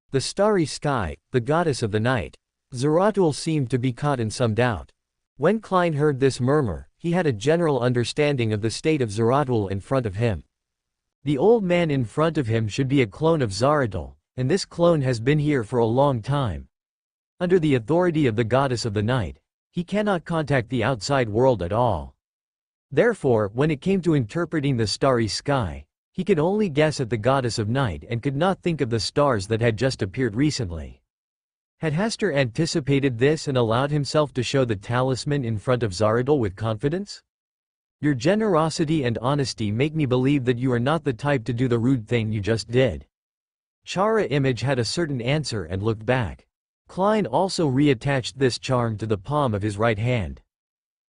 The starry sky, the goddess of the night. Zaradul seemed to be caught in some doubt. When Klein heard this murmur, he had a general understanding of the state of Zaradul in front of him. The old man in front of him should be a clone of Zaradul, and this clone has been here for a long time. Under the authority of the goddess of the night, he cannot contact the outside world at all. Therefore, when it came to interpreting the starry sky, he could only guess at the goddess of night and could not think of the stars that had just appeared recently. Had Hasta anticipated this and allowed himself to show the talisman in front of Zaradul with confidence? Your generosity and honesty make me believe that you are not the type to do the rude thing you just did. Chara Image had a certain answer and looked back. Klein also reattached this charm to the palm of his right hand.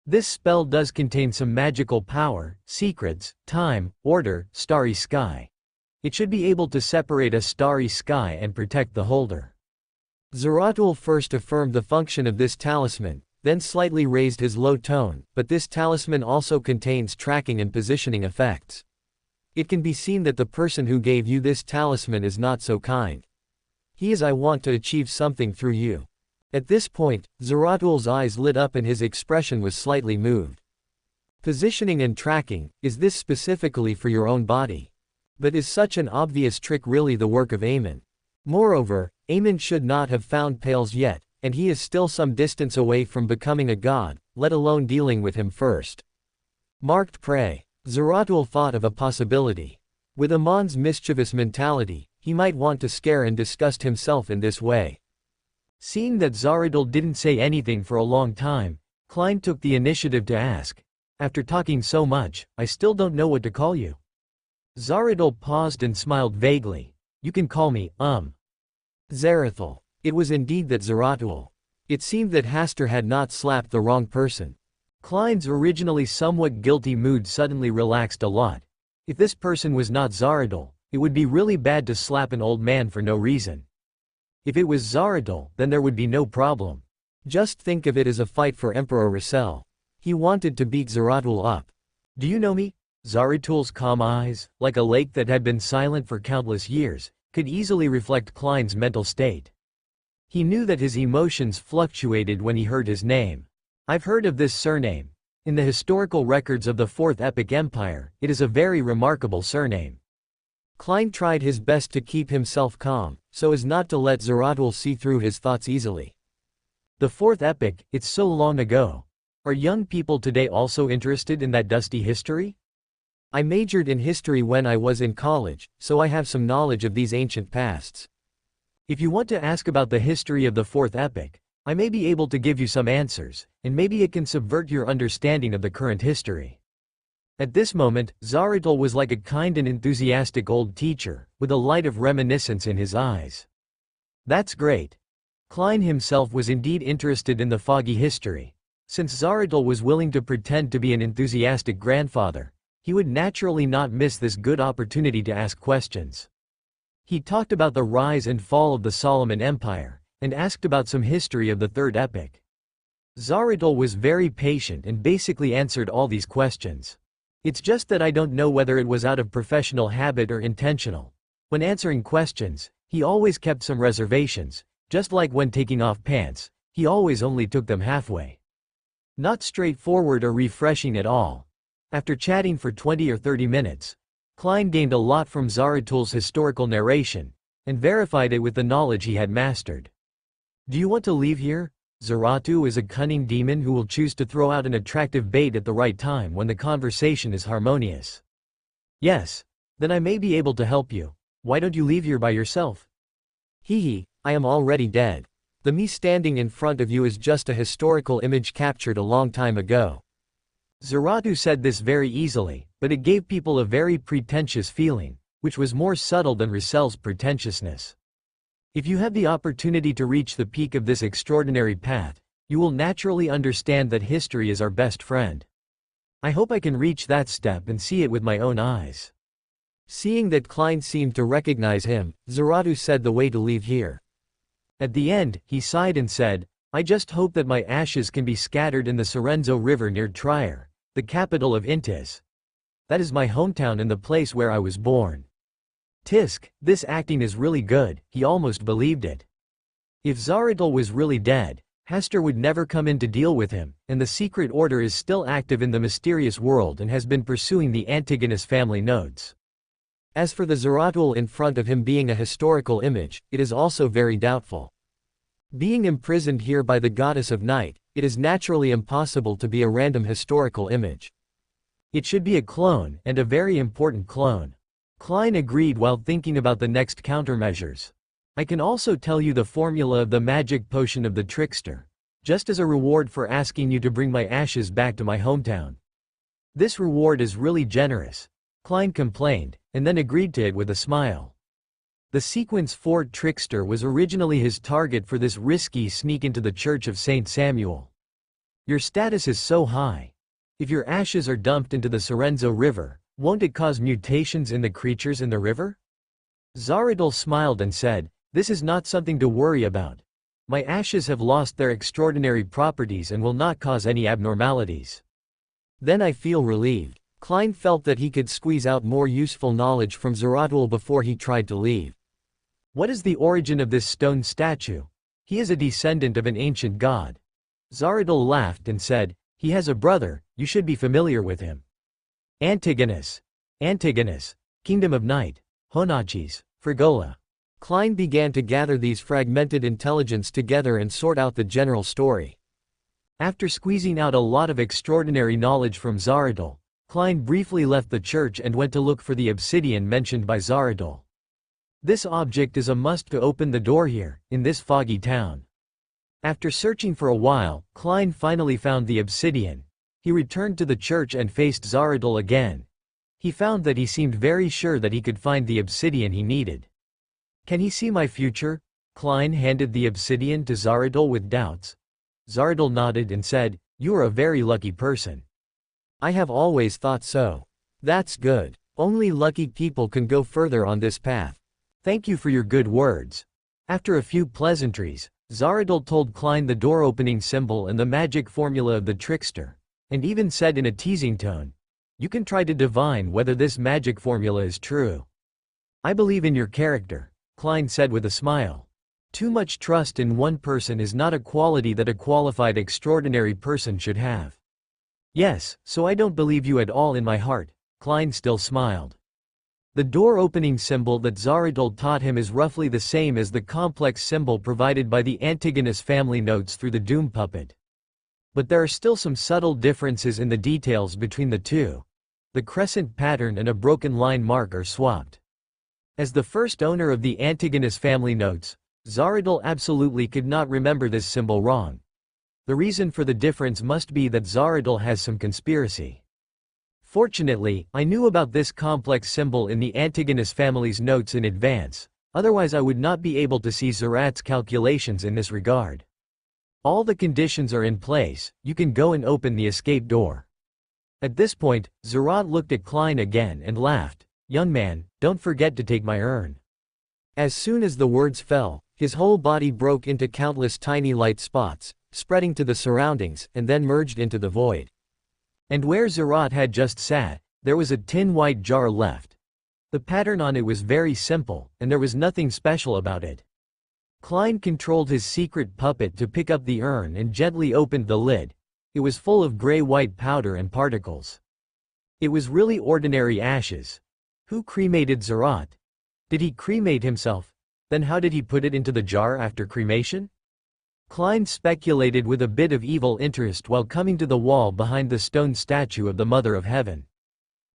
This spell does contain some magical power, secrets, time, order, starry sky. It should be able to separate a starry sky and protect the holder. Zaradul first affirmed the function of this talisman, then slightly raised his low tone, but this talisman also contains tracking and positioning effects. It can be seen that the person who gave you this talisman is not so kind. He is I want to achieve something through you. At this point, Zaradul's eyes lit up and his expression was slightly moved. Positioning and tracking, is this specifically for your own body? But is such an obvious trick really the work of Aemon? Moreover, Aemon should not have found Pales yet, and he is still some distance away from becoming a god, let alone dealing with him first. Marked prey. Zaradul thought of a possibility. With Amon's mischievous mentality, he might want to scare and disgust himself in this way. Seeing that Zaradul didn't say anything for a long time, Klein took the initiative to ask, after talking so much, I still don't know what to call you. Zaradul paused and smiled vaguely. You can call me, Zarathul. It was indeed that Zaradul. It seemed that Hasta had not slapped the wrong person. Klein's originally somewhat guilty mood suddenly relaxed a lot. If this person was not Zaradul, it would be really bad to slap an old man for no reason. If it was Zaradul, then there would be no problem. Just think of it as a fight for Emperor Russell. He wanted to beat Zaradul up. Do you know me? Zaradul's calm eyes, like a lake that had been silent for countless years, could easily reflect Klein's mental state. He knew that his emotions fluctuated when he heard his name. I've heard of this surname. In the historical records of the Fourth Epic Empire, it is a very remarkable surname. Klein tried his best to keep himself calm, so as not to let Zaradul see through his thoughts easily. The Fourth Epic, it's so long ago. Are young people today also interested in that dusty history? I majored in history when I was in college, so I have some knowledge of these ancient pasts. If you want to ask about the history of the Fourth Epic, I may be able to give you some answers, and maybe it can subvert your understanding of the current history. At this moment, Zaradul was like a kind and enthusiastic old teacher, with a light of reminiscence in his eyes. That's great. Klein himself was indeed interested in the foggy history. Since Zaradul was willing to pretend to be an enthusiastic grandfather, he would naturally not miss this good opportunity to ask questions. He talked about the rise and fall of the Solomon Empire, and asked about some history of the Third Epic. Zaradul was very patient and basically answered all these questions. It's just that I don't know whether it was out of professional habit or intentional. When answering questions, he always kept some reservations, just like when taking off pants, he always only took them halfway. Not straightforward or refreshing at all. After chatting for 20 or 30 minutes, Klein gained a lot from Zaradul's historical narration, and verified it with the knowledge he had mastered. Do you want to leave here? Zaradul is a cunning demon who will choose to throw out an attractive bait at the right time when the conversation is harmonious. Yes. Then I may be able to help you. Why don't you leave here by yourself? Hee, I am already dead. The me standing in front of you is just a historical image captured a long time ago. Zaratu said this very easily, but it gave people a very pretentious feeling, which was more subtle than Russell's pretentiousness. If you have the opportunity to reach the peak of this extraordinary path, you will naturally understand that history is our best friend. I hope I can reach that step and see it with my own eyes. Seeing that Klein seemed to recognize him, Zaratu said the way to leave here. At the end, he sighed and said, I just hope that my ashes can be scattered in the Sorrenzo River near Trier, the capital of Intis. That is my hometown and the place where I was born. Tisk, this acting is really good, he almost believed it. If Zaratul was really dead, Hester would never come in to deal with him, and the secret order is still active in the mysterious world and has been pursuing the Antigonus family nodes. As for the Zaratul in front of him being a historical image, it is also very doubtful. Being imprisoned here by the goddess of night, it is naturally impossible to be a random historical image. It should be a clone, and a very important clone. Klein agreed while thinking about the next countermeasures. I can also tell you the formula of the magic potion of the trickster, just as a reward for asking you to bring my ashes back to my hometown. This reward is really generous, Klein complained, and then agreed to it with a smile. The Sequence 4 trickster was originally his target for this risky sneak into the Church of St. Samuel. Your status is so high. If your ashes are dumped into the Sorrenzo River, won't it cause mutations in the creatures in the river? Zaratul smiled and said, this is not something to worry about. My ashes have lost their extraordinary properties and will not cause any abnormalities. Then I feel relieved. Klein felt that he could squeeze out more useful knowledge from Zaratul before he tried to leave. What is the origin of this stone statue? He is a descendant of an ancient god. Zaratul laughed and said, he has a brother, you should be familiar with him. Antigonus. Antigonus. Kingdom of Night. Honachis. Frigola. Klein began to gather these fragmented intelligence together and sort out the general story. After squeezing out a lot of extraordinary knowledge from Zaratul, Klein briefly left the church and went to look for the obsidian mentioned by Zaratul. This object is a must to open the door here, in this foggy town. After searching for a while, Klein finally found the obsidian. He returned to the church and faced Zaratul again. He found that he seemed very sure that he could find the obsidian he needed. Can he see my future? Klein handed the obsidian to Zaratul with doubts. Zaratul nodded and said, you are a very lucky person. I have always thought so. That's good. Only lucky people can go further on this path. Thank you for your good words. After a few pleasantries, Zaratul told Klein the door opening symbol and the magic formula of the trickster, and even said in a teasing tone, you can try to divine whether this magic formula is true. I believe in your character, Klein said with a smile. Too much trust in one person is not a quality that a qualified extraordinary person should have. Yes, so I don't believe you at all in my heart, Klein still smiled. The door opening symbol that Zaratul taught him is roughly the same as the complex symbol provided by the Antigonus family notes through the Doom puppet. But there are still some subtle differences in the details between the two. The crescent pattern and a broken line mark are swapped. As the first owner of the Antigonus family notes, Zaratul absolutely could not remember this symbol wrong. The reason for the difference must be that Zaratul has some conspiracy. Fortunately, I knew about this complex symbol in the Antigonus family's notes in advance, otherwise I would not be able to see Zarat's calculations in this regard. All the conditions are in place, you can go and open the escape door. At this point, Zarat looked at Klein again and laughed. Young man, don't forget to take my urn. As soon as the words fell, his whole body broke into countless tiny light spots, spreading to the surroundings, and then merged into the void. And where Zarat had just sat, there was a tin white jar left. The pattern on it was very simple, and there was nothing special about it. Klein controlled his secret puppet to pick up the urn and gently opened the lid. It was full of gray-white powder and particles. It was really ordinary ashes. Who cremated Zarat? Did he cremate himself? Then how did he put it into the jar after cremation? Klein speculated with a bit of evil interest while coming to the wall behind the stone statue of the Mother of Heaven.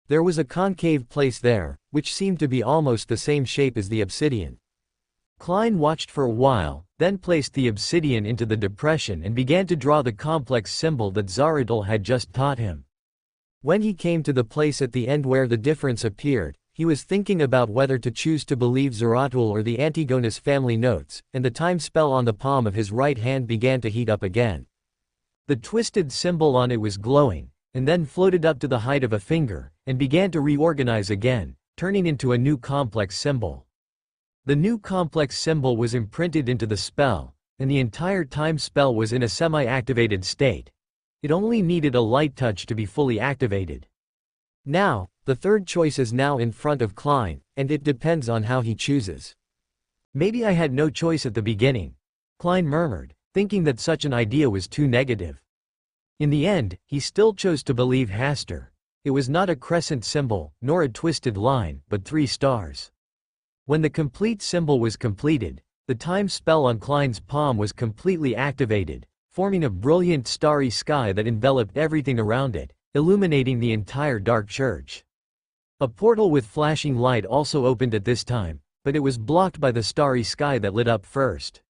There was a concave place there, which seemed to be almost the same shape as the obsidian. Klein watched for a while, then placed the obsidian into the depression and began to draw the complex symbol that Zaratul had just taught him. When he came to the place at the end where the difference appeared, he was thinking about whether to choose to believe Zaratul or the Antigonus family notes, and the time spell on the palm of his right hand began to heat up again. The twisted symbol on it was glowing, and then floated up to the height of a finger, and began to reorganize again, turning into a new complex symbol. The new complex symbol was imprinted into the spell, and the entire time spell was in a semi-activated state. It only needed a light touch to be fully activated. Now, the third choice is now in front of Klein, and it depends on how he chooses. Maybe I had no choice at the beginning, Klein murmured, thinking that such an idea was too negative. In the end, he still chose to believe Hasta. It was not a crescent symbol, nor a twisted line, but 3 stars. When the complete symbol was completed, the time spell on Klein's palm was completely activated, forming a brilliant starry sky that enveloped everything around it, illuminating the entire dark church. A portal with flashing light also opened at this time, but it was blocked by the starry sky that lit up first.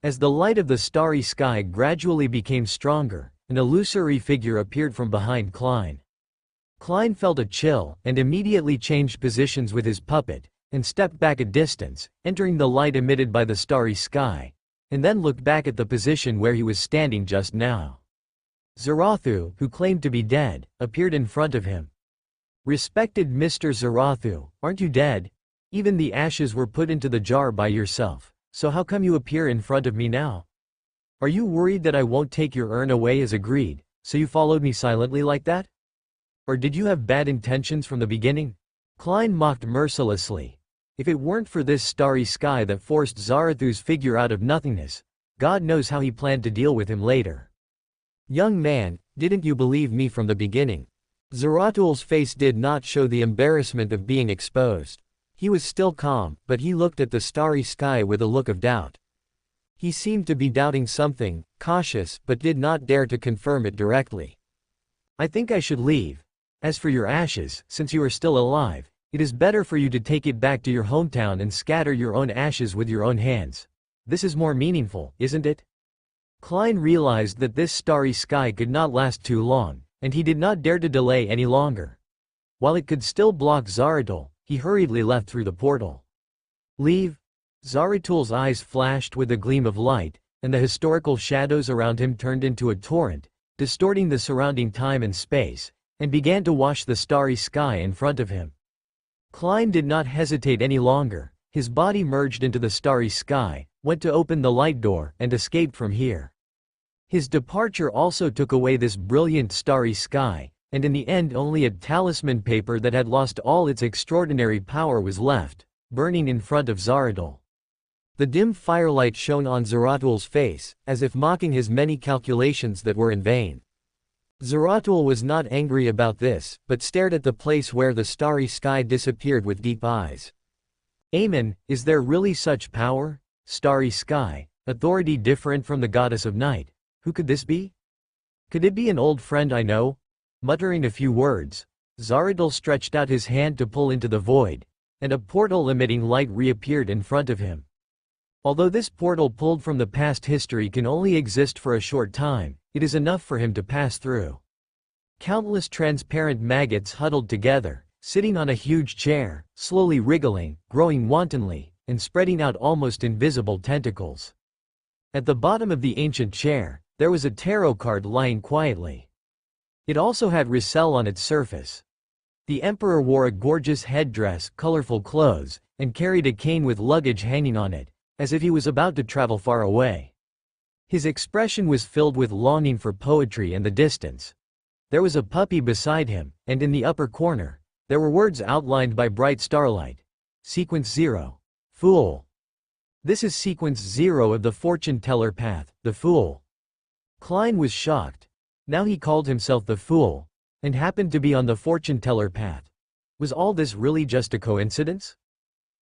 As the light of the starry sky gradually became stronger, an illusory figure appeared from behind Klein. Klein felt a chill, and immediately changed positions with his puppet, and stepped back a distance, entering the light emitted by the starry sky, and then looked back at the position where he was standing just now. Zarathustra, who claimed to be dead, appeared in front of him. "Respected Mr. Zarathustra, aren't you dead? Even the ashes were put into the jar by yourself, so how come you appear in front of me now? Are you worried that I won't take your urn away as agreed, so you followed me silently like that? Or did you have bad intentions from the beginning?" Klein mocked mercilessly. If it weren't for this starry sky that forced Zarathu's figure out of nothingness, God knows how he planned to deal with him later. "Young man, didn't you believe me from the beginning?" Zaratul's face did not show the embarrassment of being exposed. He was still calm, but he looked at the starry sky with a look of doubt. He seemed to be doubting something, cautious, but did not dare to confirm it directly. "I think I should leave. As for your ashes, since you are still alive, it is better for you to take it back to your hometown and scatter your own ashes with your own hands. This is more meaningful, isn't it?" Klein realized that this starry sky could not last too long, and he did not dare to delay any longer. While it could still block Zaratul, he hurriedly left through the portal. "Leave?" Zaratul's eyes flashed with a gleam of light, and the historical shadows around him turned into a torrent, distorting the surrounding time and space, and began to wash the starry sky in front of him. Klein did not hesitate any longer. His body merged into the starry sky, went to open the light door, and escaped from here. His departure also took away this brilliant starry sky, and in the end only a talisman paper that had lost all its extraordinary power was left, burning in front of Zaratul. The dim firelight shone on Zaratul's face, as if mocking his many calculations that were in vain. Zaratul was not angry about this, but stared at the place where the starry sky disappeared with deep eyes. "Amen, is there really such power? Starry sky, authority different from the goddess of night. Who could this be? Could it be an old friend I know?" Muttering a few words, Zaratul stretched out his hand to pull into the void, and a portal emitting light reappeared in front of him. Although this portal pulled from the past history can only exist for a short time, it is enough for him to pass through. Countless transparent maggots huddled together, sitting on a huge chair, slowly wriggling, growing wantonly, and spreading out almost invisible tentacles. At the bottom of the ancient chair, there was a tarot card lying quietly. It also had Rissel on its surface. The emperor wore a gorgeous headdress, colorful clothes, and carried a cane with luggage hanging on it, as if he was about to travel far away. His expression was filled with longing for poetry and the distance. There was a puppy beside him, and in the upper corner, there were words outlined by bright starlight. Sequence 0. Fool. This is Sequence 0 of the fortune teller path, the Fool. Klein was shocked. Now he called himself the Fool, and happened to be on the fortune teller path. Was all this really just a coincidence?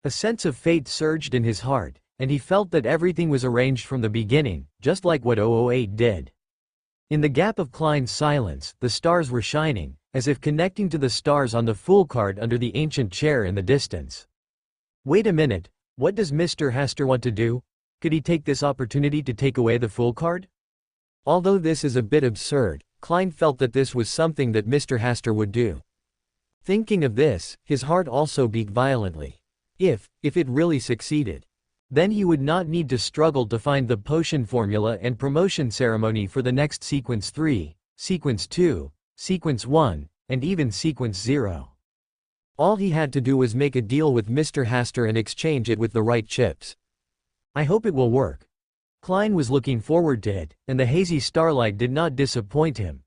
A sense of fate surged in his heart, and he felt that everything was arranged from the beginning, just like what 008 did. In the gap of Klein's silence, the stars were shining, as if connecting to the stars on the Fool card under the ancient chair in the distance. "Wait a minute, What does Mr. Hasta want to do? Could he take this opportunity to take away the Fool card? Although this is a bit absurd, Klein felt that this was something that Mr. Hasta would do. Thinking of this, his heart also beat violently. If it really succeeded, then he would not need to struggle to find the potion formula and promotion ceremony for the next Sequence 3, Sequence 2, Sequence 1, and even Sequence 0. All he had to do was make a deal with Mr. Hasta and exchange it with the right chips. I hope it will work. Klein was looking forward to it, and the hazy starlight did not disappoint him.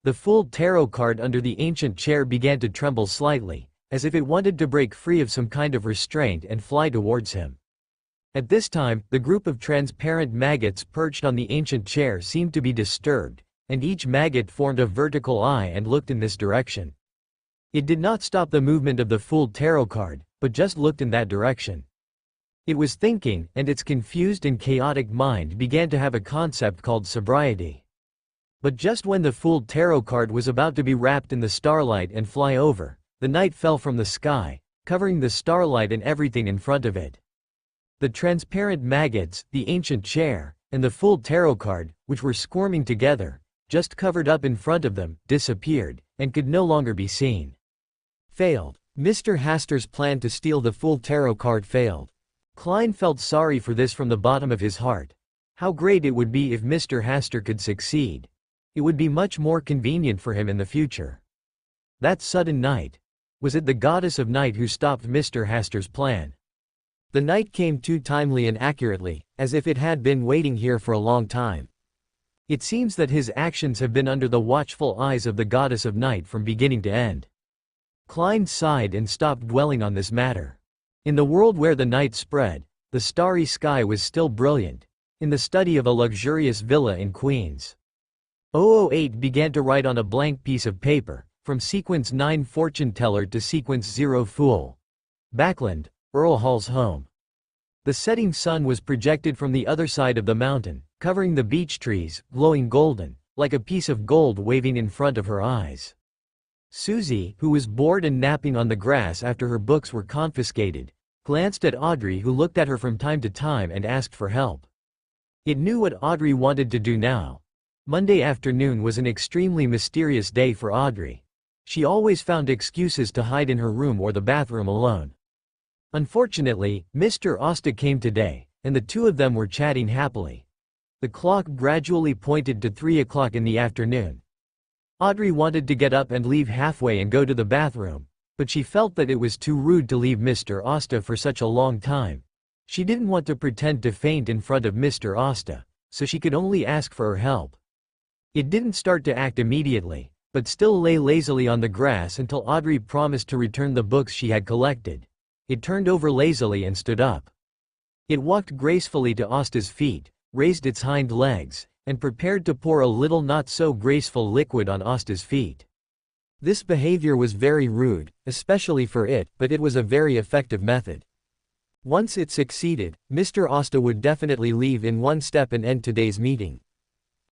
The Fool tarot card under the ancient chair began to tremble slightly, as if it wanted to break free of some kind of restraint and fly towards him. At this time, the group of transparent maggots perched on the ancient chair seemed to be disturbed, and each maggot formed a vertical eye and looked in this direction. It did not stop the movement of the Fool tarot card, but just looked in that direction. It was thinking, and its confused and chaotic mind began to have a concept called sobriety. But just when the Fool tarot card was about to be wrapped in the starlight and fly over, the night fell from the sky, covering the starlight and everything in front of it. The transparent maggots, the ancient chair, and the Fool tarot card, which were squirming together, just covered up in front of them, disappeared, and could no longer be seen. Failed. Mr. Hasta's plan to steal the Fool tarot card failed. Klein felt sorry for this from the bottom of his heart. How great it would be if Mr. Hasta could succeed. It would be much more convenient for him in the future. That sudden night. Was it the goddess of night who stopped Mr. Hasta's plan? The night came too timely and accurately, as if it had been waiting here for a long time. It seems that his actions have been under the watchful eyes of the goddess of night from beginning to end. Klein sighed and stopped dwelling on this matter. In the world where the night spread, the starry sky was still brilliant, in the study of a luxurious villa in Queens. 008 began to write on a blank piece of paper, from Sequence 9 Fortune Teller to Sequence 0 Fool. Backland, Earl Hall's home. The setting sun was projected from the other side of the mountain, covering the beech trees, glowing golden, like a piece of gold waving in front of her eyes. Susie, who was bored and napping on the grass after her books were confiscated, glanced at Audrey, who looked at her from time to time and asked for help. It knew what Audrey wanted to do now. Monday afternoon was an extremely mysterious day for Audrey. She always found excuses to hide in her room or the bathroom alone. Unfortunately, Mr. Hasta came today, and the two of them were chatting happily. The clock gradually pointed to 3 o'clock in the afternoon. Audrey wanted to get up and leave halfway and go to the bathroom, but she felt that it was too rude to leave Mr. Hasta for such a long time. She didn't want to pretend to faint in front of Mr. Hasta, so she could only ask for her help. It didn't start to act immediately, but still lay lazily on the grass until Audrey promised to return the books she had collected. It turned over lazily and stood up. It walked gracefully to Hasta's feet, raised its hind legs, and prepared to pour a little not-so-graceful liquid on Hasta's feet. This behavior was very rude, especially for it, but it was a very effective method. Once it succeeded, Mr. Hasta would definitely leave in one step and end today's meeting.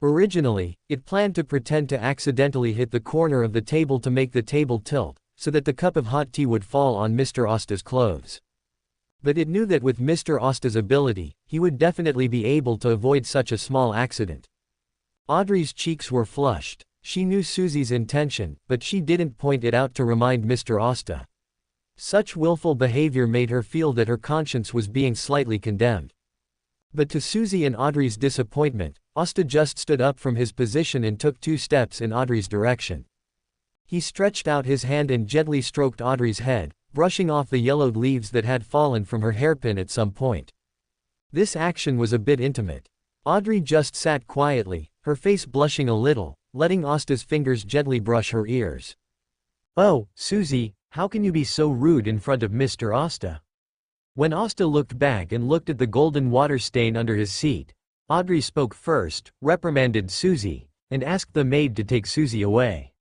Originally, it planned to pretend to accidentally hit the corner of the table to make the table tilt, so that the cup of hot tea would fall on Mr. Hasta's clothes. But it knew that with Mr. Hasta's ability, he would definitely be able to avoid such a small accident. Audrey's cheeks were flushed. She knew Susie's intention, but she didn't point it out to remind Mr. Hasta. Such willful behavior made her feel that her conscience was being slightly condemned. But to Susie and Audrey's disappointment, Hasta just stood up from his position and took 2 steps in Audrey's direction. He stretched out his hand and gently stroked Audrey's head, brushing off the yellowed leaves that had fallen from her hairpin at some point. This action was a bit intimate. Audrey just sat quietly, her face blushing a little, letting Hasta's fingers gently brush her ears. "Oh, Susie, how can you be so rude in front of Mr. Hasta?" When Hasta looked back and looked at the golden water stain under his seat, Audrey spoke first, reprimanded Susie, and asked the maid to take Susie away.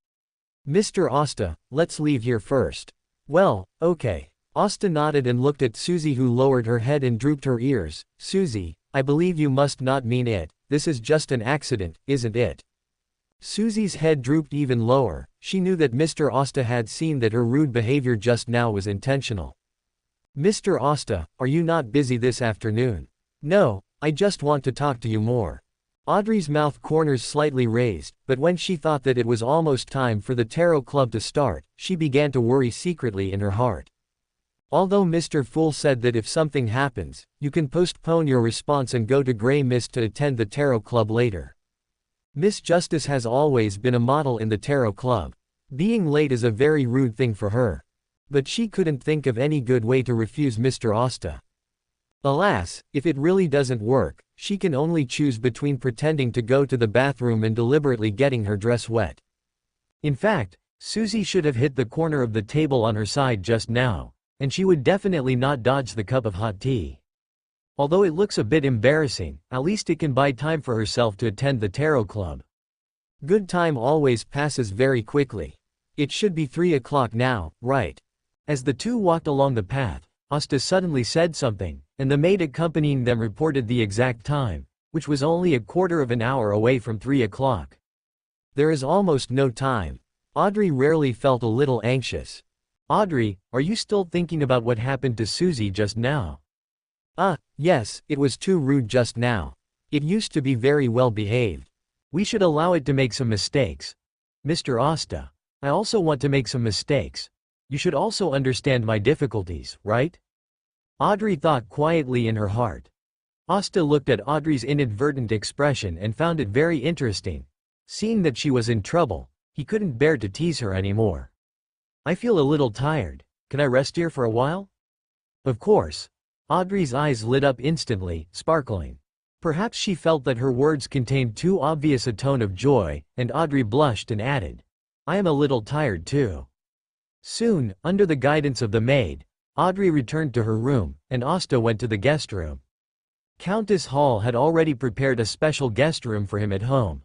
"Mr. Hasta, let's leave here first." "Well, okay." Hasta nodded and looked at Susie, who lowered her head and drooped her ears. "Susie, I believe you must not mean it. This is just an accident, isn't it?" Susie's head drooped even lower. She knew that Mr. Hasta had seen that her rude behavior just now was intentional. Mr. Asta, are you not busy this afternoon? No, I just want to talk to you more. Audrey's mouth corners slightly raised, but when she thought that it was almost time for the tarot club to start, she began to worry secretly in her heart. Although Mr. Fool said that if something happens, you can postpone your response and go to Grey Mist to attend the tarot club later. Miss Justice has always been a model in the tarot club. Being late is a very rude thing for her. But she couldn't think of any good way to refuse Mr. Asta. Alas, if it really doesn't work, she can only choose between pretending to go to the bathroom and deliberately getting her dress wet. In fact, Susie should have hit the corner of the table on her side just now, and she would definitely not dodge the cup of hot tea. Although it looks a bit embarrassing, at least it can buy time for herself to attend the tarot club. Good time always passes very quickly. It should be 3 o'clock now, right? As the two walked along the path, Asta suddenly said something, and the maid accompanying them reported the exact time, which was only a quarter of an hour away from 3 o'clock. There is almost no time. Audrey rarely felt a little anxious. Audrey, are you still thinking about what happened to Susie just now? Yes, it was too rude just now. It used to be very well behaved. We should allow it to make some mistakes. Mr. Asta, I also want to make some mistakes. You should also understand my difficulties, right? Audrey thought quietly in her heart. Asta looked at Audrey's inadvertent expression and found it very interesting. Seeing that she was in trouble, he couldn't bear to tease her anymore. I feel a little tired. Can I rest here for a while? Of course. Audrey's eyes lit up instantly, sparkling. Perhaps she felt that her words contained too obvious a tone of joy, and Audrey blushed and added, I am a little tired too. Soon, under the guidance of the maid, Audrey returned to her room, and Asta went to the guest room. Countess Hall had already prepared a special guest room for him at home.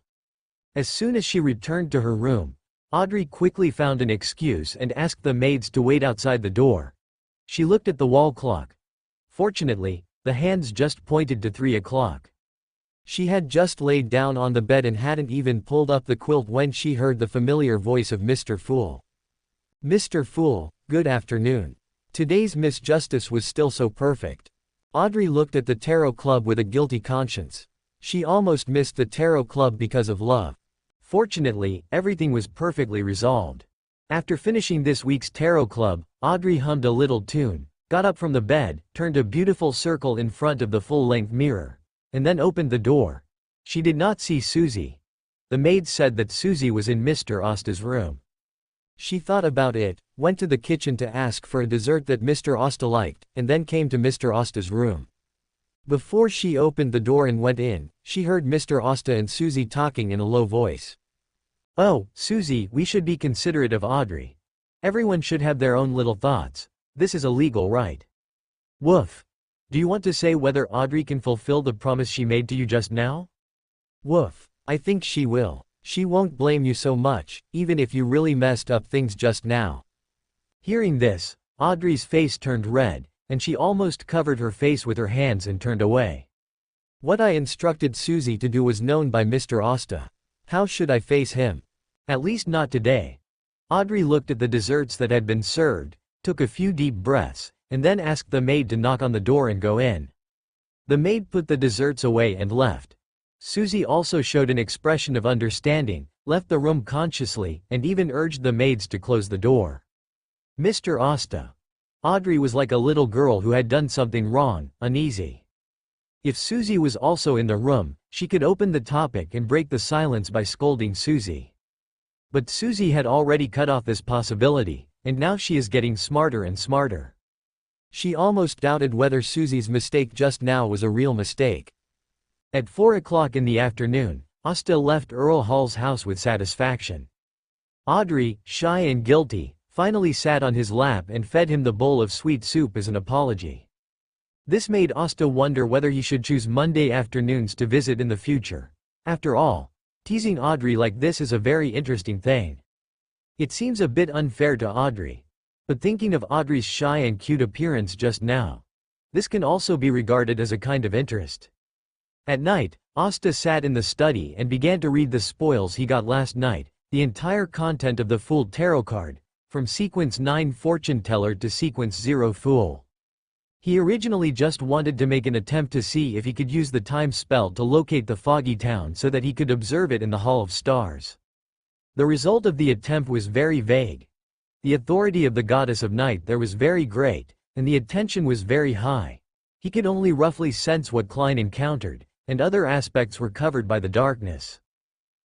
As soon as she returned to her room, Audrey quickly found an excuse and asked the maids to wait outside the door. She looked at the wall clock. Fortunately, the hands just pointed to 3 o'clock. She had just laid down on the bed and hadn't even pulled up the quilt when she heard the familiar voice of Mr. Fool. Mr. Fool, good afternoon. Today's Miss Justice was still so perfect. Audrey looked at the tarot club with a guilty conscience. She almost missed the tarot club because of love. Fortunately, everything was perfectly resolved. After finishing this week's tarot club, Audrey hummed a little tune, got up from the bed, turned a beautiful circle in front of the full-length mirror, and then opened the door. She did not see Susie. The maid said that Susie was in Mr. Asta's room. She thought about it, went to the kitchen to ask for a dessert that Mr. Asta liked, and then came to Mr. Asta's room. Before she opened the door and went in, she heard Mr. Asta and Susie talking in a low voice. Oh, Susie, we should be considerate of Audrey. Everyone should have their own little thoughts. This is a legal right. Woof. Do you want to say whether Audrey can fulfill the promise she made to you just now? Woof. I think she will. She won't blame you so much, even if you really messed up things just now. Hearing this, Audrey's face turned red, and she almost covered her face with her hands and turned away. What I instructed Susie to do was known by Mr. Asta. How should I face him? At least not today. Audrey looked at the desserts that had been served, took a few deep breaths, and then asked the maid to knock on the door and go in. The maid put the desserts away and left. Susie also showed an expression of understanding, left the room consciously, and even urged the maids to close the door. Mr. Asta. Audrey was like a little girl who had done something wrong, uneasy. If Susie was also in the room, she could open the topic and break the silence by scolding Susie. But Susie had already cut off this possibility, and now she is getting smarter and smarter. She almost doubted whether Susie's mistake just now was a real mistake. At 4 o'clock in the afternoon, Asta left Earl Hall's house with satisfaction. Audrey, shy and guilty, finally sat on his lap and fed him the bowl of sweet soup as an apology. This made Asta wonder whether he should choose Monday afternoons to visit in the future. After all, teasing Audrey like this is a very interesting thing. It seems a bit unfair to Audrey. But thinking of Audrey's shy and cute appearance just now, this can also be regarded as a kind of interest. At night, Asta sat in the study and began to read the spoils he got last night, the entire content of the Fool tarot card, from sequence 9 fortune teller to sequence 0 fool. He originally just wanted to make an attempt to see if he could use the time spell to locate the foggy town so that he could observe it in the Hall of Stars. The result of the attempt was very vague. The authority of the goddess of night there was very great, and the attention was very high. He could only roughly sense what Klein encountered, and other aspects were covered by the darkness.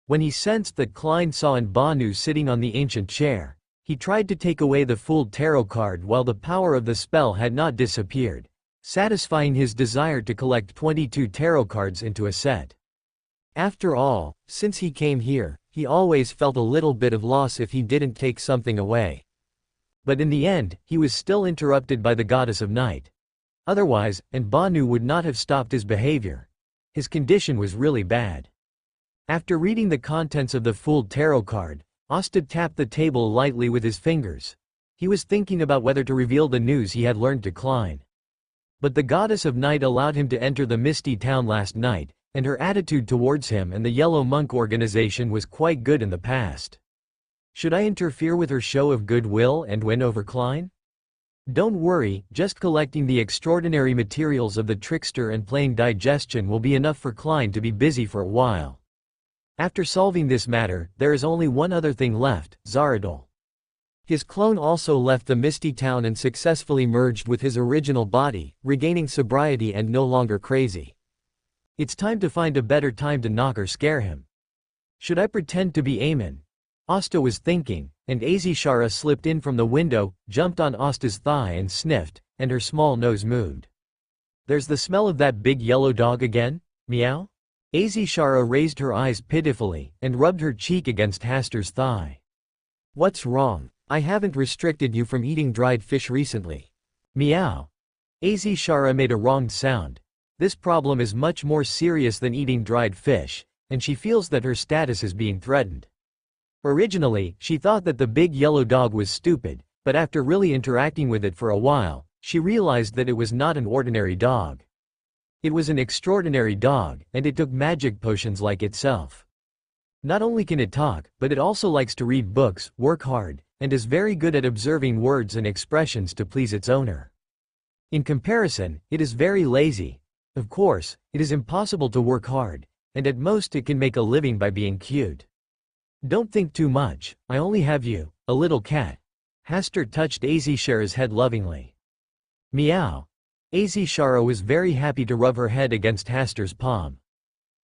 When he sensed that Klein saw in Banu sitting on the ancient chair, he tried to take away the Fooled Tarot card while the power of the spell had not disappeared, satisfying his desire to collect 22 tarot cards into a set. After all, since he came here, he always felt a little bit of loss if he didn't take something away. But in the end, he was still interrupted by the goddess of night. Otherwise, and Banu would not have stopped his behavior. His condition was really bad. After reading the contents of the Fooled Tarot card, Asta tapped the table lightly with his fingers. He was thinking about whether to reveal the news he had learned to Klein. But the goddess of night allowed him to enter the misty town last night, and her attitude towards him and the Yellow Monk organization was quite good in the past. Should I interfere with her show of goodwill and win over Klein? Don't worry, just collecting the extraordinary materials of the trickster and playing digestion will be enough for Klein to be busy for a while. After solving this matter, there is only one other thing left, Zaradul. His clone also left the misty town and successfully merged with his original body, regaining sobriety and no longer crazy. It's time to find a better time to knock or scare him. Should I pretend to be Aemon? Asta was thinking, and Azishara slipped in from the window, jumped on Asta's thigh and sniffed, and her small nose moved. There's the smell of that big yellow dog again? Meow? Azishara raised her eyes pitifully, and rubbed her cheek against Haster's thigh. What's wrong? I haven't restricted you from eating dried fish recently. Meow. Azishara made a wronged sound. This problem is much more serious than eating dried fish, and she feels that her status is being threatened. Originally, she thought that the big yellow dog was stupid, but after really interacting with it for a while, she realized that it was not an ordinary dog. It was an extraordinary dog, and it took magic potions like itself. Not only can it talk, but it also likes to read books, work hard, and is very good at observing words and expressions to please its owner. In comparison, it is very lazy. Of course, it is impossible to work hard, and at most it can make a living by being cute. Don't think too much, I only have you, a little cat. Haster touched Azishara's head lovingly. Meow. Azishara was very happy to rub her head against Haster's palm.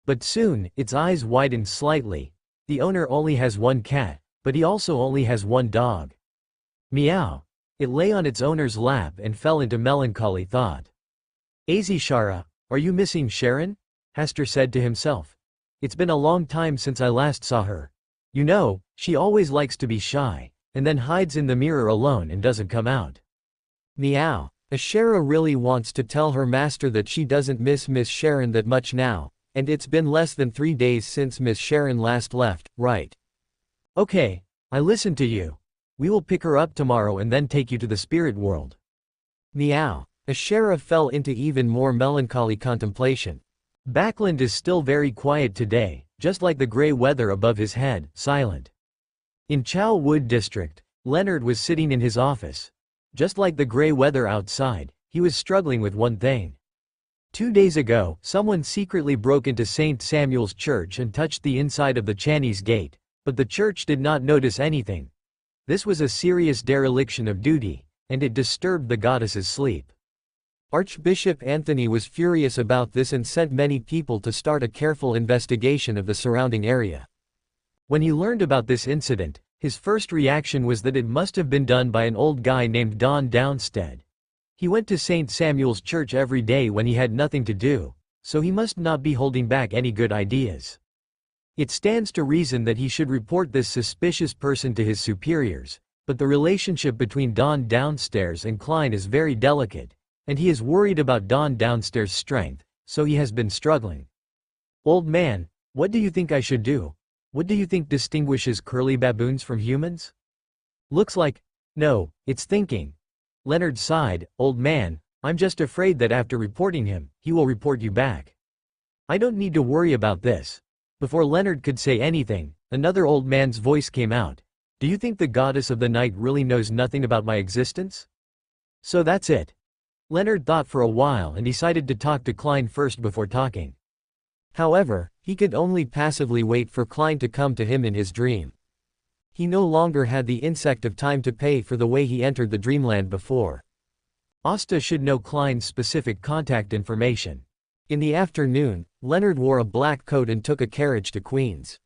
But soon, its eyes widened slightly. The owner only has one cat, but he also only has one dog. Meow. It lay on its owner's lap and fell into melancholy thought. Azishara, are you missing Sharon? Haster said to himself. It's been a long time since I last saw her. You know, she always likes to be shy, and then hides in the mirror alone and doesn't come out. Meow. Ashera really wants to tell her master that she doesn't miss Miss Sharon that much now, and it's been less than 3 days since Miss Sharon last left, right? Okay, I listen to you. We will pick her up tomorrow and then take you to the spirit world. Meow. Ashera fell into even more melancholy contemplation. Backland is still very quiet today, just like the gray weather above his head, silent. In Chow Wood District, Leonard was sitting in his office. Just like the gray weather outside, he was struggling with one thing. 2 days ago, someone secretly broke into St. Samuel's Church and touched the inside of the Chinese gate, but the church did not notice anything. This was a serious dereliction of duty, and it disturbed the goddess's sleep. Archbishop Anthony was furious about this and sent many people to start a careful investigation of the surrounding area. When he learned about this incident, his first reaction was that it must have been done by an old guy named Don Downstead. He went to St. Samuel's Church every day when he had nothing to do, so he must not be holding back any good ideas. It stands to reason that he should report this suspicious person to his superiors, but the relationship between Don Downstairs and Klein is very delicate, and he is worried about Don Downstairs' strength, so he has been struggling. Old man, what do you think I should do? What do you think distinguishes curly baboons from humans? Looks like, no, it's thinking. Leonard sighed. Old man, I'm just afraid that after reporting him, he will report you back. I don't need to worry about this. Before Leonard could say anything, another old man's voice came out. Do you think the goddess of the night really knows nothing about my existence? So that's it. Leonard thought for a while and decided to talk to Klein first before talking. However, he could only passively wait for Klein to come to him in his dream. He no longer had the insect of time to pay for the way he entered the dreamland before. Asta should know Klein's specific contact information. In the afternoon, Leonard wore a black coat and took a carriage to Queens.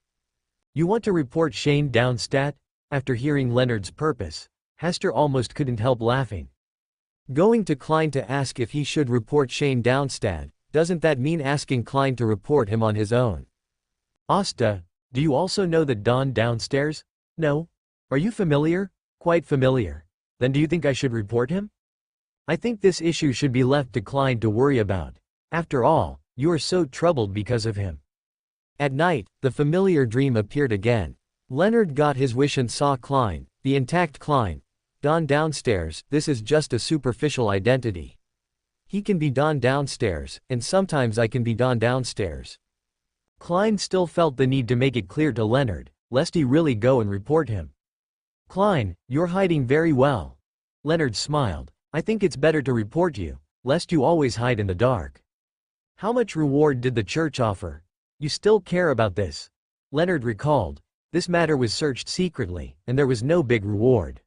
You want to report Shane Downstadt? After hearing Leonard's purpose, Hester almost couldn't help laughing. Going to Klein to ask if he should report Shane Downstadt, doesn't that mean asking Klein to report him on his own? Asta, do you also know that Don downstairs? No? Are you familiar? Quite familiar. Then do you think I should report him? I think this issue should be left to Klein to worry about. After all, you are so troubled because of him. At night, the familiar dream appeared again. Leonard got his wish and saw Klein, the intact Klein. Don downstairs, this is just a superficial identity. He can be Don downstairs, and sometimes I can be Don downstairs. Klein still felt the need to make it clear to Leonard, lest he really go and report him. Klein, you're hiding very well. Leonard smiled. I think it's better to report you, lest you always hide in the dark. How much reward did the church offer? You still care about this? Leonard recalled. This matter was searched secretly, and there was no big reward.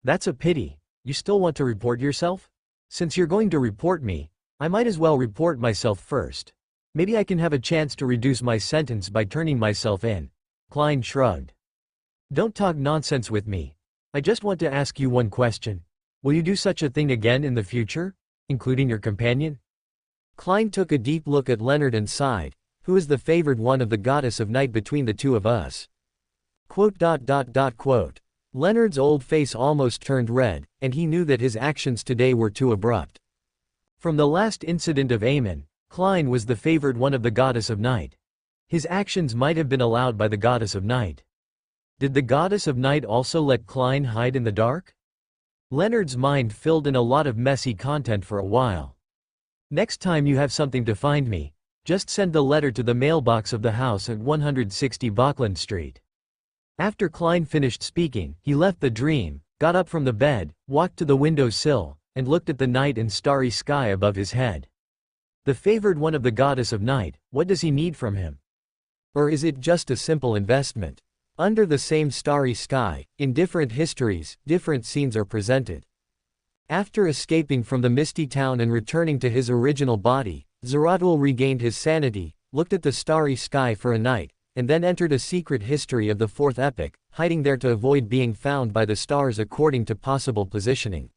That's a pity. You still want to report yourself? Since you're going to report me, I might as well report myself first. Maybe I can have a chance to reduce my sentence by turning myself in. Klein shrugged. Don't talk nonsense with me. I just want to ask you one question. Will you do such a thing again in the future? Including your companion? Klein took a deep look at Leonard and sighed. Who is the favored one of the goddess of night between the two of us? Quote. Leonard's old face almost turned red, and he knew that his actions today were too abrupt. From the last incident of Amen, Klein was the favored one of the goddess of night. His actions might have been allowed by the goddess of night. Did the goddess of night also let Klein hide in the dark? Leonard's mind filled in a lot of messy content for a while. Next time you have something to find me, just send the letter to the mailbox of the house at 160 Bachland Street. After Klein finished speaking, he left the dream, got up from the bed, walked to the window sill, and looked at the night and starry sky above his head. The favored one of the goddess of night, what does he need from him? Or is it just a simple investment? Under the same starry sky, in different histories, different scenes are presented. After escaping from the misty town and returning to his original body, Zaratul regained his sanity, looked at the starry sky for a night, and then entered a secret history of the fourth epoch, hiding there to avoid being found by the stars according to possible positioning.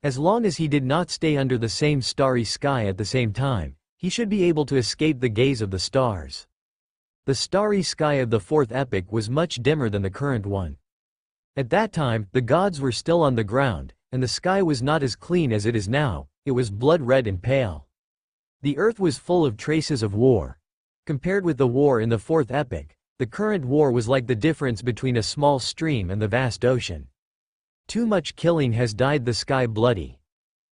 As long as he did not stay under the same starry sky at the same time, he should be able to escape the gaze of the stars. The starry sky of the fourth epoch was much dimmer than the current one. At that time, the gods were still on the ground, and the sky was not as clean as it is now, it was blood red and pale. The earth was full of traces of war. Compared with the war in the fourth epoch, the current war was like the difference between a small stream and the vast ocean. Too much killing has dyed the sky bloody.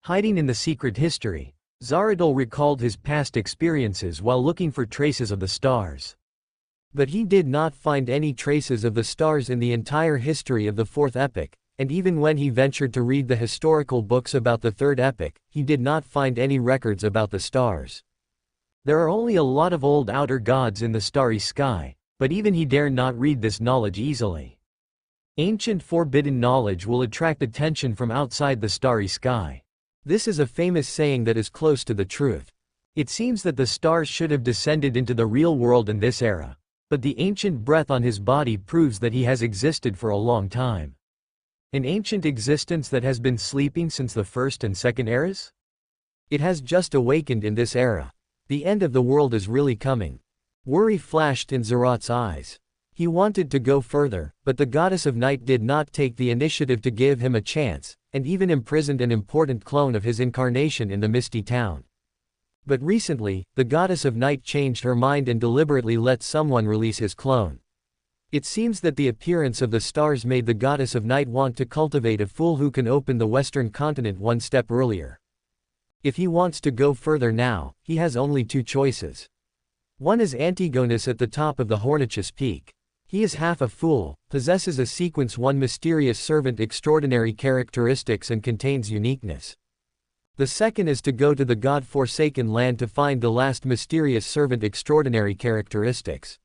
Hiding in the secret history, Zaratul recalled his past experiences while looking for traces of the stars. But he did not find any traces of the stars in the entire history of the fourth epoch, and even when he ventured to read the historical books about the third epoch, he did not find any records about the stars. There are only a lot of old outer gods in the starry sky, but even he dare not read this knowledge easily. Ancient forbidden knowledge will attract attention from outside the starry sky. This is a famous saying that is close to the truth. It seems that the stars should have descended into the real world in this era, but the ancient breath on his body proves that he has existed for a long time. An ancient existence that has been sleeping since the first and second eras? It has just awakened in this era. The end of the world is really coming. Worry flashed in Zarat's eyes. He wanted to go further, but the goddess of night did not take the initiative to give him a chance, and even imprisoned an important clone of his incarnation in the misty town. But recently, the goddess of night changed her mind and deliberately let someone release his clone. It seems that the appearance of the stars made the goddess of night want to cultivate a fool who can open the western continent one step earlier. If he wants to go further now, he has only two choices. One is Antigonus at the top of the Hornichus Peak. He is half a fool, possesses a sequence one mysterious servant extraordinary characteristics and contains uniqueness. The second is to go to the God-forsaken land to find the last mysterious servant extraordinary characteristics.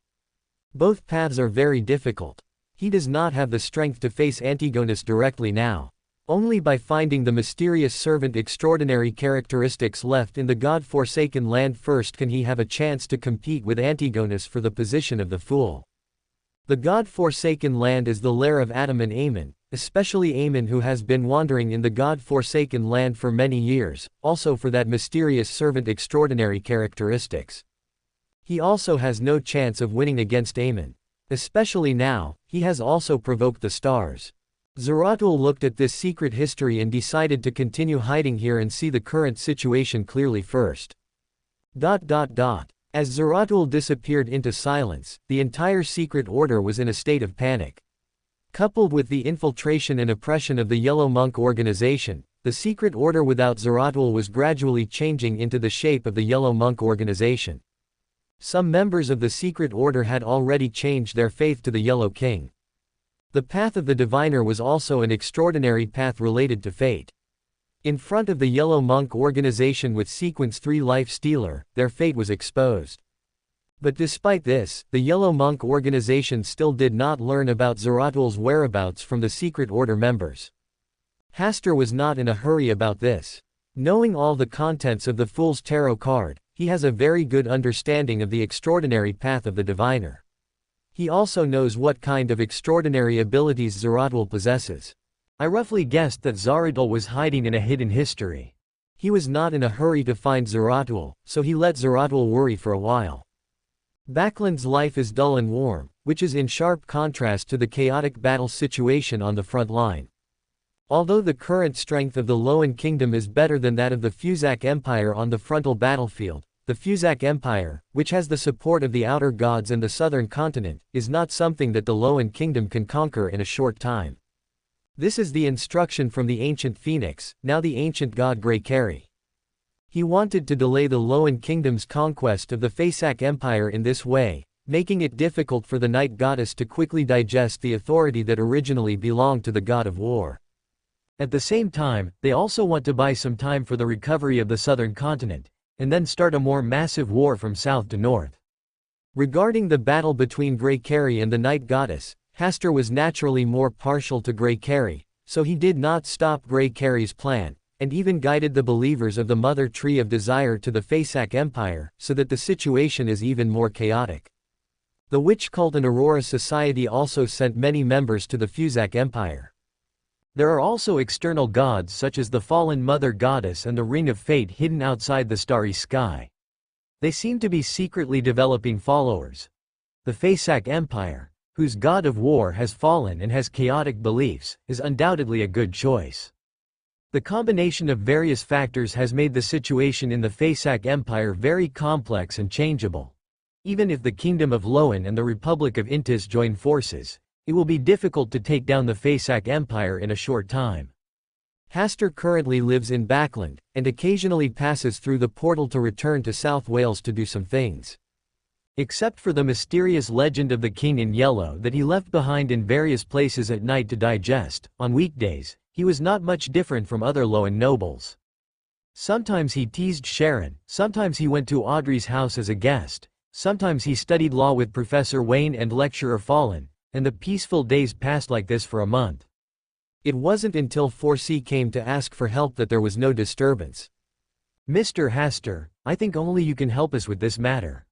Both paths are very difficult. He does not have the strength to face Antigonus directly now. Only by finding the mysterious servant extraordinary characteristics left in the God-forsaken land first can he have a chance to compete with Antigonus for the position of the fool. The God-forsaken land is the lair of Adam and Ammon, especially Ammon, who has been wandering in the God-forsaken land for many years, also for that mysterious servant extraordinary characteristics. He also has no chance of winning against Ammon. Especially now, he has also provoked the stars. Zeratul looked at this secret history and decided to continue hiding here and see the current situation clearly first. As Zeratul disappeared into silence, the entire secret order was in a state of panic. Coupled with the infiltration and oppression of the Yellow Monk organization, the secret order without Zeratul was gradually changing into the shape of the Yellow Monk organization. Some members of the secret order had already changed their faith to the Yellow King. The path of the diviner was also an extraordinary path related to fate. In front of the Yellow Monk organization with Sequence 3 Life Stealer, their fate was exposed. But despite this, the Yellow Monk organization still did not learn about Zeratul's whereabouts from the secret order members. Hastur was not in a hurry about this. Knowing all the contents of the Fool's Tarot card, he has a very good understanding of the extraordinary path of the diviner. He also knows what kind of extraordinary abilities Zeratul possesses. I roughly guessed that Zeratul was hiding in a hidden history. He was not in a hurry to find Zeratul, so he let Zeratul worry for a while. Bakland's life is dull and warm, which is in sharp contrast to the chaotic battle situation on the front line. Although the current strength of the Loan Kingdom is better than that of the Fuzak Empire on the frontal battlefield, the Fuzak Empire, which has the support of the outer gods and the southern continent, is not something that the Loan Kingdom can conquer in a short time. This is the instruction from the ancient Phoenix, now the ancient god Grey-Carry. He wanted to delay the Loan Kingdom's conquest of the Fuzak Empire in this way, making it difficult for the Night Goddess to quickly digest the authority that originally belonged to the god of war. At the same time, they also want to buy some time for the recovery of the southern continent, and then start a more massive war from south to north. Regarding the battle between Grey-Carry and the Night Goddess, Hastur was naturally more partial to Grey-Carry, so he did not stop Grey-Carry's plan, and even guided the believers of the Mother Tree of Desire to the Fuzak Empire, so that the situation is even more chaotic. The Witch Cult and Aurora Society also sent many members to the Fuzak Empire. There are also external gods such as the fallen Mother Goddess and the Ring of Fate hidden outside the starry sky. They seem to be secretly developing followers. The Fuzak Empire, whose god of war has fallen and has chaotic beliefs, is undoubtedly a good choice. The combination of various factors has made the situation in the Fuzak Empire very complex and changeable. Even if the Kingdom of Loan and the Republic of Intis join forces, it will be difficult to take down the Fuzak Empire in a short time. Hastur currently lives in Bakland, and occasionally passes through the portal to return to South Wales to do some things. Except for the mysterious legend of the King in Yellow that he left behind in various places at night to digest, on weekdays, he was not much different from other Loan nobles. Sometimes he teased Sharon, sometimes he went to Audrey's house as a guest, sometimes he studied law with Professor Wayne and Lecturer Fallen, and the peaceful days passed like this for a month. It wasn't until 4C came to ask for help that there was no disturbance. Mr. Hastur, I think only you can help us with this matter.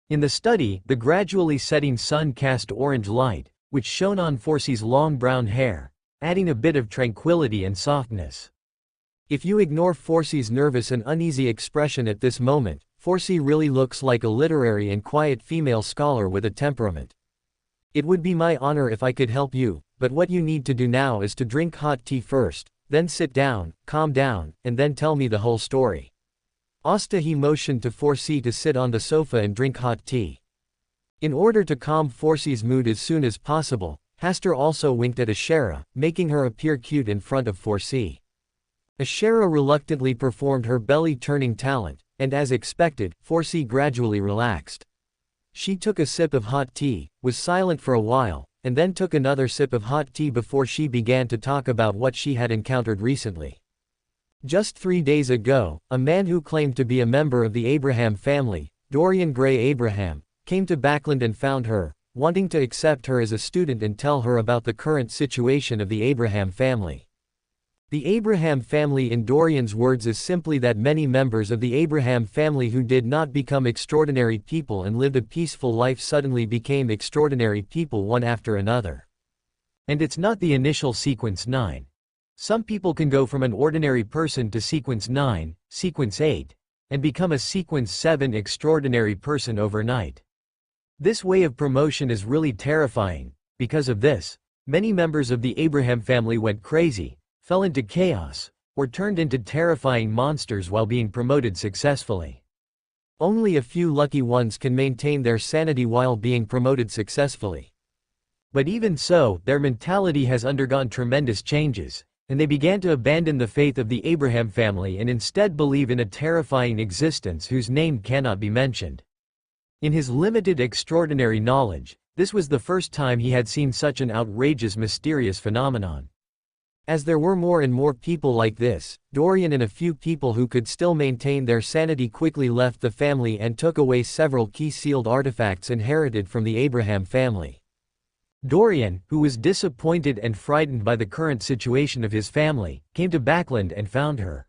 In the study, the gradually setting sun cast orange light, which shone on 4C's long brown hair, adding a bit of tranquility and softness. If you ignore 4C's nervous and uneasy expression at this moment, 4C really looks like a literary and quiet female scholar with a temperament. It would be my honor if I could help you, but what you need to do now is to drink hot tea first, then sit down, calm down, and then tell me the whole story. He motioned to 4C to sit on the sofa and drink hot tea. In order to calm 4C's mood as soon as possible, Hastur also winked at Ashera, making her appear cute in front of 4C. Ashera reluctantly performed her belly-turning talent, and as expected, 4C gradually relaxed. She took a sip of hot tea, was silent for a while, and then took another sip of hot tea before she began to talk about what she had encountered recently. Just 3 days ago, a man who claimed to be a member of the Abraham family, Dorian Gray Abraham, came to Backland and found her, wanting to accept her as a student and tell her about the current situation of the Abraham family. The Abraham family, in Dorian's words, is simply that many members of the Abraham family who did not become extraordinary people and lived a peaceful life suddenly became extraordinary people one after another. And it's not the initial sequence 9. Some people can go from an ordinary person to sequence 9, sequence 8, and become a sequence 7 extraordinary person overnight. This way of promotion is really terrifying. Because of this, many members of the Abraham family went crazy, fell into chaos, or turned into terrifying monsters while being promoted successfully. Only a few lucky ones can maintain their sanity while being promoted successfully. But even so, their mentality has undergone tremendous changes, and they began to abandon the faith of the Abraham family and instead believe in a terrifying existence whose name cannot be mentioned. In his limited extraordinary knowledge, this was the first time he had seen such an outrageous mysterious phenomenon. As there were more and more people like this, Dorian and a few people who could still maintain their sanity quickly left the family and took away several key sealed artifacts inherited from the Abraham family. Dorian, who was disappointed and frightened by the current situation of his family, came to Backland and found her.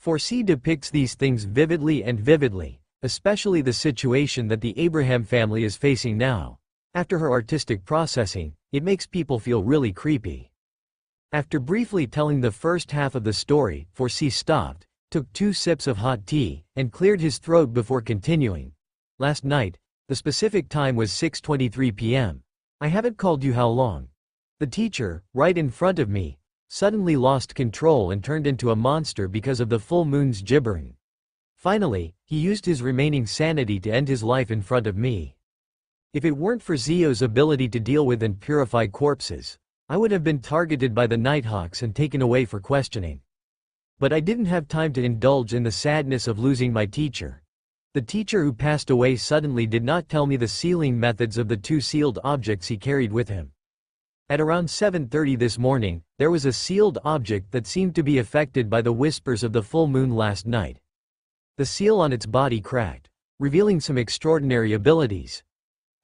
Forsea depicts these things vividly, especially the situation that the Abraham family is facing now. After her artistic processing, it makes people feel really creepy. After briefly telling the first half of the story, Forsea stopped, took 2 sips of hot tea, and cleared his throat before continuing. Last night, the specific time was 6:23 p.m. I haven't called you how long. The teacher, right in front of me, suddenly lost control and turned into a monster because of the full moon's gibbering. Finally, he used his remaining sanity to end his life in front of me. If it weren't for Zio's ability to deal with and purify corpses, I would have been targeted by the Nighthawks and taken away for questioning. But I didn't have time to indulge in the sadness of losing my teacher. The teacher who passed away suddenly did not tell me the sealing methods of the 2 sealed objects he carried with him. At around 7:30 this morning, there was a sealed object that seemed to be affected by the whispers of the full moon last night. The seal on its body cracked, revealing some extraordinary abilities.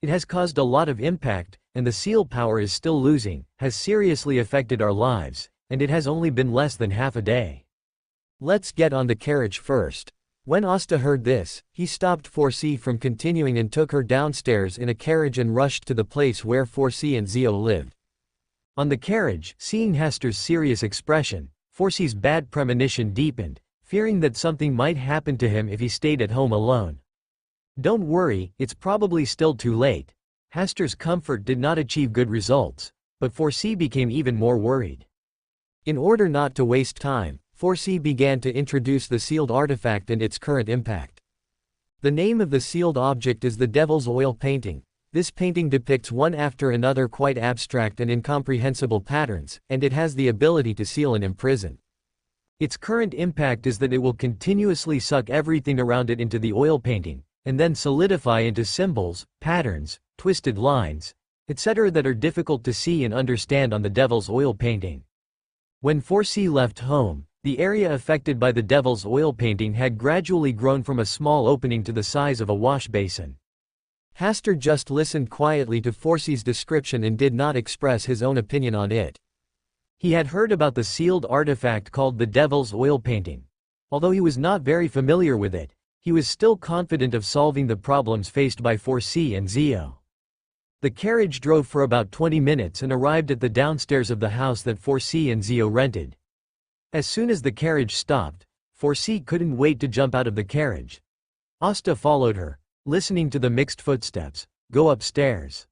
It has caused a lot of impact, and the seal power is still losing, has seriously affected our lives, and it has only been less than half a day. Let's get on the carriage first. When Asta heard this, he stopped Forsea from continuing and took her downstairs in a carriage and rushed to the place where Forsea and Zio lived. On the carriage, seeing Haster's serious expression, Forsea's bad premonition deepened, fearing that something might happen to him if he stayed at home alone. Don't worry, it's probably still too late. Haster's comfort did not achieve good results, but Forsea became even more worried. In order not to waste time, Forsea began to introduce the sealed artifact and its current impact. The name of the sealed object is the Devil's Oil Painting. This painting depicts one after another quite abstract and incomprehensible patterns, and it has the ability to seal and imprison. Its current impact is that it will continuously suck everything around it into the oil painting, and then solidify into symbols, patterns, twisted lines, etc. that are difficult to see and understand on the Devil's Oil Painting. When Forsea left home, the area affected by the Devil's Oil Painting had gradually grown from a small opening to the size of a wash basin. Haster just listened quietly to Forsea's description and did not express his own opinion on it. He had heard about the sealed artifact called the Devil's Oil Painting. Although he was not very familiar with it, he was still confident of solving the problems faced by Forsea and Zio. The carriage drove for about 20 minutes and arrived at the downstairs of the house that Forsea and Zio rented. As soon as the carriage stopped, Forsea couldn't wait to jump out of the carriage. Asta followed her, listening to the mixed footsteps, go upstairs.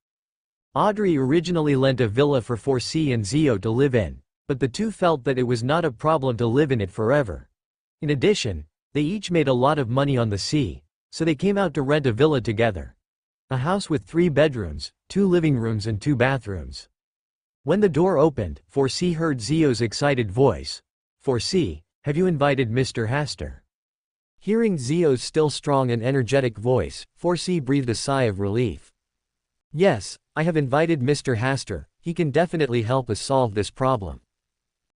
Audrey originally lent a villa for Forsea and Zio to live in, but the two felt that it was not a problem to live in it forever. In addition, they each made a lot of money on the sea, so they came out to rent a villa together. A house with 3 bedrooms, 2 living rooms and 2 bathrooms. When the door opened, Forsea heard Zio's excited voice. Forsea, have you invited Mr. Haster? Hearing Zio's still strong and energetic voice, Forsea breathed a sigh of relief. Yes, I have invited Mr. Haster, he can definitely help us solve this problem.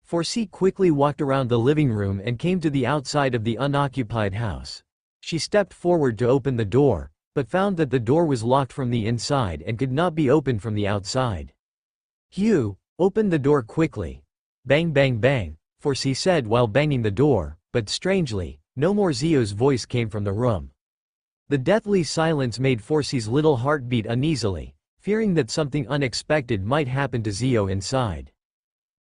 Forsee quickly walked around the living room and came to the outside of the unoccupied house. She stepped forward to open the door, but found that the door was locked from the inside and could not be opened from the outside. Hugh, open the door quickly. Bang bang bang, Forsee said while banging the door, but strangely, no more Zio's voice came from the room. The deathly silence made Forsee's little heart beat uneasily, fearing that something unexpected might happen to Zio inside.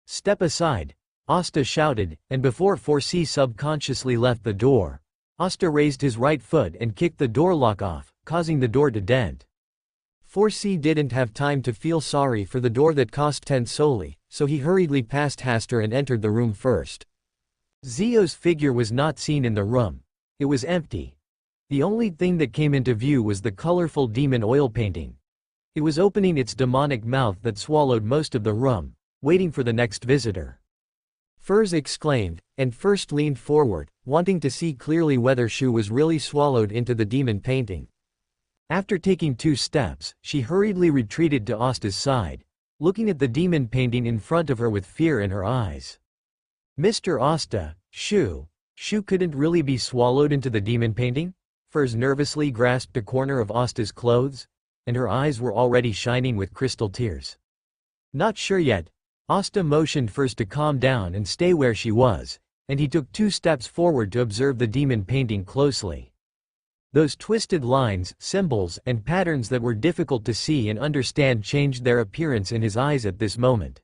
Step aside, Asta shouted, and before Forsee subconsciously left the door, Asta raised his right foot and kicked the door lock off, causing the door to dent. Forsee didn't have time to feel sorry for the door that cost 10 solely, so he hurriedly passed Hasta and entered the room first. Zio's figure was not seen in the room. It was empty. The only thing that came into view was the colorful demon oil painting. It was opening its demonic mouth that swallowed most of the room, waiting for the next visitor. Furs exclaimed, and first leaned forward, wanting to see clearly whether Shu was really swallowed into the demon painting. After taking 2 steps, she hurriedly retreated to Asta's side, looking at the demon painting in front of her with fear in her eyes. Mr. Asta, Shu couldn't really be swallowed into the demon painting? Furs nervously grasped a corner of Asta's clothes, and her eyes were already shining with crystal tears. Not sure yet, Asta motioned Furs to calm down and stay where she was, and he took 2 steps forward to observe the demon painting closely. Those twisted lines, symbols, and patterns that were difficult to see and understand changed their appearance in his eyes at this moment.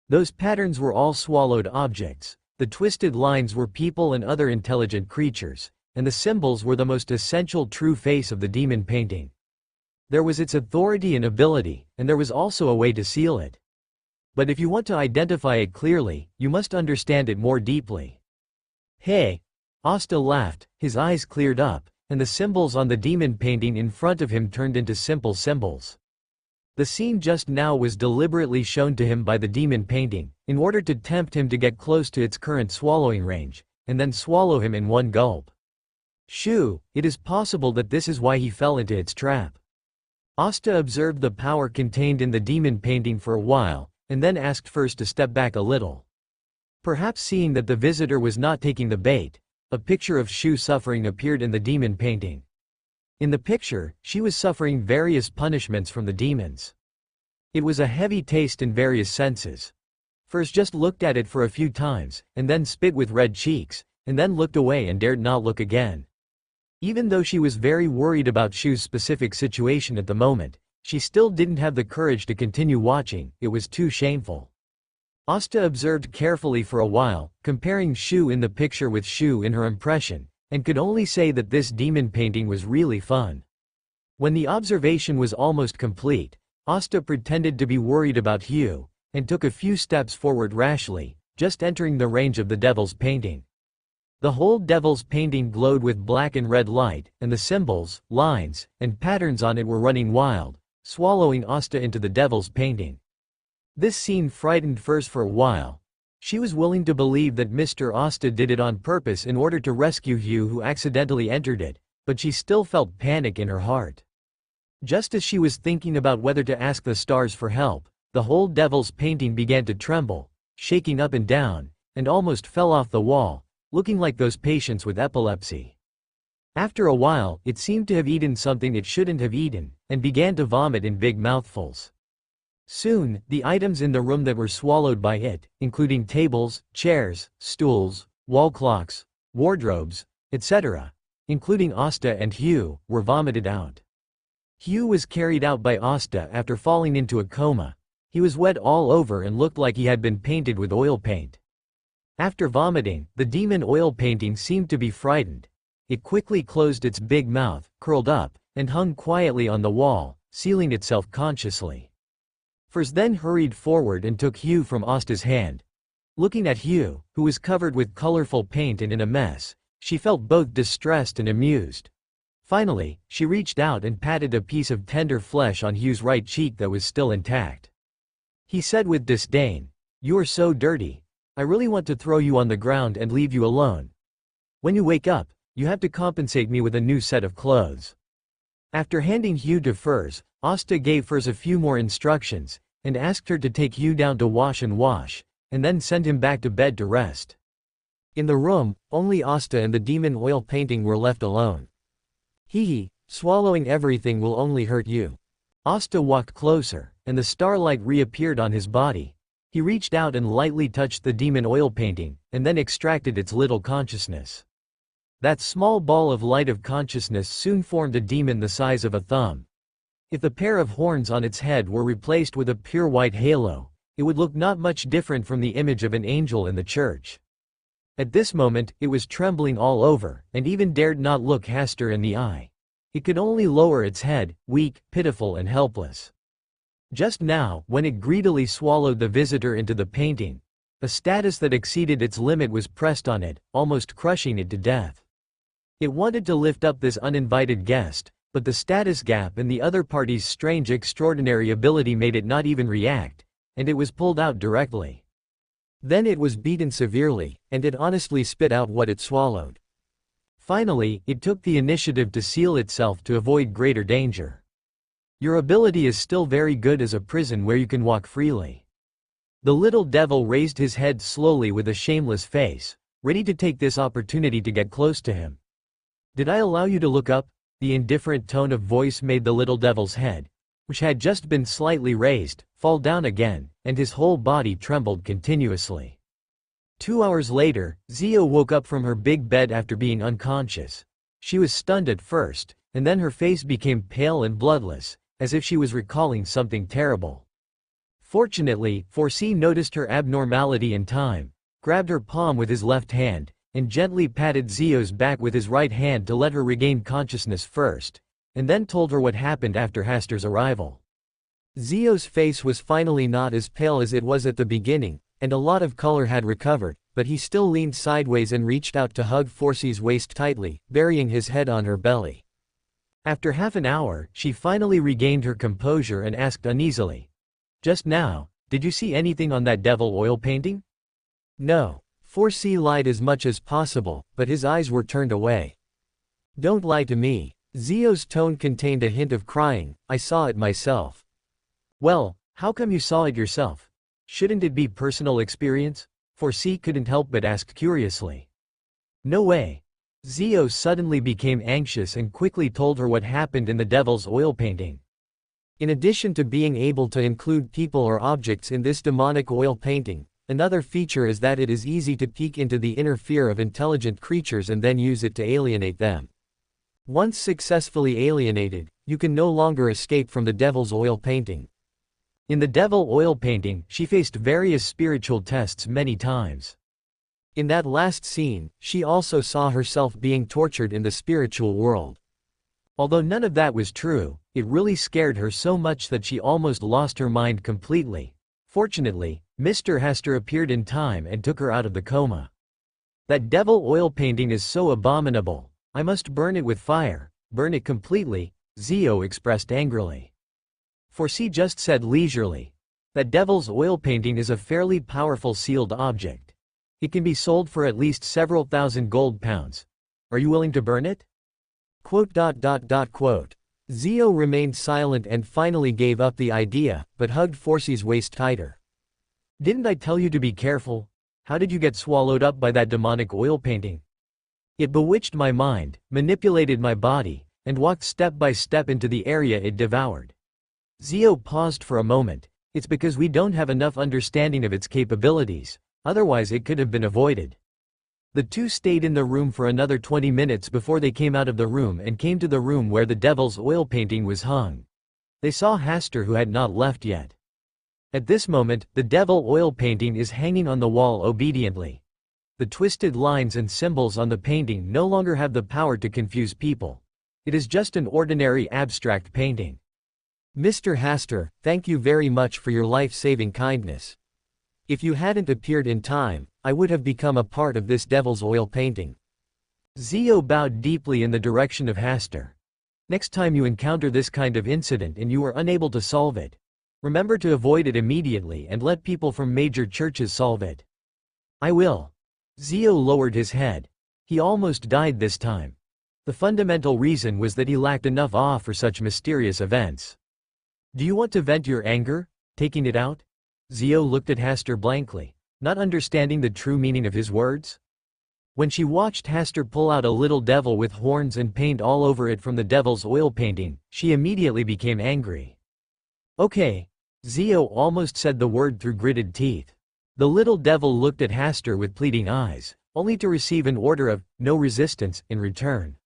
Those patterns were all swallowed objects, the twisted lines were people and other intelligent creatures, and the symbols were the most essential true face of the demon painting. There was its authority and ability, and there was also a way to seal it. But if you want to identify it clearly, you must understand it more deeply. Hey! Asta laughed, his eyes cleared up, and the symbols on the demon painting in front of him turned into simple symbols. The scene just now was deliberately shown to him by the demon painting, in order to tempt him to get close to its current swallowing range, and then swallow him in one gulp. Shu, it is possible that this is why he fell into its trap. Asta observed the power contained in the demon painting for a while, and then asked First to step back a little. Perhaps seeing that the visitor was not taking the bait, a picture of Shu suffering appeared in the demon painting. In the picture, she was suffering various punishments from the demons. It was a heavy taste in various senses. First just looked at it for a few times, and then spit with red cheeks, and then looked away and dared not look again. Even though she was very worried about Shu's specific situation at the moment, she still didn't have the courage to continue watching, it was too shameful. Asta observed carefully for a while, comparing Shu in the picture with Shu in her impression, and could only say that this demon painting was really fun. When the observation was almost complete, Asta pretended to be worried about Hugh, and took a few steps forward rashly, just entering the range of the devil's painting. The whole devil's painting glowed with black and red light, and the symbols, lines, and patterns on it were running wild, swallowing Asta into the devil's painting. This scene frightened First for a while. She was willing to believe that Mr. Asta did it on purpose in order to rescue Hugh who accidentally entered it, but she still felt panic in her heart. Just as she was thinking about whether to ask the stars for help, the whole devil's painting began to tremble, shaking up and down, and almost fell off the wall, looking like those patients with epilepsy. After a while, it seemed to have eaten something it shouldn't have eaten, and began to vomit in big mouthfuls. Soon, the items in the room that were swallowed by it, including tables, chairs, stools, wall clocks, wardrobes, etc., including Asta and Hugh, were vomited out. Hugh was carried out by Asta after falling into a coma. He was wet all over and looked like he had been painted with oil paint. After vomiting, the demon oil painting seemed to be frightened. It quickly closed its big mouth, curled up, and hung quietly on the wall, sealing itself consciously. First then hurried forward and took Hugh from Asta's hand. Looking at Hugh, who was covered with colorful paint and in a mess, she felt both distressed and amused. Finally, she reached out and patted a piece of tender flesh on Hugh's right cheek that was still intact. He said with disdain, "You are so dirty. I really want to throw you on the ground and leave you alone. When you wake up, you have to compensate me with a new set of clothes." After handing Hugh to Furs, Asta gave Furs a few more instructions, and asked her to take Hugh down to wash and wash, and then send him back to bed to rest. In the room, only Asta and the demon oil painting were left alone. Hee, swallowing everything will only hurt you. Asta walked closer, and the starlight reappeared on his body. He reached out and lightly touched the demon oil painting, and then extracted its little consciousness. That small ball of light of consciousness soon formed a demon the size of a thumb. If the pair of horns on its head were replaced with a pure white halo, it would look not much different from the image of an angel in the church. At this moment, it was trembling all over, and even dared not look Hasta in the eye. It could only lower its head, weak, pitiful and helpless. Just now, when it greedily swallowed the visitor into the painting, a status that exceeded its limit was pressed on it, almost crushing it to death. It wanted to lift up this uninvited guest, but the status gap and the other party's strange extraordinary ability made it not even react, and it was pulled out directly. Then it was beaten severely, and it honestly spit out what it swallowed. Finally, it took the initiative to seal itself to avoid greater danger. Your ability is still very good as a prison where you can walk freely. The little devil raised his head slowly with a shameless face, ready to take this opportunity to get close to him. Did I allow you to look up? The indifferent tone of voice made the little devil's head, which had just been slightly raised, fall down again, and his whole body trembled continuously. 2 hours later, Zio woke up from her big bed after being unconscious. She was stunned at first, and then her face became pale and bloodless, as if she was recalling something terrible. Fortunately, Forsee noticed her abnormality in time, grabbed her palm with his left hand, and gently patted Zio's back with his right hand to let her regain consciousness first, and then told her what happened after Hasta's arrival. Zio's face was finally not as pale as it was at the beginning, and a lot of color had recovered, but he still leaned sideways and reached out to hug Forsee's waist tightly, burying his head on her belly. After half an hour, she finally regained her composure and asked uneasily, "Just now, did you see anything on that devil oil painting?" "No." Forsee lied as much as possible, but his eyes were turned away. "Don't lie to me." Zio's tone contained a hint of crying. "I saw it myself." "Well, how come you saw it yourself? Shouldn't it be personal experience?" Forsee couldn't help but ask curiously. "No way." Zio suddenly became anxious and quickly told her what happened in the devil's oil painting. In addition to being able to include people or objects in this demonic oil painting, another feature is that it is easy to peek into the inner fear of intelligent creatures and then use it to alienate them. Once successfully alienated, you can no longer escape from the devil's oil painting. In the devil oil painting, she faced various spiritual tests many times. In that last scene, she also saw herself being tortured in the spiritual world. Although none of that was true, it really scared her so much that she almost lost her mind completely. Fortunately, Mr. Hasta appeared in time and took her out of the coma. "That devil oil painting is so abominable. I must burn it with fire, burn it completely," Zio expressed angrily. Forsee just said leisurely, "That devil's oil painting is a fairly powerful sealed object. It can be sold for at least several thousand gold pounds. Are you willing to burn it?" Zio remained silent and finally gave up the idea, but hugged Forsee's waist tighter. "Didn't I tell you to be careful? How did you get swallowed up by that demonic oil painting? It bewitched my mind, manipulated my body, and walked step by step into the area it devoured." Zio paused for a moment. "It's because we don't have enough understanding of its capabilities, otherwise it could have been avoided." The two stayed in the room for another 20 minutes before they came out of the room and came to the room where the devil's oil painting was hung. They saw Hasta, who had not left yet. At this moment, the devil oil painting is hanging on the wall obediently. The twisted lines and symbols on the painting no longer have the power to confuse people. It is just an ordinary abstract painting. "Mr. Hasta, thank you very much for your life-saving kindness. If you hadn't appeared in time, I would have become a part of this devil's oil painting." Zio bowed deeply in the direction of Hasta. "Next time you encounter this kind of incident and you are unable to solve it, remember to avoid it immediately and let people from major churches solve it." "I will." Zio lowered his head. He almost died this time. The fundamental reason was that he lacked enough awe for such mysterious events. "Do you want to vent your anger, taking it out?" Zio looked at Hasta blankly. not understanding the true meaning of his words? When she watched Hasta pull out a little devil with horns and paint all over it from the devil's oil painting, she immediately became angry. "Okay." Zio almost said the word through gritted teeth. The little devil looked at Hasta with pleading eyes, only to receive an order of no resistance in return.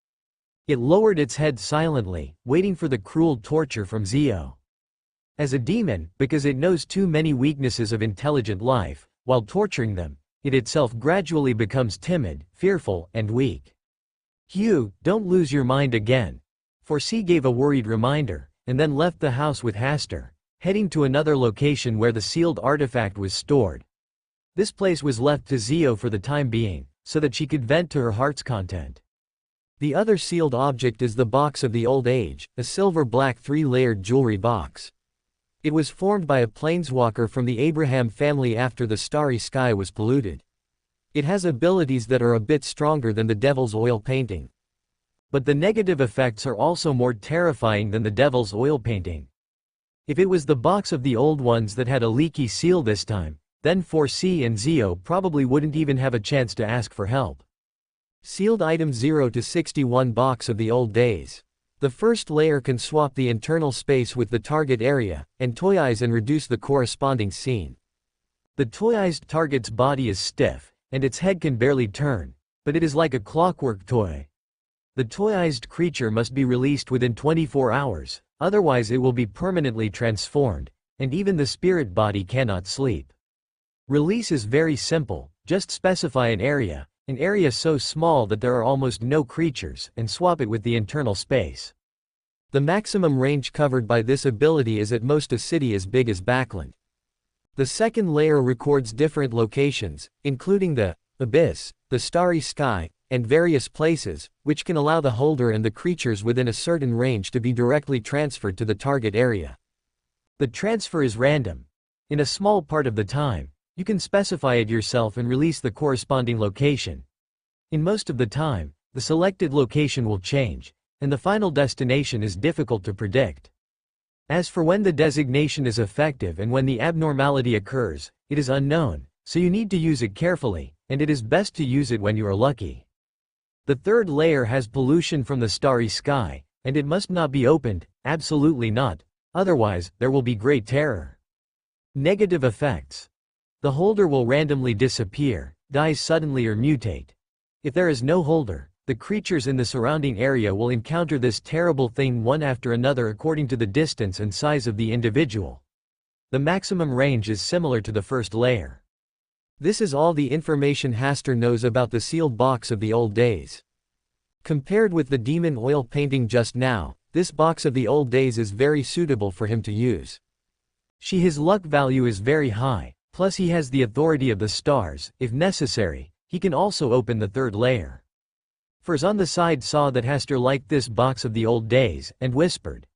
It lowered its head silently, waiting for the cruel torture from Zio. As a demon, because it knows too many weaknesses of intelligent life, while torturing them, it itself gradually becomes timid, fearful, and weak. "Hugh, don't lose your mind again." Forsee gave a worried reminder, and then left the house with Hasta, heading to another location where the sealed artifact was stored. This place was left to Zio for the time being, so that she could vent to her heart's content. The other sealed object is the Box of the Old Age, a silver-black 3-layered jewelry box. It was formed by a planeswalker from the Abraham family after the starry sky was polluted. It has abilities that are a bit stronger than the devil's oil painting. But the negative effects are also more terrifying than the devil's oil painting. If it was the box of the old ones that had a leaky seal this time, then Forsee and Zio probably wouldn't even have a chance to ask for help. Sealed item 0 to 61 Box of the Old Days. The first layer can swap the internal space with the target area, and toyize and reduce the corresponding scene. The toyized target's body is stiff, and its head can barely turn, but it is like a clockwork toy. The toyized creature must be released within 24 hours, otherwise it will be permanently transformed, and even the spirit body cannot sleep. Release is very simple, just specify an area so small that there are almost no creatures, and swap it with the internal space. The maximum range covered by this ability is at most a city as big as Backland. The second layer records different locations, including the abyss, the starry sky, and various places, which can allow the holder and the creatures within a certain range to be directly transferred to the target area. The transfer is random. In a small part of the time, you can specify it yourself and release the corresponding location. In most of the time, the selected location will change, and the final destination is difficult to predict. As for when the designation is effective and when the abnormality occurs, it is unknown, so you need to use it carefully, and it is best to use it when you are lucky. The third layer has pollution from the starry sky, and it must not be opened, absolutely not, otherwise, there will be great terror. Negative effects. The holder will randomly disappear, die suddenly or mutate. If there is no holder, the creatures in the surrounding area will encounter this terrible thing one after another according to the distance and size of the individual. The maximum range is similar to the first layer. This is all the information Hasta knows about the sealed box of the old days. Compared with the demon oil painting just now, this box of the old days is very suitable for him to use. His luck value is very high. Plus he has the authority of the stars. If necessary, he can also open the third layer. Furs on the side saw that Hasta liked this box of the old days, and whispered,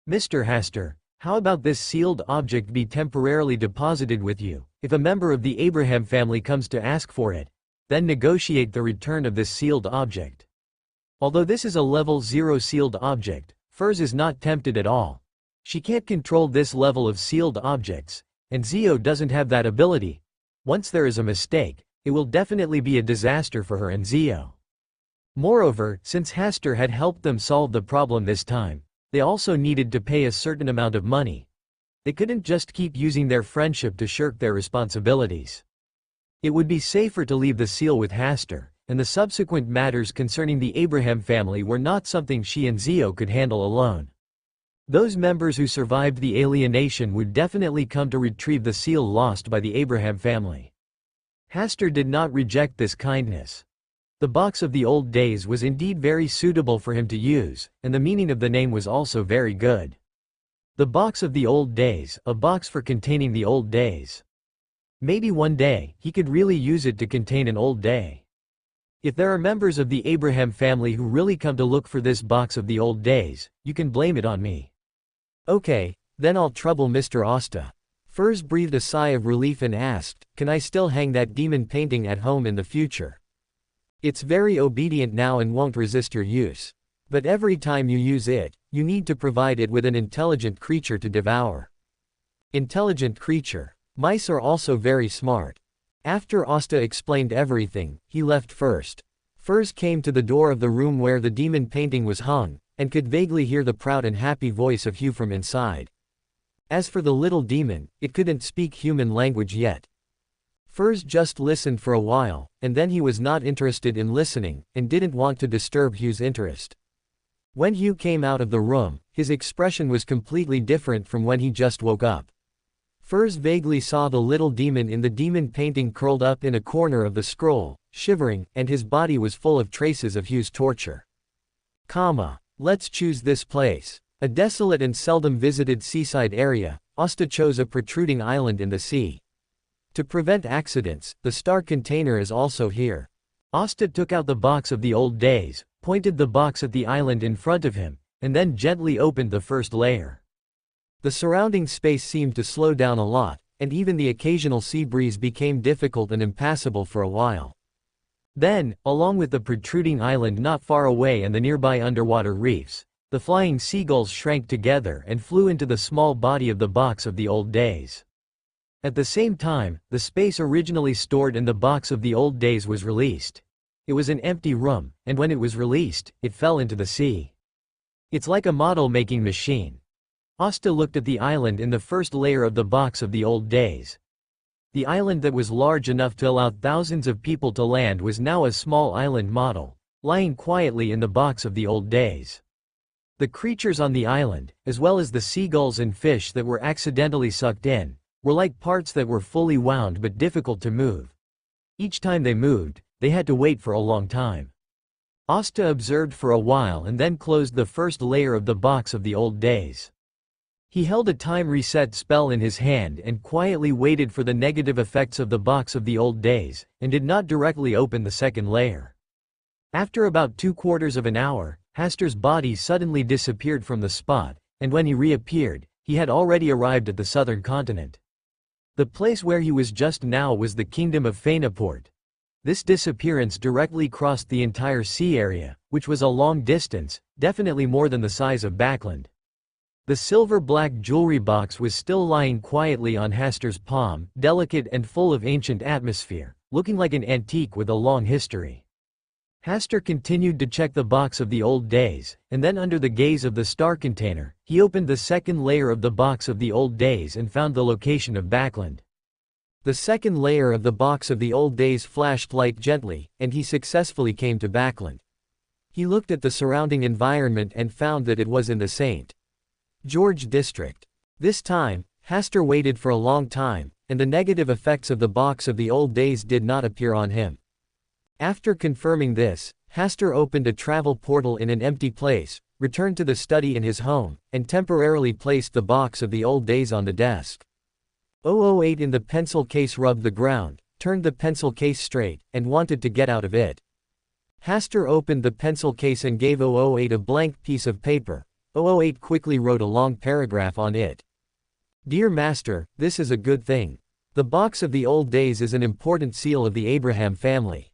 "Mr. Hasta, how about this sealed object be temporarily deposited with you? If a member of the Abraham family comes to ask for it, then negotiate the return of this sealed object." Although this is a level 0 sealed object, Furs is not tempted at all. She can't control this level of sealed objects, and Zio doesn't have that ability. Once there is a mistake, it will definitely be a disaster for her and Zio. Moreover, since Hasta had helped them solve the problem this time, they also needed to pay a certain amount of money. They couldn't just keep using their friendship to shirk their responsibilities. It would be safer to leave the seal with Hasta, and the subsequent matters concerning the Abraham family were not something she and Zio could handle alone. Those members who survived the alienation would definitely come to retrieve the seal lost by the Abraham family. Hasta did not reject this kindness. The box of the old days was indeed very suitable for him to use, and the meaning of the name was also very good. The box of the old days, a box for containing the old days. Maybe one day, he could really use it to contain an old day. If there are members of the Abraham family who really come to look for this box of the old days, you can blame it on me. Okay, then I'll trouble Mr. Asta. Furs breathed a sigh of relief and asked, "Can I still hang that demon painting at home in the future? It's very obedient now and won't resist your use. But every time you use it, you need to provide it with an intelligent creature to devour." Intelligent creature. Mice are also very smart. After Asta explained everything, he left first. Furs came to the door of the room where the demon painting was hung, and could vaguely hear the proud and happy voice of Hugh from inside. As for the little demon, it couldn't speak human language yet. Furs just listened for a while, and then he was not interested in listening, and didn't want to disturb Hugh's interest. When Hugh came out of the room, his expression was completely different from when he just woke up. Furs vaguely saw the little demon in the demon painting curled up in a corner of the scroll, shivering, and his body was full of traces of Hugh's torture. Let's choose this place. A desolate and seldom visited seaside area, Asta chose a protruding island in the sea. To prevent accidents, the star container is also here. Asta took out the box of the old days, pointed the box at the island in front of him, and then gently opened the first layer. The surrounding space seemed to slow down a lot, and even the occasional sea breeze became difficult and impassable for a while. Then, along with the protruding island not far away and the nearby underwater reefs, the flying seagulls shrank together and flew into the small body of the box of the old days. At the same time, the space originally stored in the box of the old days was released. It was an empty room, and when it was released, it fell into the sea. It's like a model-making machine. Asta looked at the island in the first layer of the box of the old days. The island that was large enough to allow thousands of people to land was now a small island model, lying quietly in the box of the old days. The creatures on the island, as well as the seagulls and fish that were accidentally sucked in, were like parts that were fully wound but difficult to move. Each time they moved, they had to wait for a long time. Asta observed for a while and then closed the first layer of the box of the old days. He held a time reset spell in his hand and quietly waited for the negative effects of the box of the old days, and did not directly open the second layer. After about 3/4 of an hour, Hastur's body suddenly disappeared from the spot, and when he reappeared, he had already arrived at the southern continent. The place where he was just now was the kingdom of Fainaport. This disappearance directly crossed the entire sea area, which was a long distance, definitely more than the size of Backland. The silver-black jewelry box was still lying quietly on Hastur's palm, delicate and full of ancient atmosphere, looking like an antique with a long history. Hastur continued to check the box of the old days, and then under the gaze of the star container, he opened the second layer of the box of the old days and found the location of Backland. The second layer of the box of the old days flashed light gently, and he successfully came to Backland. He looked at the surrounding environment and found that it was in the St. George district. This time, Hastur waited for a long time, and the negative effects of the box of the old days did not appear on him. After confirming this, Hastur opened a travel portal in an empty place, returned to the study in his home, and temporarily placed the box of the old days on the desk. 008 in the pencil case rubbed the ground, turned the pencil case straight, and wanted to get out of it. Hastur opened the pencil case and gave 008 a blank piece of paper. 008 quickly wrote a long paragraph on it. Dear Master, this is a good thing. The box of the old days is an important seal of the Abraham family.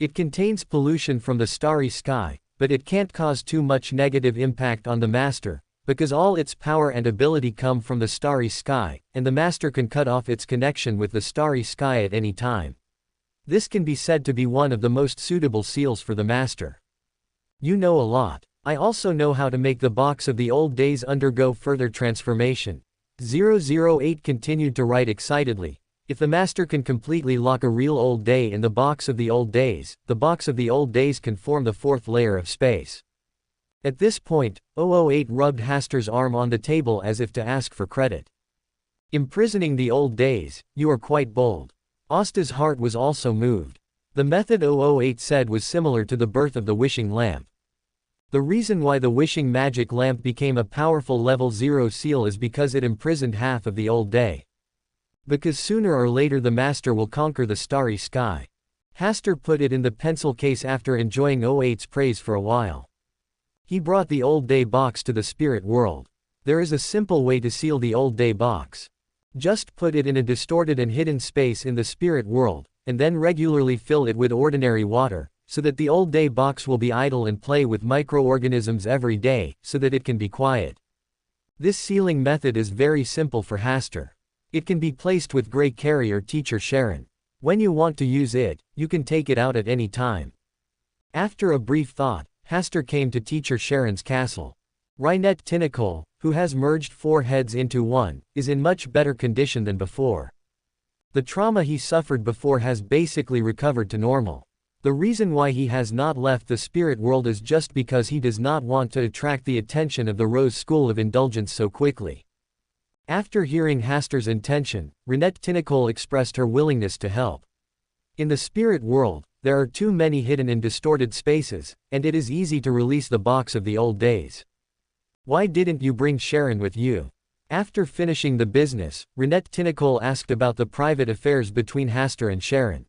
It contains pollution from the starry sky, but it can't cause too much negative impact on the Master, because all its power and ability come from the starry sky, and the Master can cut off its connection with the starry sky at any time. This can be said to be one of the most suitable seals for the Master. You know a lot. I also know how to make the box of the old days undergo further transformation. 008 continued to write excitedly. If the Master can completely lock a real old day in the box of the old days, the box of the old days can form the fourth layer of space. At this point, 008 rubbed Hastur's arm on the table as if to ask for credit. Imprisoning the old days, you are quite bold. Asta's heart was also moved. The method 008 said was similar to the birth of the wishing lamp. The reason why the wishing magic lamp became a powerful level 0 seal is because it imprisoned half of the old day. Because sooner or later the Master will conquer the starry sky. Hastur put it in the pencil case after enjoying 008's praise for a while. He brought the old day box to the spirit world. There is a simple way to seal the old day box. Just put it in a distorted and hidden space in the spirit world, and then regularly fill it with ordinary water, so that the old day box will be idle and play with microorganisms every day, so that it can be quiet. This sealing method is very simple for Hastur. It can be placed with Grey Carrier teacher Sharon. When you want to use it, you can take it out at any time. After a brief thought, Hasta came to teacher Sharon's castle. Twinkle, who has merged 4 heads into one, is in much better condition than before. The trauma he suffered before has basically recovered to normal. The reason why he has not left the spirit world is just because he does not want to attract the attention of the Rose School of Indulgence so quickly. After hearing Hasta's intention, Twinkle expressed her willingness to help. In the spirit world, there are too many hidden and distorted spaces, and it is easy to release the box of the old days. Why didn't you bring Sharon with you? After finishing the business, Twinkle asked about the private affairs between Hasta and Sharon.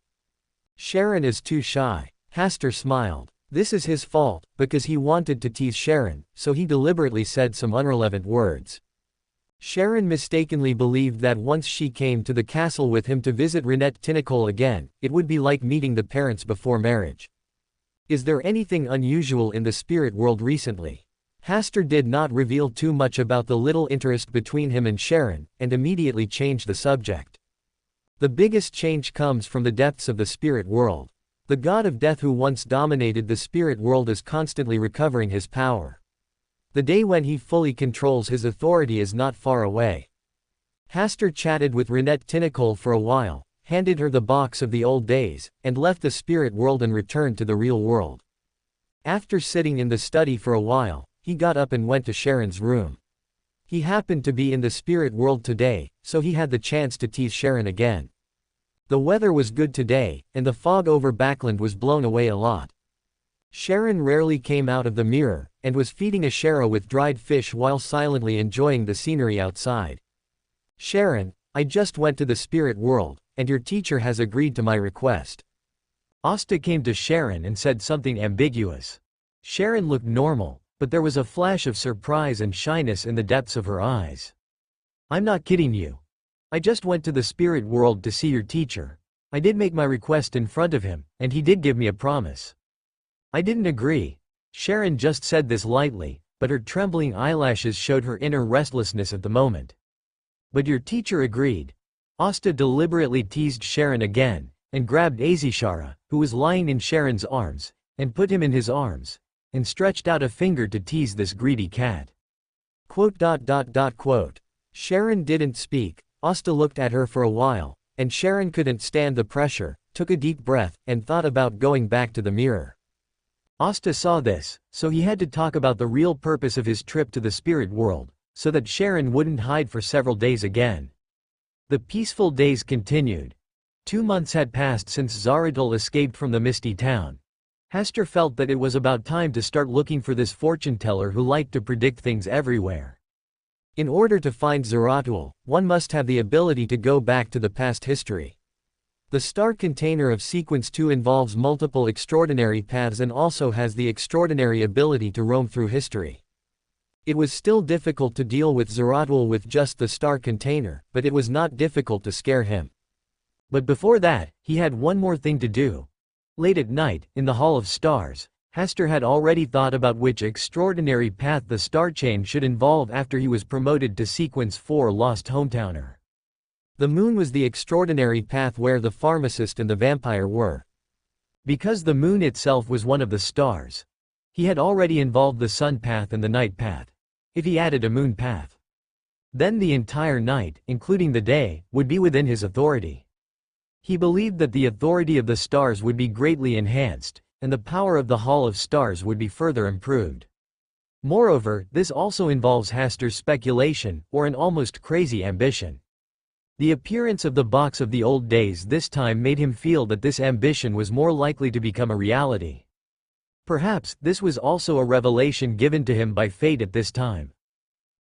Sharon is too shy. Hasta smiled. This is his fault, because he wanted to tease Sharon, so he deliberately said some irrelevant words. Sharon mistakenly believed that once she came to the castle with him to visit Twinkle again, it would be like meeting the parents before marriage. Is there anything unusual in the spirit world recently? Hasta did not reveal too much about the little interest between him and Sharon, and immediately changed the subject. The biggest change comes from the depths of the spirit world. The god of death who once dominated the spirit world is constantly recovering his power. The day when he fully controls his authority is not far away. Hasta chatted with Twinkle for a while, handed her the box of the old days, and left the spirit world and returned to the real world. After sitting in the study for a while, he got up and went to Sharon's room. He happened to be in the spirit world today, so he had the chance to tease Sharon again. The weather was good today, and the fog over Backland was blown away a lot. Sharon rarely came out of the mirror, and was feeding a Shara with dried fish while silently enjoying the scenery outside. Sharon, I just went to the spirit world, and your teacher has agreed to my request. Hasta came to Sharon and said something ambiguous. Sharon looked normal, but there was a flash of surprise and shyness in the depths of her eyes. I'm not kidding you. I just went to the spirit world to see your teacher. I did make my request in front of him, and he did give me a promise. I didn't agree. Sharon just said this lightly, but her trembling eyelashes showed her inner restlessness at the moment. But your teacher agreed. Hasta deliberately teased Sharon again, and grabbed Azishara, who was lying in Sharon's arms, and put him in his arms, and stretched out a finger to tease this greedy cat. Sharon didn't speak. Hasta looked at her for a while, and Sharon couldn't stand the pressure, took a deep breath, and thought about going back to the mirror. Hasta saw this, so he had to talk about the real purpose of his trip to the spirit world, so that Sharon wouldn't hide for several days again. The peaceful days continued. 2 months had passed since Zaradul escaped from the Misty Town. Hasta felt that it was about time to start looking for this fortune-teller who liked to predict things everywhere. In order to find Zaratul, one must have the ability to go back to the past history. The star container of Sequence 2 involves multiple extraordinary paths and also has the extraordinary ability to roam through history. It was still difficult to deal with Zaratul with just the star container, but it was not difficult to scare him. But before that, he had one more thing to do. Late at night, in the Hall of Stars, Hasta had already thought about which extraordinary path the star chain should involve after he was promoted to Sequence 4 Lost Hometowner. The moon was the extraordinary path where the pharmacist and the vampire were. Because the moon itself was one of the stars, he had already involved the sun path and the night path. If he added a moon path, then the entire night, including the day, would be within his authority. He believed that the authority of the stars would be greatly enhanced, and the power of the Hall of Stars would be further improved. Moreover, this also involves Hasta's speculation, or an almost crazy ambition. The appearance of the box of the old days this time made him feel that this ambition was more likely to become a reality. Perhaps, this was also a revelation given to him by fate at this time.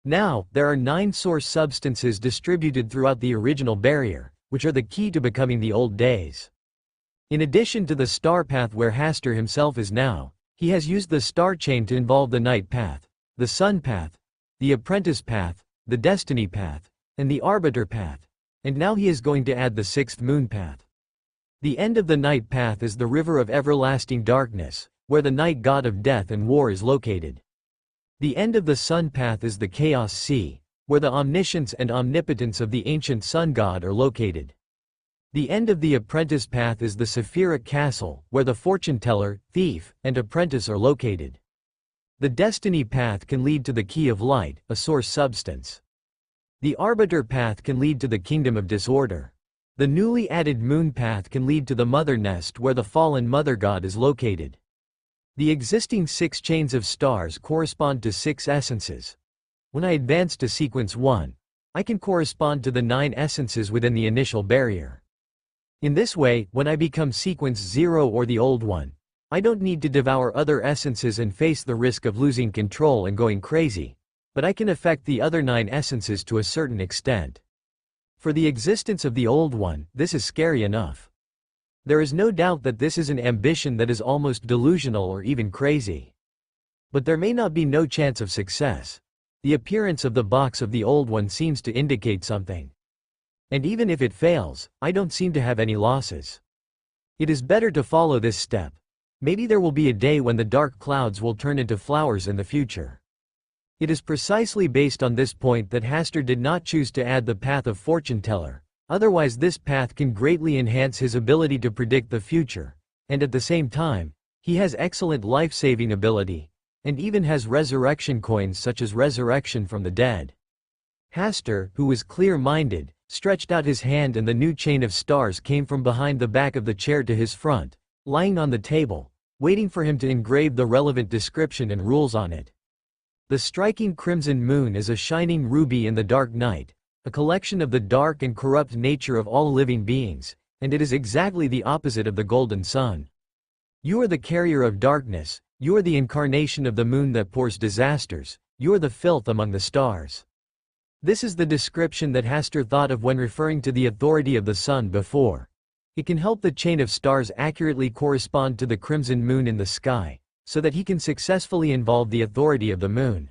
Now, there are 9 source substances distributed throughout the original barrier, which are the key to becoming the old days. In addition to the star path where Hasta himself is now, he has used the star chain to involve the night path, the sun path, the apprentice path, the destiny path, and the arbiter path, and now he is going to add the 6th moon path. The end of the night path is the river of everlasting darkness, where the night god of death and war is located. The end of the sun path is the chaos sea, where the omniscience and omnipotence of the ancient sun god are located. The end of the apprentice path is the Sephiric Castle, where the fortune teller, thief, and apprentice are located. The destiny path can lead to the Key of Light, a source substance. The arbiter path can lead to the Kingdom of Disorder. The newly added moon path can lead to the mother nest where the fallen mother god is located. The existing 6 chains of stars correspond to 6 essences. When I advance to sequence 1, I can correspond to the 9 essences within the initial barrier. In this way, when I become sequence 0 or the old one, I don't need to devour other essences and face the risk of losing control and going crazy, but I can affect the other 9 essences to a certain extent. For the existence of the old one, this is scary enough. There is no doubt that this is an ambition that is almost delusional or even crazy. But there may not be no chance of success. The appearance of the box of the old one seems to indicate something. And even if it fails, I don't seem to have any losses. It is better to follow this step. Maybe there will be a day when the dark clouds will turn into flowers in the future. It is precisely based on this point that Hasta did not choose to add the path of fortune teller. Otherwise this path can greatly enhance his ability to predict the future, and at the same time, he has excellent life-saving ability, and even has resurrection coins such as resurrection from the dead. Hasta, who was clear-minded, stretched out his hand and the new chain of stars came from behind the back of the chair to his front, lying on the table, waiting for him to engrave the relevant description and rules on it. The striking crimson moon is a shining ruby in the dark night, a collection of the dark and corrupt nature of all living beings, and it is exactly the opposite of the golden sun. You are the carrier of darkness, you are the incarnation of the moon that pours disasters, you are the filth among the stars. This is the description that Hasta thought of when referring to the authority of the sun before. It can help the chain of stars accurately correspond to the crimson moon in the sky, so that he can successfully involve the authority of the moon.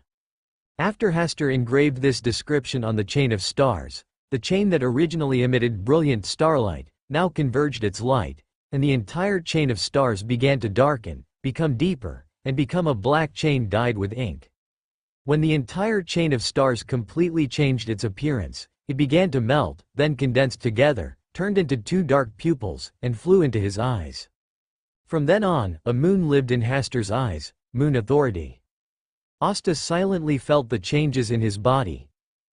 After Hasta engraved this description on the chain of stars, the chain that originally emitted brilliant starlight, now converged its light, and the entire chain of stars began to darken, become deeper, and become a black chain dyed with ink. When the entire chain of stars completely changed its appearance, it began to melt, then condensed together, turned into 2 dark pupils, and flew into his eyes. From then on, a moon lived in Hasta's eyes, moon authority. Hasta silently felt the changes in his body.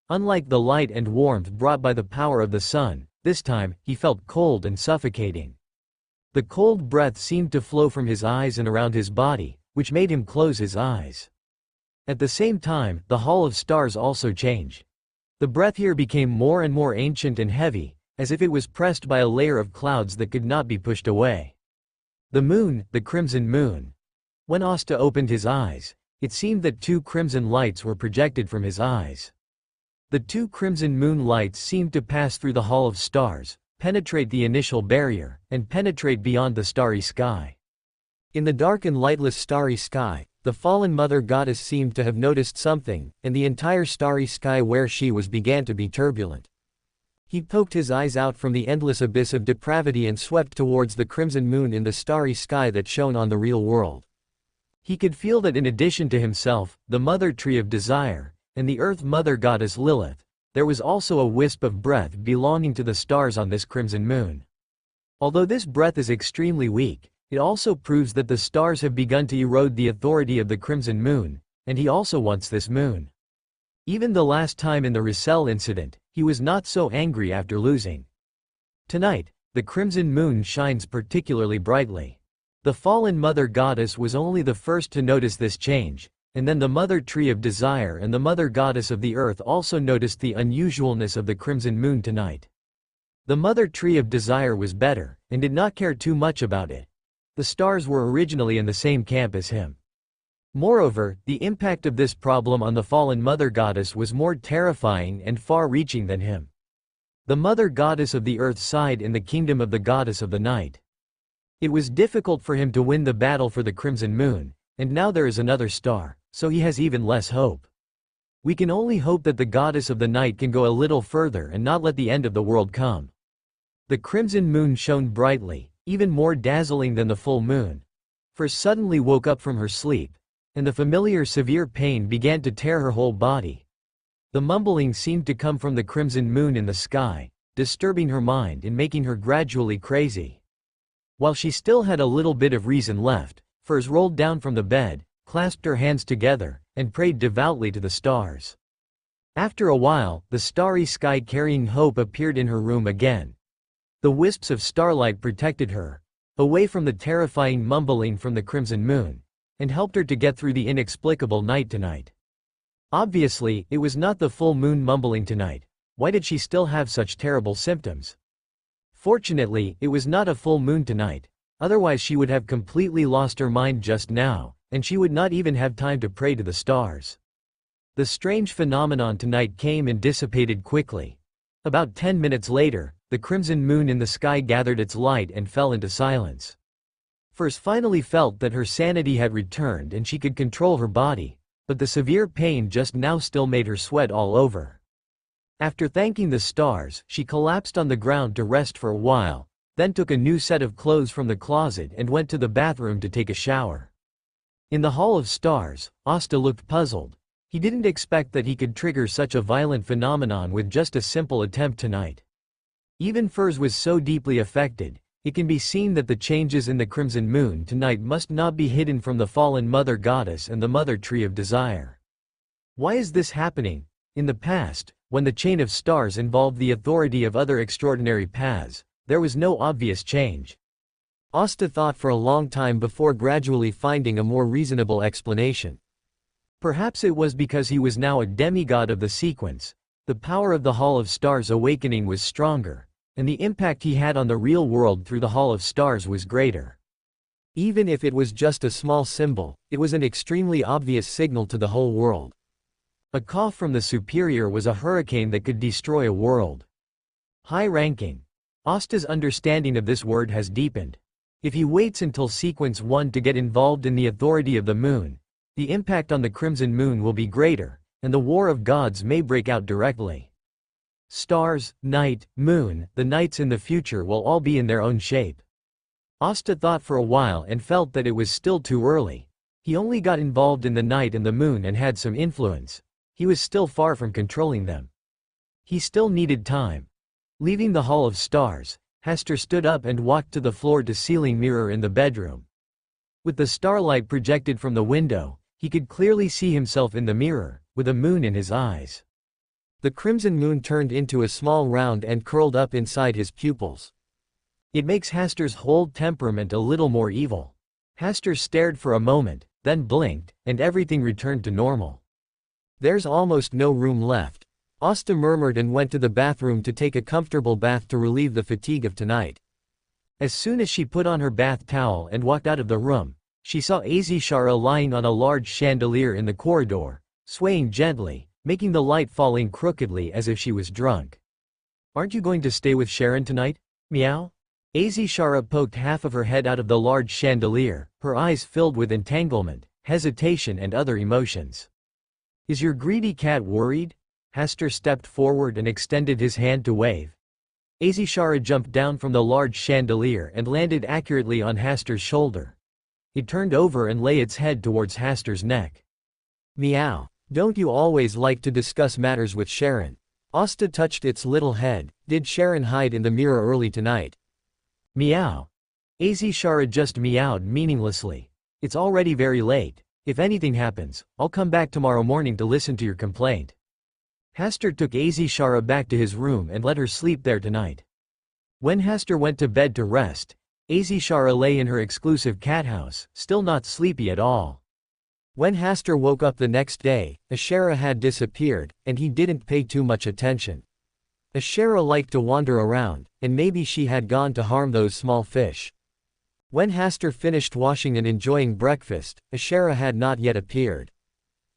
Unlike the light and warmth brought by the power of the sun, this time, he felt cold and suffocating. The cold breath seemed to flow from his eyes and around his body, which made him close his eyes. At the same time, the hall of stars also changed. The breath here became more and more ancient and heavy, as if it was pressed by a layer of clouds that could not be pushed away. The moon, the crimson moon. When Hasta opened his eyes, it seemed that 2 crimson lights were projected from his eyes. The 2 crimson moon lights seemed to pass through the hall of stars, penetrate the initial barrier, and penetrate beyond the starry sky. In the dark and lightless starry sky, the fallen mother goddess seemed to have noticed something, and the entire starry sky where she was began to be turbulent. He poked his eyes out from the endless abyss of depravity and swept towards the crimson moon in the starry sky that shone on the real world. He could feel that in addition to himself, the mother tree of desire, and the earth mother goddess Lilith, there was also a wisp of breath belonging to the stars on this crimson moon. Although this breath is extremely weak, it also proves that the stars have begun to erode the authority of the crimson moon, and he also wants this moon. Even the last time in the Russell incident, he was not so angry after losing. Tonight, the crimson moon shines particularly brightly. The fallen mother goddess was only the first to notice this change, and then the mother tree of desire and the mother goddess of the earth also noticed the unusualness of the crimson moon tonight. The mother tree of desire was better, and did not care too much about it. The stars were originally in the same camp as him. Moreover, the impact of this problem on the fallen mother goddess was more terrifying and far-reaching than him. The mother goddess of the earth sighed in the kingdom of the goddess of the night. It was difficult for him to win the battle for the crimson moon, and now there is another star, so he has even less hope. We can only hope that the goddess of the night can go a little further and not let the end of the world come. The crimson moon shone brightly, even more dazzling than the full moon. First suddenly woke up from her sleep, and the familiar severe pain began to tear her whole body. The mumbling seemed to come from the crimson moon in the sky, disturbing her mind and making her gradually crazy. While she still had a little bit of reason left, Furs rolled down from the bed, clasped her hands together, and prayed devoutly to the stars. After a while, the starry sky carrying hope appeared in her room again. The wisps of starlight protected her, away from the terrifying mumbling from the crimson moon, and helped her to get through the inexplicable night tonight. Obviously, it was not the full moon mumbling tonight. Why did she still have such terrible symptoms? Fortunately, it was not a full moon tonight, otherwise she would have completely lost her mind just now, and she would not even have time to pray to the stars. The strange phenomenon tonight came and dissipated quickly. About 10 minutes later, the crimson moon in the sky gathered its light and fell into silence. Furs finally felt that her sanity had returned and she could control her body, but the severe pain just now still made her sweat all over. After thanking the stars, she collapsed on the ground to rest for a while, then took a new set of clothes from the closet and went to the bathroom to take a shower. In the Hall of Stars, Asta looked puzzled. He didn't expect that he could trigger such a violent phenomenon with just a simple attempt tonight. Even Furs was so deeply affected, it can be seen that the changes in the crimson moon tonight must not be hidden from the fallen mother goddess and the mother tree of desire. Why is this happening? In the past, when the chain of stars involved the authority of other extraordinary paths, there was no obvious change. Asta thought for a long time before gradually finding a more reasonable explanation. Perhaps it was because he was now a demigod of the sequence. The power of the Hall of Stars awakening was stronger, and the impact he had on the real world through the Hall of Stars was greater. Even if it was just a small symbol, it was an extremely obvious signal to the whole world. A cough from the superior was a hurricane that could destroy a world. High ranking. Asta's understanding of this word has deepened. If he waits until sequence 1 to get involved in the authority of the moon, the impact on the crimson moon will be greater, and the war of gods may break out directly. Stars, night, moon, the nights in the future will all be in their own shape. Asta thought for a while and felt that it was still too early. He only got involved in the night and the moon and had some influence. He was still far from controlling them. He still needed time. Leaving the Hall of Stars, Hester stood up and walked to the floor-to-ceiling mirror in the bedroom. With the starlight projected from the window, he could clearly see himself in the mirror, with a moon in his eyes. The crimson moon turned into a small round and curled up inside his pupils. It makes Hester's whole temperament a little more evil. Hester stared for a moment, then blinked, and everything returned to normal. There's almost no room left. Asta murmured and went to the bathroom to take a comfortable bath to relieve the fatigue of tonight. As soon as she put on her bath towel and walked out of the room, she saw Azishara lying on a large chandelier in the corridor, swaying gently, making the light falling crookedly as if she was drunk. "Aren't you going to stay with Sharon tonight? Meow?" Azishara poked half of her head out of the large chandelier, her eyes filled with entanglement, hesitation and other emotions. "Is your greedy cat worried?" Hester stepped forward and extended his hand to wave. Azishara jumped down from the large chandelier and landed accurately on Hester's shoulder. It turned over and lay its head towards Hester's neck. "Meow. Don't you always like to discuss matters with Sharon?" Asta touched its little head. "Did Sharon hide in the mirror early tonight?" "Meow." Azishara just meowed meaninglessly. "It's already very late. If anything happens, I'll come back tomorrow morning to listen to your complaint." Hester took Azishara back to his room and let her sleep there tonight. When Hester went to bed to rest, Azishara lay in her exclusive cat house, still not sleepy at all. When Hester woke up the next day, Ashera had disappeared, and he didn't pay too much attention. Ashera liked to wander around, and maybe she had gone to harm those small fish. When Hester finished washing and enjoying breakfast, Ashera had not yet appeared.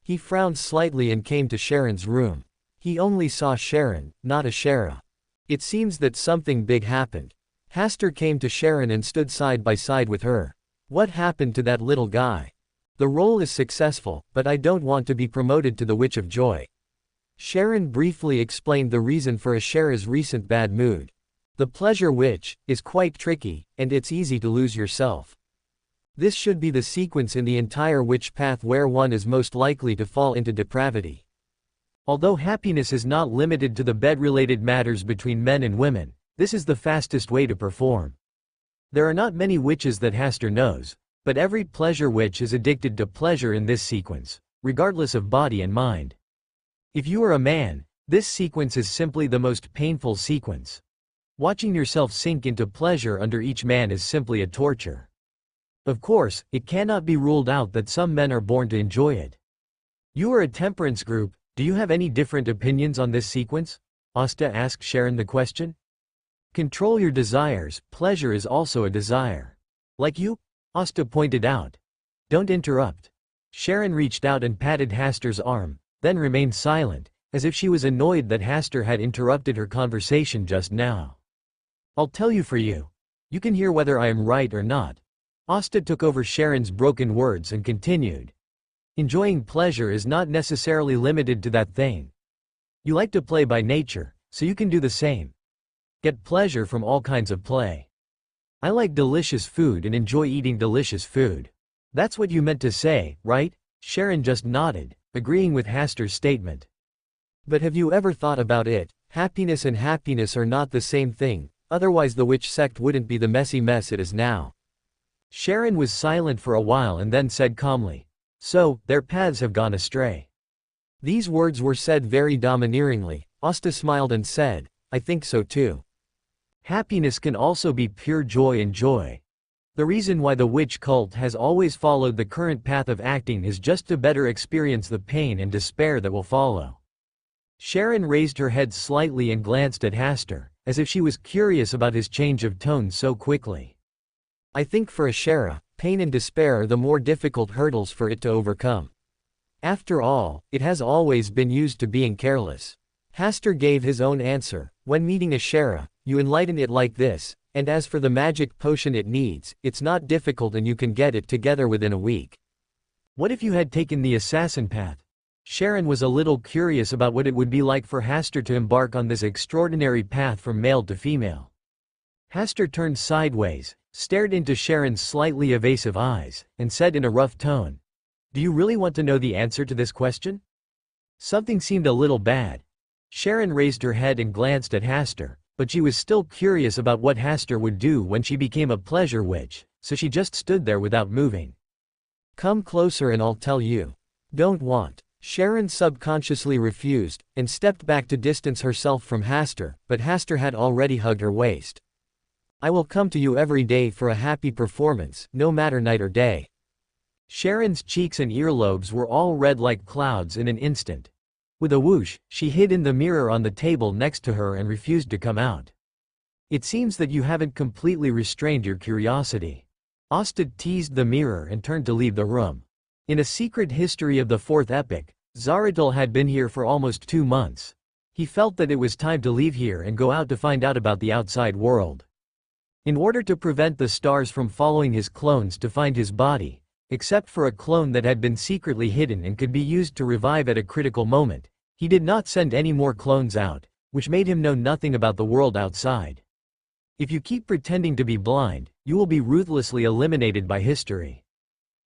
He frowned slightly and came to Sharon's room. He only saw Sharon, not Ashera. It seems that something big happened. Hester came to Sharon and stood side by side with her. "What happened to that little guy? The role is successful, but I don't want to be promoted to the Witch of Joy." Sharon briefly explained the reason for Ashera's recent bad mood. "The Pleasure Witch is quite tricky, and it's easy to lose yourself. This should be the sequence in the entire witch path where one is most likely to fall into depravity. Although happiness is not limited to the bed-related matters between men and women, this is the fastest way to perform. There are not many witches that Hasta knows, but every pleasure witch is addicted to pleasure in this sequence, regardless of body and mind. If you are a man, this sequence is simply the most painful sequence. Watching yourself sink into pleasure under each man is simply a torture. Of course, it cannot be ruled out that some men are born to enjoy it. You are a temperance group, do you have any different opinions on this sequence? Hasta asked Sharon the question. Control your desires, pleasure is also a desire. Like you? Hasta pointed out. Don't interrupt. Sharon reached out and patted Hasta's arm, then remained silent, as if she was annoyed that Hasta had interrupted her conversation just now. I'll tell you for you. You can hear whether I am right or not. Hasta took over Sharon's broken words and continued. Enjoying pleasure is not necessarily limited to that thing. You like to play by nature, so you can do the same. Get pleasure from all kinds of play. I like delicious food and enjoy eating delicious food. That's what you meant to say, right? Sharon just nodded, agreeing with Hasta's statement. But have you ever thought about it? Happiness and happiness are not the same thing, otherwise the witch sect wouldn't be the messy mess it is now. Sharon was silent for a while and then said calmly, so, their paths have gone astray. These words were said very domineeringly. Hasta smiled and said, I think so too. Happiness can also be pure joy and joy. The reason why the witch cult has always followed the current path of acting is just to better experience the pain and despair that will follow. Sharon raised her head slightly and glanced at Hasta, as if she was curious about his change of tone so quickly. I think for a Shara, pain and despair are the more difficult hurdles for it to overcome. After all, it has always been used to being careless. Hasta gave his own answer. When meeting a Shara, you enlighten it like this, and as for the magic potion it needs, it's not difficult and you can get it together within a week. What if you had taken the assassin path? Sharon was a little curious about what it would be like for Hasta to embark on this extraordinary path from male to female. Hasta turned sideways, stared into Sharon's slightly evasive eyes, and said in a rough tone, do you really want to know the answer to this question? Something seemed a little bad. Sharon raised her head and glanced at Hasta, but she was still curious about what Hasta would do when she became a pleasure witch, so she just stood there without moving. Come closer and I'll tell you. Don't want. Sharon subconsciously refused, and stepped back to distance herself from Hasta, but Hasta had already hugged her waist. I will come to you every day for a happy performance, no matter night or day. Sharon's cheeks and earlobes were all red like clouds in an instant. With a whoosh, she hid in the mirror on the table next to her and refused to come out. It seems that you haven't completely restrained your curiosity. Hasta teased the mirror and turned to leave the room. In a secret history of the fourth epic, Zaratul had been here for almost 2 months. He felt that it was time to leave here and go out to find out about the outside world. In order to prevent the stars from following his clones to find his body, except for a clone that had been secretly hidden and could be used to revive at a critical moment, he did not send any more clones out, which made him know nothing about the world outside. If you keep pretending to be blind, you will be ruthlessly eliminated by history.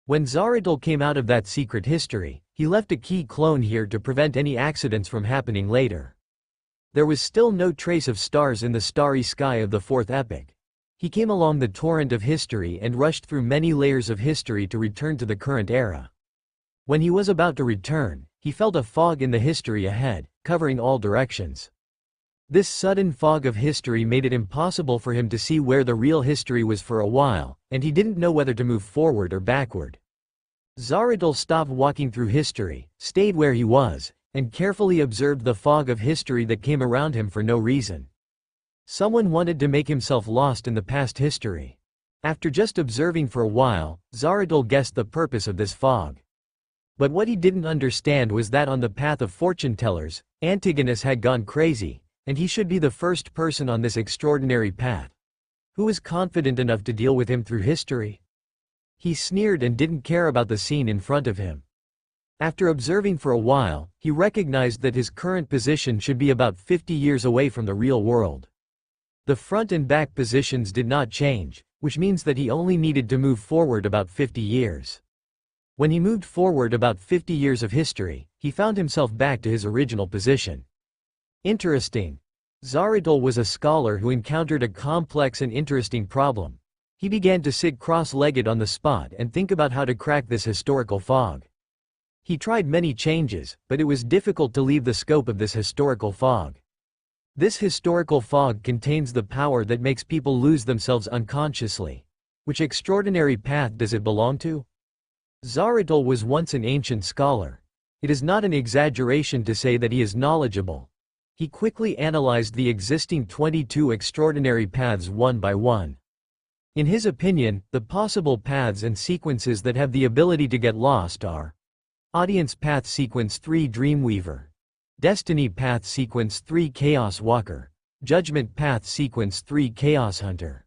When Zaratul came out of that secret history, he left a key clone here to prevent any accidents from happening later. There was still no trace of stars in the starry sky of the fourth epic. He came along the torrent of history and rushed through many layers of history to return to the current era. When he was about to return, he felt a fog in the history ahead, covering all directions. This sudden fog of history made it impossible for him to see where the real history was for a while, and he didn't know whether to move forward or backward. Zaratul stopped walking through history, stayed where he was, and carefully observed the fog of history that came around him for no reason. Someone wanted to make himself lost in the past history. After just observing for a while, Zaratul guessed the purpose of this fog. But what he didn't understand was that on the path of fortune-tellers, Antigonus had gone crazy, and he should be the first person on this extraordinary path. Who was confident enough to deal with him through history? He sneered and didn't care about the scene in front of him. After observing for a while, he recognized that his current position should be about 50 years away from the real world. The front and back positions did not change, which means that he only needed to move forward about 50 years. When he moved forward about 50 years of history, he found himself back to his original position. Interesting. Zaratul was a scholar who encountered a complex and interesting problem. He began to sit cross-legged on the spot and think about how to crack this historical fog. He tried many changes, but it was difficult to leave the scope of this historical fog. This historical fog contains the power that makes people lose themselves unconsciously. Which extraordinary path does it belong to? Zaratul was once an ancient scholar. It is not an exaggeration to say that he is knowledgeable. He quickly analyzed the existing 22 extraordinary paths one by one. In his opinion, the possible paths and sequences that have the ability to get lost are Audience Path Sequence 3 Dreamweaver, Destiny Path Sequence 3 Chaos Walker, Judgment Path Sequence 3 Chaos Hunter.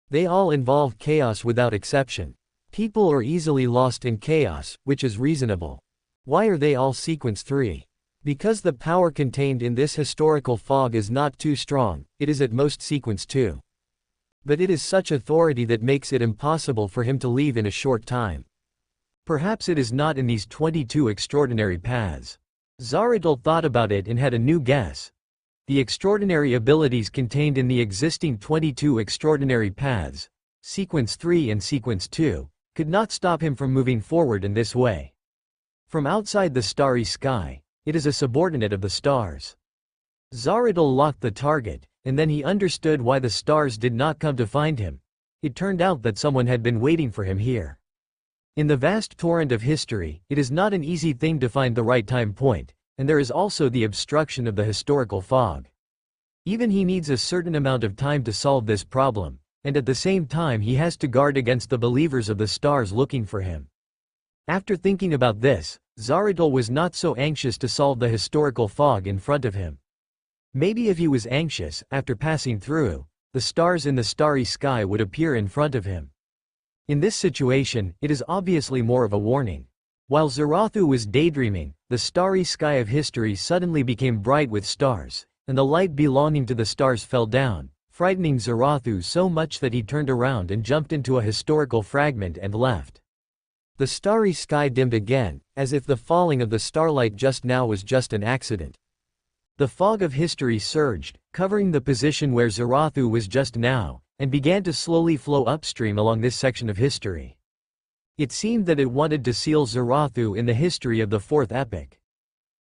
They all involve chaos without exception. People are easily lost in chaos, which is reasonable. Why are they all Sequence 3? Because the power contained in this historical fog is not too strong, it is at most Sequence 2. But it is such authority that makes it impossible for him to leave in a short time. Perhaps it is not in these 22 extraordinary paths. Zaratul thought about it and had a new guess. The extraordinary abilities contained in the existing 22 extraordinary paths, Sequence 3 and Sequence 2, could not stop him from moving forward in this way. From outside the starry sky, it is a subordinate of the stars. Zaratul locked the target, and then he understood why the stars did not come to find him. It turned out that someone had been waiting for him here. In the vast torrent of history, it is not an easy thing to find the right time point, and there is also the obstruction of the historical fog. Even he needs a certain amount of time to solve this problem, and at the same time he has to guard against the believers of the stars looking for him. After thinking about this, Zaratul was not so anxious to solve the historical fog in front of him. Maybe if he was anxious, after passing through, the stars in the starry sky would appear in front of him. In this situation, it is obviously more of a warning. While Zaratul was daydreaming, the starry sky of history suddenly became bright with stars, and the light belonging to the stars fell down, frightening Zaratul so much that he turned around and jumped into a historical fragment and left. The starry sky dimmed again, as if the falling of the starlight just now was just an accident. The fog of history surged, covering the position where Zaratul was just now, and began to slowly flow upstream along this section of history. It seemed that it wanted to seal Zaratul in the history of the fourth epoch.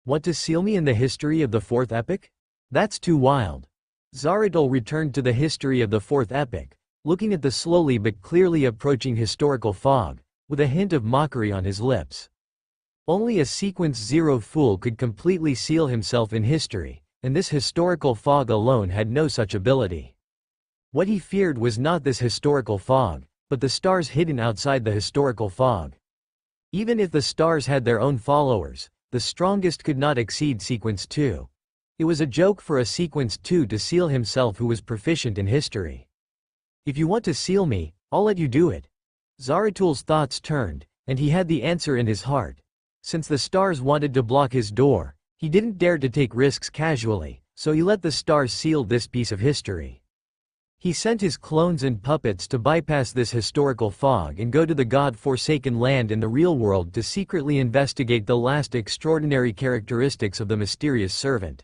Want to seal me in the history of the fourth epoch? That's too wild. Zaratul returned to the history of the fourth epoch, looking at the slowly but clearly approaching historical fog, with a hint of mockery on his lips. Only a Sequence 0 fool could completely seal himself in history, and this historical fog alone had no such ability. What he feared was not this historical fog, but the stars hidden outside the historical fog. Even if the stars had their own followers, the strongest could not exceed Sequence 2. It was a joke for a Sequence 2 to seal himself who was proficient in history. If you want to seal me, I'll let you do it. Zaratul's thoughts turned, and he had the answer in his heart. Since the stars wanted to block his door, he didn't dare to take risks casually, so he let the stars seal this piece of history. He sent his clones and puppets to bypass this historical fog and go to the God-forsaken land in the real world to secretly investigate the last extraordinary characteristics of the mysterious servant.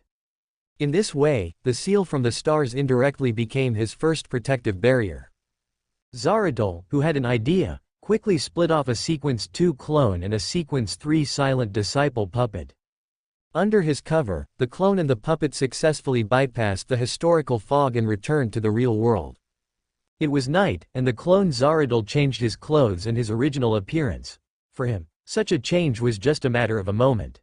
In this way, the seal from the stars indirectly became his first protective barrier. Zaratul, who had an idea, quickly split off a Sequence 2 clone and a Sequence 3 silent disciple puppet. Under his cover, the clone and the puppet successfully bypassed the historical fog and returned to the real world. It was night, and the clone Zaratul changed his clothes and his original appearance. For him, such a change was just a matter of a moment.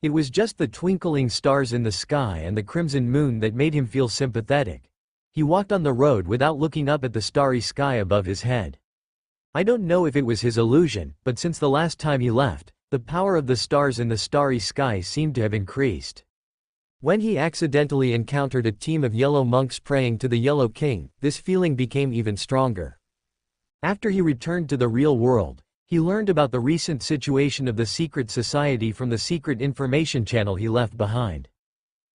It was just the twinkling stars in the sky and the crimson moon that made him feel sympathetic. He walked on the road without looking up at the starry sky above his head. I don't know if it was his illusion, but since the last time he left, the power of the stars in the starry sky seemed to have increased. When he accidentally encountered a team of yellow monks praying to the Yellow King, this feeling became even stronger. After he returned to the real world, he learned about the recent situation of the secret society from the secret information channel he left behind.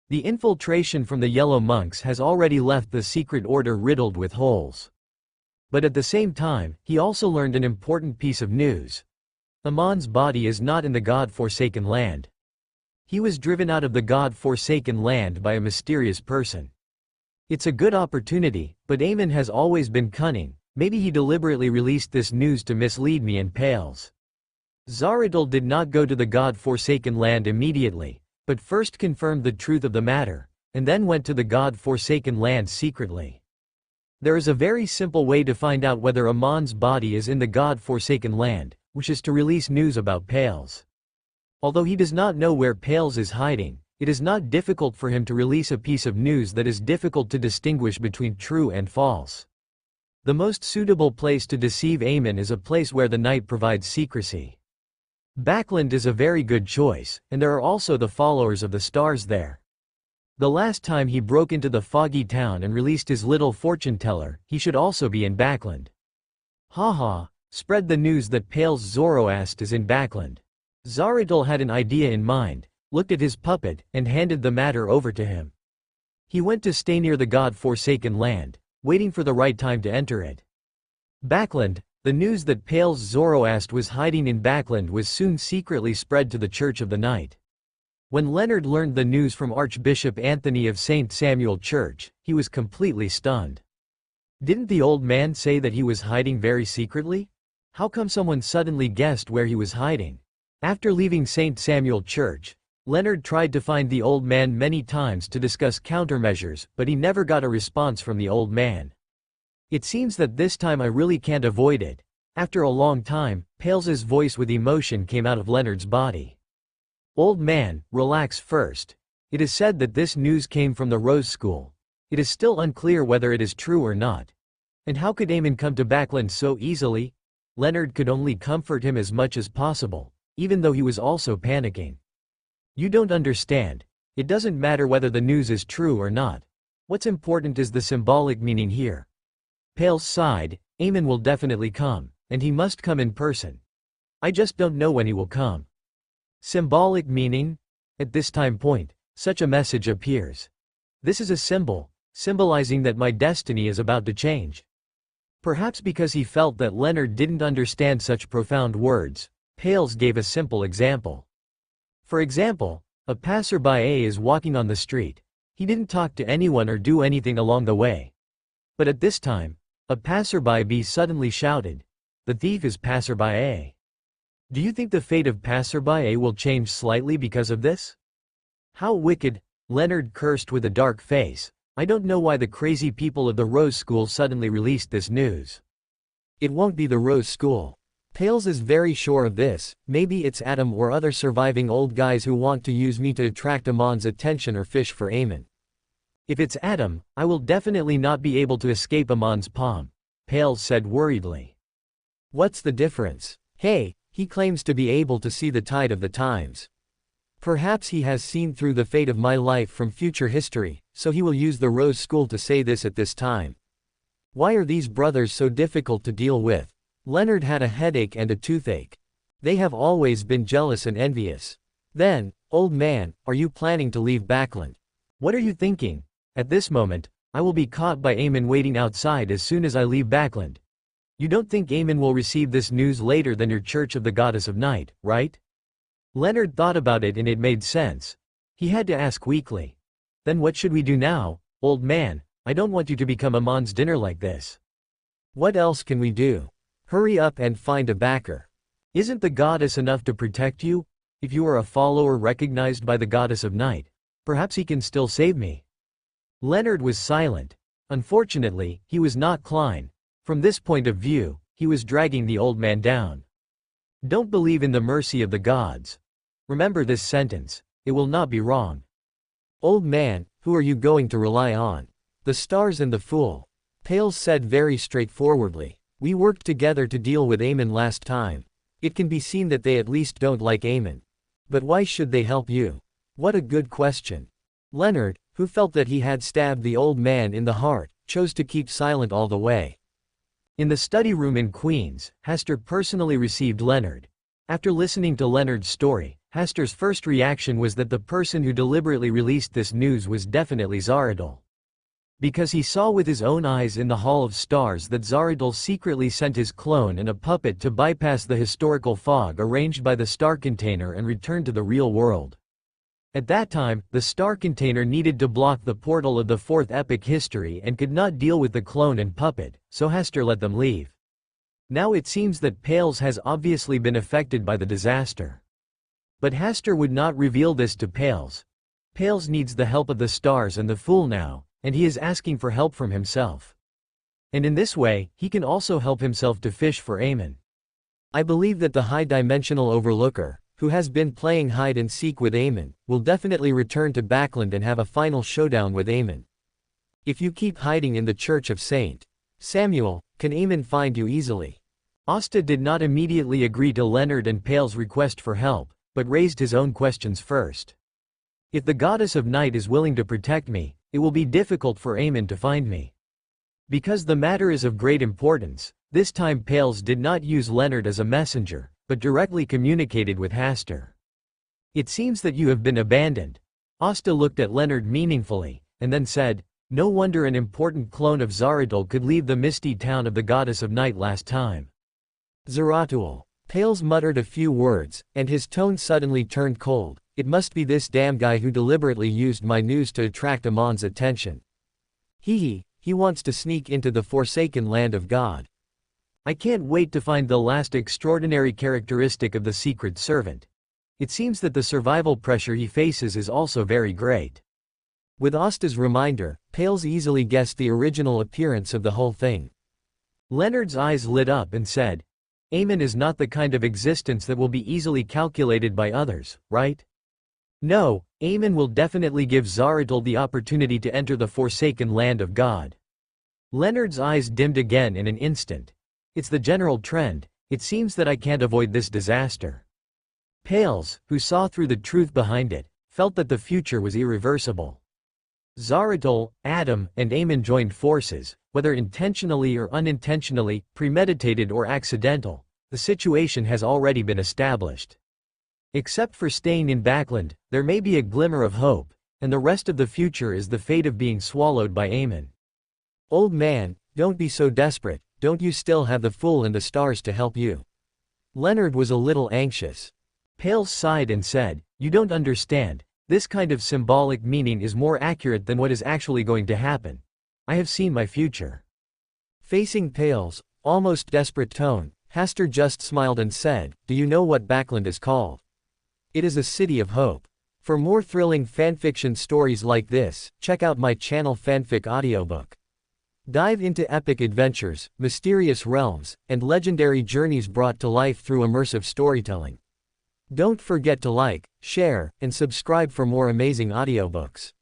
The infiltration from the yellow monks has already left the secret order riddled with holes. But at the same time, he also learned an important piece of news. Amon's body is not in the God-forsaken land. He was driven out of the God-forsaken land by a mysterious person. It's a good opportunity, but Amon has always been cunning. Maybe he deliberately released this news to mislead me and Pales. Zaradul did not go to the God-forsaken land immediately, but first confirmed the truth of the matter, and then went to the God-forsaken land secretly. There is a very simple way to find out whether Amon's body is in the God-forsaken land, which is to release news about Pales. Although he does not know where Pales is hiding, it is not difficult for him to release a piece of news that is difficult to distinguish between true and false. The most suitable place to deceive Amon is a place where the night provides secrecy. Backland is a very good choice, and there are also the followers of the stars there. The last time he broke into the foggy town and released his little fortune-teller, he should also be in Backland. Haha, spread the news that Pales Zoroast is in Backland. Zaradul had an idea in mind, looked at his puppet, and handed the matter over to him. He went to stay near the God-forsaken land, waiting for the right time to enter it. Backland, the news that Pales Zoroast was hiding in Backland was soon secretly spread to the Church of the Night. When Leonard learned the news from Archbishop Anthony of St. Samuel Church, he was completely stunned. Didn't the old man say that he was hiding very secretly? How come someone suddenly guessed where he was hiding? After leaving St. Samuel Church, Leonard tried to find the old man many times to discuss countermeasures, but he never got a response from the old man. It seems that this time I really can't avoid it. After a long time, Pales's voice with emotion came out of Leonard's body. Old man, relax first. It is said that this news came from the Rose School. It is still unclear whether it is true or not. And how could Amon come to Backland so easily? Leonard could only comfort him as much as possible, even though he was also panicking. You don't understand. It doesn't matter whether the news is true or not. What's important is the symbolic meaning here. Pales sighed. Amon will definitely come, and he must come in person. I just don't know when he will come. Symbolic meaning? At this time point, such a message appears. This is a symbol, symbolizing that my destiny is about to change. Perhaps because he felt that Leonard didn't understand such profound words, Pales gave a simple example. For example, a passerby A is walking on the street. He didn't talk to anyone or do anything along the way. But at this time, a passerby B suddenly shouted, "The thief is passerby A." Do you think the fate of passerby A will change slightly because of this? How wicked, Leonard cursed with a dark face. I don't know why the crazy people of the Rose School suddenly released this news. It won't be the Rose School. Pales is very sure of this. Maybe it's Adam or other surviving old guys who want to use me to attract Amon's attention or fish for Amon. If it's Adam, I will definitely not be able to escape Amon's palm, Pales said worriedly. What's the difference? Hey, he claims to be able to see the tide of the times. Perhaps he has seen through the fate of my life from future history, so he will use the Rose School to say this at this time. Why are these brothers so difficult to deal with? Leonard had a headache and a toothache. They have always been jealous and envious. Then, old man, are you planning to leave Backland? What are you thinking? At this moment, I will be caught by Amon waiting outside as soon as I leave Backland. You don't think Amon will receive this news later than your Church of the Goddess of Night, right? Leonard thought about it and it made sense. He had to ask weakly. Then what should we do now, old man? I don't want you to become Amon's dinner like this. What else can we do? Hurry up and find a backer. Isn't the goddess enough to protect you? If you are a follower recognized by the Goddess of Night, perhaps he can still save me. Leonard was silent. Unfortunately, he was not Klein. From this point of view, he was dragging the old man down. Don't believe in the mercy of the gods. Remember this sentence, it will not be wrong. Old man, who are you going to rely on? The stars and the fool. Pales said very straightforwardly. We worked together to deal with Amon last time. It can be seen that they at least don't like Amon. But why should they help you? What a good question. Leonard, who felt that he had stabbed the old man in the heart, chose to keep silent all the way. In the study room in Queens, Hester personally received Leonard. After listening to Leonard's story, Hester's first reaction was that the person who deliberately released this news was definitely Zaradul. Because he saw with his own eyes in the Hall of Stars that Zaradul secretly sent his clone and a puppet to bypass the historical fog arranged by the star container and return to the real world. At that time, the star container needed to block the portal of the fourth epic history and could not deal with the clone and puppet, so Hasta let them leave. Now it seems that Pales has obviously been affected by the disaster. But Hasta would not reveal this to Pales. Pales needs the help of the stars and the Fool now, and he is asking for help from himself. And in this way, he can also help himself to fish for Aemon. I believe that the high-dimensional overlooker, who has been playing hide-and-seek with Aemon, will definitely return to Backland and have a final showdown with Aemon. If you keep hiding in the Church of St. Samuel, can Aemon find you easily? Asta did not immediately agree to Leonard and Pale's request for help, but raised his own questions first. If the goddess of night is willing to protect me, it will be difficult for Aemon to find me. Because the matter is of great importance, this time Pales did not use Leonard as a messenger, but directly communicated with Hasta. It seems that you have been abandoned. Asta looked at Leonard meaningfully, and then said, no wonder an important clone of Zaradul could leave the misty town of the goddess of night last time. Zaratul. Pales muttered a few words, and his tone suddenly turned cold. It must be this damn guy who deliberately used my news to attract Amon's attention. He wants to sneak into the forsaken land of God. I can't wait to find the last extraordinary characteristic of the secret servant. It seems that the survival pressure he faces is also very great. With Asta's reminder, Pales easily guessed the original appearance of the whole thing. Leonard's eyes lit up and said, Aemon is not the kind of existence that will be easily calculated by others, right? No, Aemon will definitely give Zaradul the opportunity to enter the forsaken land of God. Leonard's eyes dimmed again in an instant. It's the general trend. It seems that I can't avoid this disaster. Pales, who saw through the truth behind it, felt that the future was irreversible. Zaradul, Adam, and Aemon joined forces, whether intentionally or unintentionally, premeditated or accidental. The situation has already been established. Except for staying in Backland, there may be a glimmer of hope, and the rest of the future is the fate of being swallowed by Aemon. Old man, don't be so desperate, don't you still have the Fool and the stars to help you? Leonard was a little anxious. Pales sighed and said, you don't understand, this kind of symbolic meaning is more accurate than what is actually going to happen. I have seen my future. Facing Pales, almost desperate tone, Hasta just smiled and said, do you know what Backland is called? It is a city of hope. For more thrilling fanfiction stories like this, check out my channel Fanfic audiobook. Dive into epic adventures, mysterious realms, and legendary journeys brought to life through immersive storytelling. Don't forget to like, share, and subscribe for more amazing audiobooks.